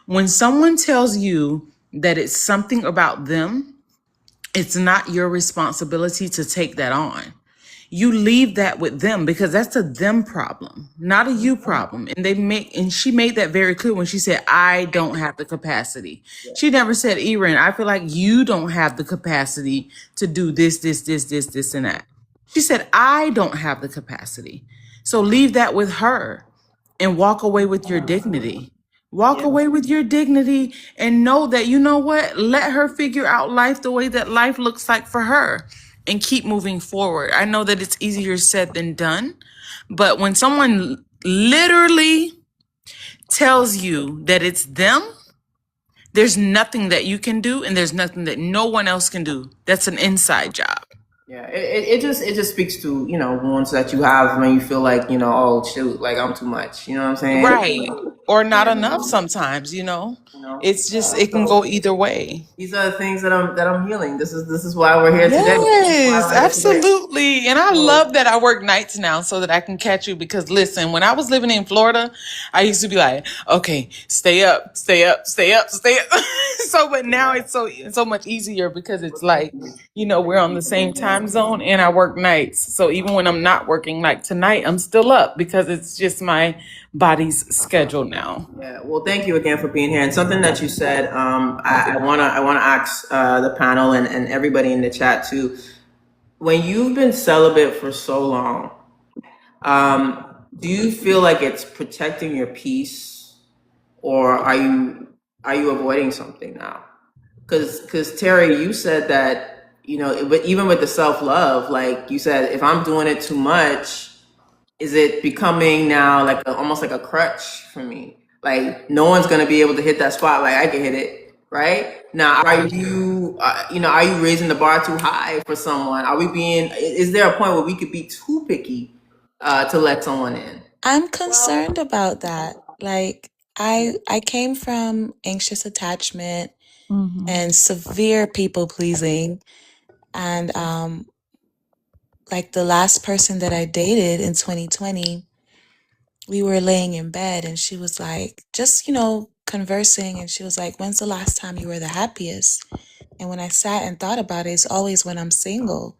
When someone tells you that it's something about them, it's not your responsibility to take that on. You leave that with them because that's a them problem, not a you problem. And she made that very clear when she said, "I don't have the capacity." She never said, "Erin, I feel like you don't have the capacity to do this, and that." She said, "I don't have the capacity." So leave that with her and walk away with your dignity. Walk away with your dignity and know that, you know what? Let her figure out life the way that life looks like for her and keep moving forward. I know that it's easier said than done, but when someone literally tells you that it's them, there's nothing that you can do and there's nothing that no one else can do. That's an inside job. Yeah, it just speaks to wounds that you have when you feel like oh shoot, like I'm too much. You know what I'm saying? Right. Or not enough sometimes, It's just, it can go either way. These are the things that I'm healing. This is why we're here today. Yes, absolutely. And I So, love that I work nights now so that I can catch you because listen, when I was living in Florida, I used to be like, "Okay, stay up, stay up, stay up, stay up." But now it's so much easier because it's like, we're on the same time zone and I work nights. So even when I'm not working like tonight, I'm still up because it's just my body's schedule now. yeah. Well, thank you again for being here. And something that you said, I wanna ask the panel and everybody in the chat too. When you've been celibate for so long, do you feel like it's protecting your peace, or are you avoiding something now? Because Terry, you said that but even with the self love, like you said, if I'm doing it too much, is it becoming now like almost like a crutch for me? Like no one's gonna be able to hit that spot like I can hit it, right? Now, are you raising the bar too high for someone? Are we being? Is there a point where we could be too picky to let someone in? I'm concerned about that. Like I came from anxious attachment and severe people pleasing, and like the last person that I dated in 2020, we were laying in bed and she was like, just, conversing, and she was like, "When's the last time you were the happiest?" And when I sat and thought about it, it's always when I'm single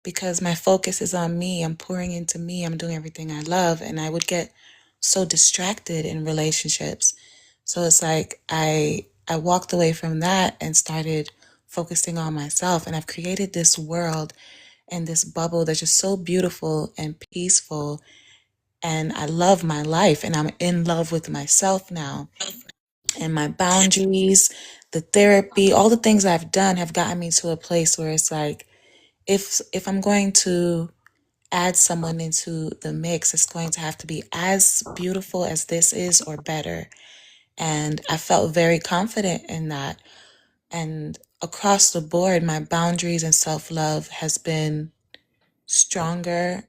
because my focus is on me. I'm pouring into me. I'm doing everything I love. And I would get so distracted in relationships. So it's like I walked away from that and started focusing on myself. And I've created this world and this bubble that's just so beautiful and peaceful. And I love my life and I'm in love with myself now. And my boundaries, the therapy, all the things I've done have gotten me to a place where it's like, if I'm going to add someone into the mix, it's going to have to be as beautiful as this is or better. And I felt very confident in that. And across the board, my boundaries and self-love has been stronger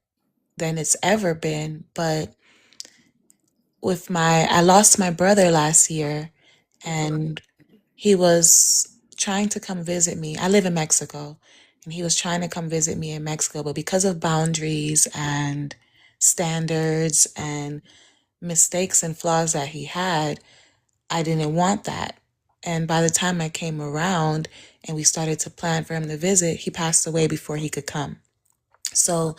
than it's ever been. But I lost my brother last year, and he was trying to come visit me. I live in Mexico, and he was trying to come visit me in Mexico, but because of boundaries and standards and mistakes and flaws that he had, I didn't want that. And by the time I came around and we started to plan for him to visit, he passed away before he could come. So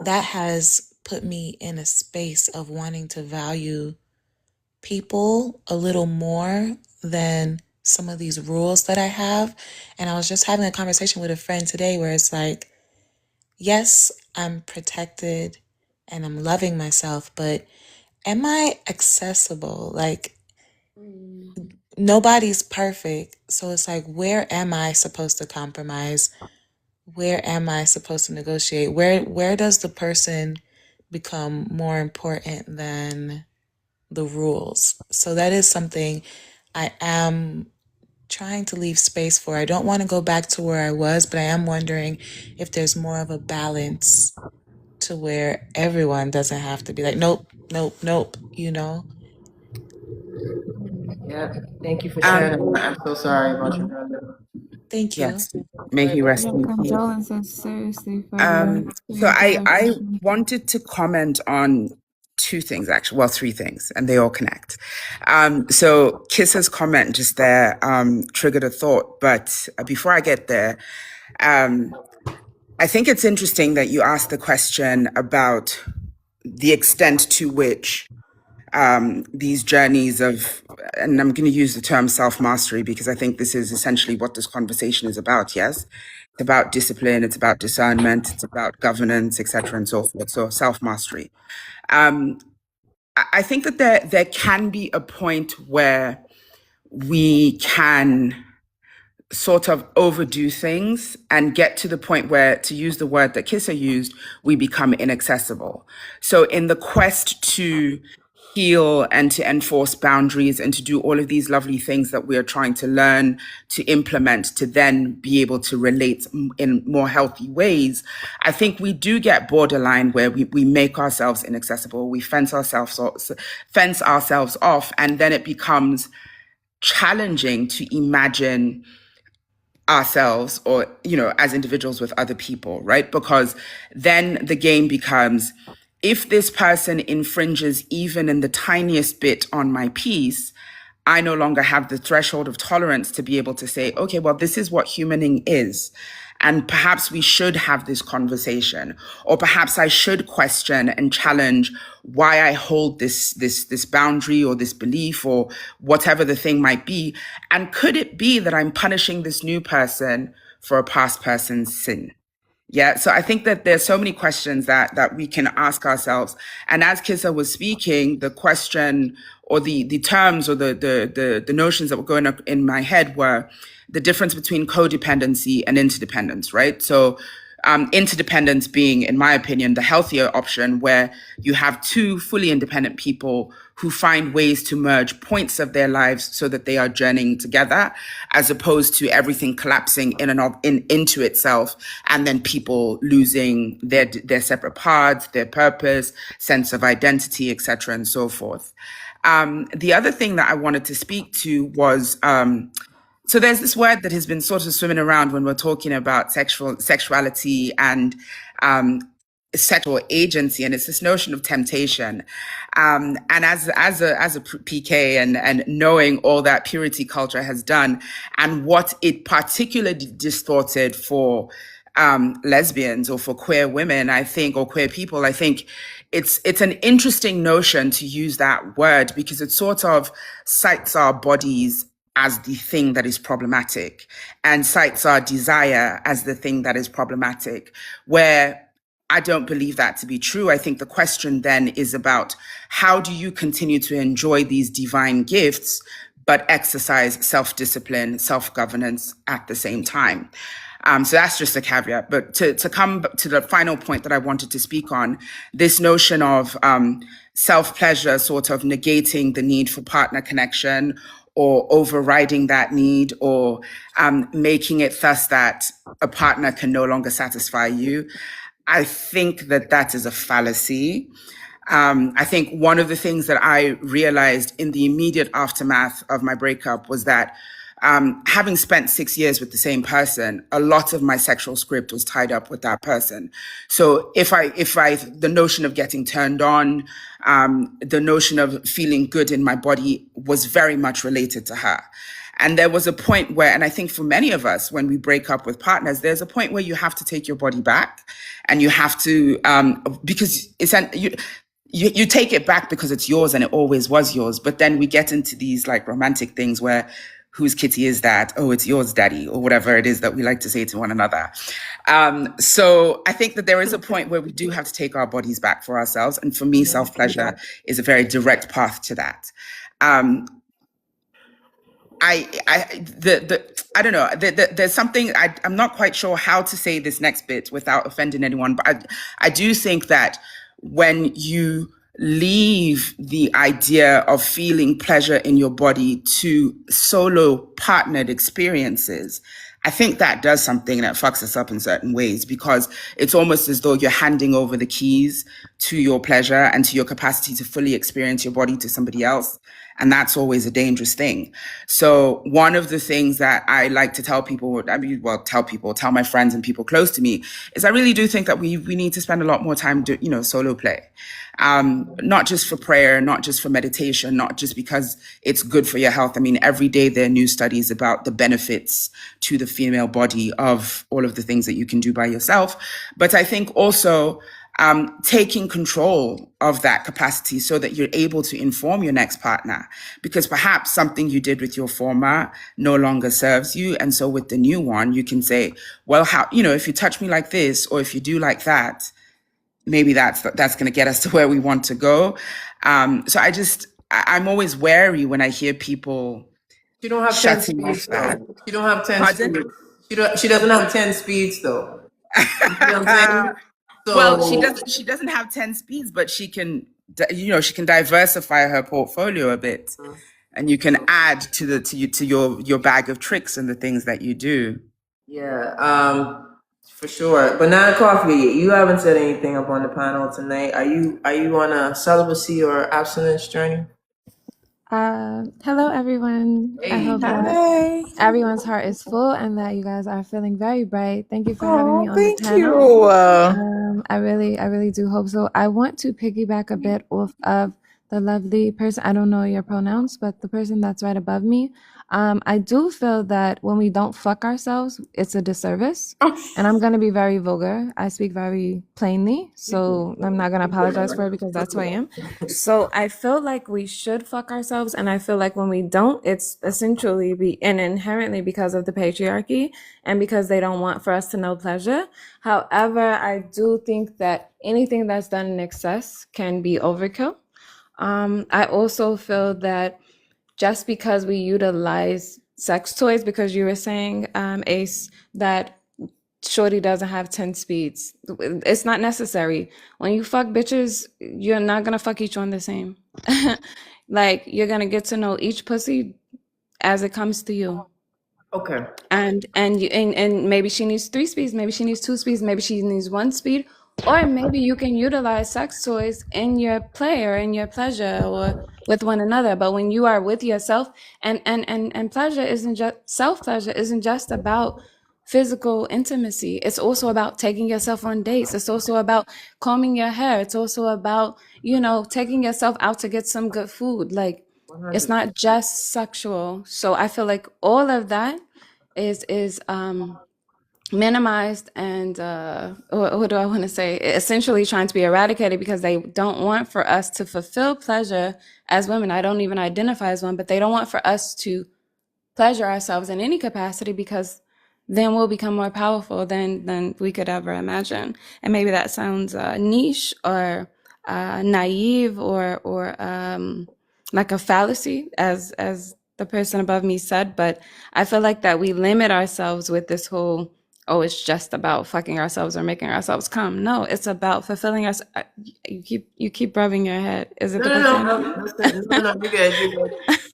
that has put me in a space of wanting to value people a little more than some of these rules that I have. And I was just having a conversation with a friend today where it's like, yes, I'm protected and I'm loving myself, but am I accessible? Like, nobody's perfect. So it's like, where am I supposed to compromise? Where am I supposed to negotiate? Where does the person become more important than the rules? So that is something I am trying to leave space for. I don't want to go back to where I was, but I am wondering if there's more of a balance to where everyone doesn't have to be like, nope, nope, nope, you know? Yeah. Thank you for sharing. I'm so sorry about your brother. Thank you. Yes, may he rest Yeah, in peace. condolences, seriously, for So your I brother. wanted to comment on two things, actually. Well, three things, and they all connect. So Kissa's comment just there triggered a thought. But before I get there, I think it's interesting that you asked the question about the extent to which these journeys of, and I'm going to use the term self-mastery because I think this is essentially what this conversation is about, yes? It's about discipline, it's about discernment, it's about governance, etc., and so forth. So self-mastery. I think that there can be a point where we can sort of overdo things and get to the point where, to use the word that Kissa used, we become inaccessible. So in the quest to heal and to enforce boundaries and to do all of these lovely things that we are trying to learn to implement to then be able to relate in more healthy ways, I think we do get borderline where we make ourselves inaccessible, we fence ourselves off, and then it becomes challenging to imagine ourselves or, as individuals with other people, right? Because then the game becomes, if this person infringes even in the tiniest bit on my peace, I no longer have the threshold of tolerance to be able to say, okay, well, this is what humaning is. And perhaps we should have this conversation, or perhaps I should question and challenge why I hold this boundary or this belief or whatever the thing might be. And could it be that I'm punishing this new person for a past person's sin? Yeah, so I think that there's so many questions that we can ask ourselves. And as Kissa was speaking, the question or the terms or the notions that were going up in my head were the difference between codependency and interdependence, right? So interdependence being, in my opinion, the healthier option, where you have two fully independent people who find ways to merge points of their lives so that they are journeying together, as opposed to everything collapsing into itself, and then people losing their separate paths, their purpose, sense of identity, etc., and so forth. The other thing that I wanted to speak to was, so there's this word that has been sort of swimming around when we're talking about sexuality and sexual agency, and it's this notion of temptation. And as a PK and knowing all that purity culture has done and what it particularly distorted for lesbians or for queer women, I think, or queer people, I think it's an interesting notion to use that word because it sort of cites our bodies as the thing that is problematic and cites our desire as the thing that is problematic, where I don't believe that to be true. I think the question then is about how do you continue to enjoy these divine gifts, but exercise self-discipline, self-governance at the same time. So that's just a caveat. But to come to the final point that I wanted to speak on, this notion of self-pleasure sort of negating the need for partner connection or overriding that need, or making it thus that a partner can no longer satisfy you. I think that is a fallacy. I think one of the things that I realized in the immediate aftermath of my breakup was that having spent 6 years with the same person, a lot of my sexual script was tied up with that person. So the notion of getting turned on, the notion of feeling good in my body was very much related to her. And there was a point where, and I think for many of us, when we break up with partners, there's a point where you have to take your body back, and you have to, because you take it back because it's yours and it always was yours. But then we get into these like romantic things where, whose kitty is that? Oh, it's yours, daddy, or whatever it is that we like to say to one another. So I think that there is a point where we do have to take our bodies back for ourselves. And for me, self-pleasure is a very direct path to that. I don't know. There's something I'm not quite sure how to say this next bit without offending anyone, but I do think that when you leave the idea of feeling pleasure in your body to solo partnered experiences, I think that does something that fucks us up in certain ways, because it's almost as though you're handing over the keys to your pleasure and to your capacity to fully experience your body to somebody else. And that's always a dangerous thing. So one of the things that I like to tell people, tell my friends and people close to me, is I really do think that we need to spend a lot more time solo play. Not just for prayer, not just for meditation, not just because it's good for your health. I mean, every day there are new studies about the benefits to the female body of all of the things that you can do by yourself. But I think also taking control of that capacity so that you're able to inform your next partner, because perhaps something you did with your former no longer serves you. And so with the new one, you can say, well, if you touch me like this, or if you do like that, maybe that's going to get us to where we want to go. So I'm always wary when I hear people. She don't have 10 speeds though. She don't have 10 speeds. She doesn't have 10 speeds though. You know what I'm saying? So, well, she doesn't have 10 speeds, but she can diversify her portfolio a bit, and you can add to your bag of tricks and the things that you do. Yeah, for sure. Banana Coffee, you haven't said anything up on the panel tonight. Are you on a celibacy or abstinence journey? Hello everyone. I hope that everyone's heart is full and that you guys are feeling very bright. Thank you for having me on the panel. I really do hope so. I want to piggyback a bit off of the lovely person, I don't know your pronouns, but the person that's right above me. I do feel that when we don't fuck ourselves, it's a disservice. And I'm going to be very vulgar. I speak very plainly, so I'm not going to apologize for it because that's who I am. So I feel like we should fuck ourselves. And I feel like when we don't, it's essentially and inherently because of the patriarchy and because they don't want for us to know pleasure. However, I do think that anything that's done in excess can be overkill. I also feel that just because we utilize sex toys, because you were saying, Ace, that shorty doesn't have 10 speeds. It's not necessary. When you fuck bitches, you're not going to fuck each one the same. Like, you're going to get to know each pussy as it comes to you. Okay. And maybe she needs 3 speeds, maybe she needs 2 speeds, maybe she needs 1 speed, or maybe you can utilize sex toys in your play or in your pleasure or with one another. But when you are with yourself, and pleasure isn't just self-pleasure isn't just about physical intimacy. It's also about taking yourself on dates. It's also about combing your hair. It's also about, taking yourself out to get some good food. Like, 100%. It's not just sexual. So I feel like all of that is minimized and what do I want to say? Essentially trying to be eradicated because they don't want for us to fulfill pleasure as women. I don't even identify as one, but they don't want for us to pleasure ourselves in any capacity because then we'll become more powerful than we could ever imagine. And maybe that sounds niche or naive or like a fallacy, as the person above me said, but I feel like that we limit ourselves with this whole, it's just about fucking ourselves or making ourselves come. No, it's about fulfilling us. You keep rubbing your head. Is it No, you're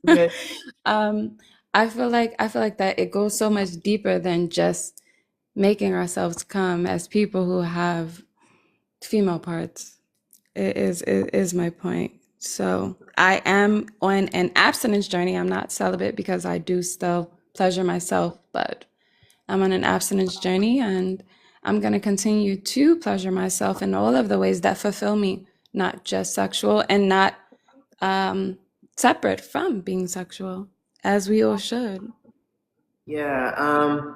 good. I feel like that it goes so much deeper than just making ourselves come as people who have female parts. It is my point. So I am on an abstinence journey. I'm not celibate because I do still pleasure myself, but I'm on an abstinence journey, and I'm going to continue to pleasure myself in all of the ways that fulfill me, not just sexual and not separate from being sexual, as we all should. Yeah.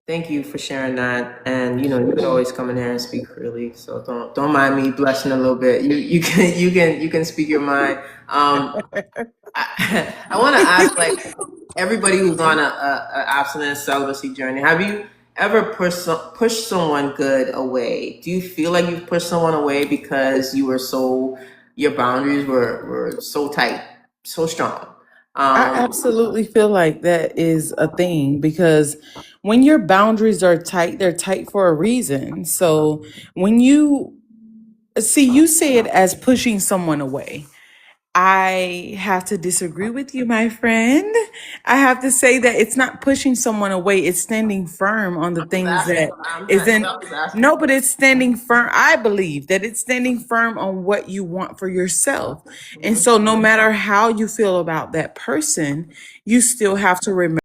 Thank you for sharing that. And you can always come in here and speak freely. So don't mind me blushing a little bit. You can speak your mind. I want to ask, like, everybody who's on a abstinence celibacy journey, have you ever pushed someone good away? Do you feel like you've pushed someone away because your boundaries were so tight, so strong? I absolutely feel like that is a thing, because when your boundaries are tight, they're tight for a reason. So when you say it as pushing someone away, I have to disagree with you, my friend. I have to say that it's not pushing someone away. It's standing firm on the things that isn't. No, but it's standing firm. I believe that it's standing firm on what you want for yourself. And so no matter how you feel about that person, you still have to remember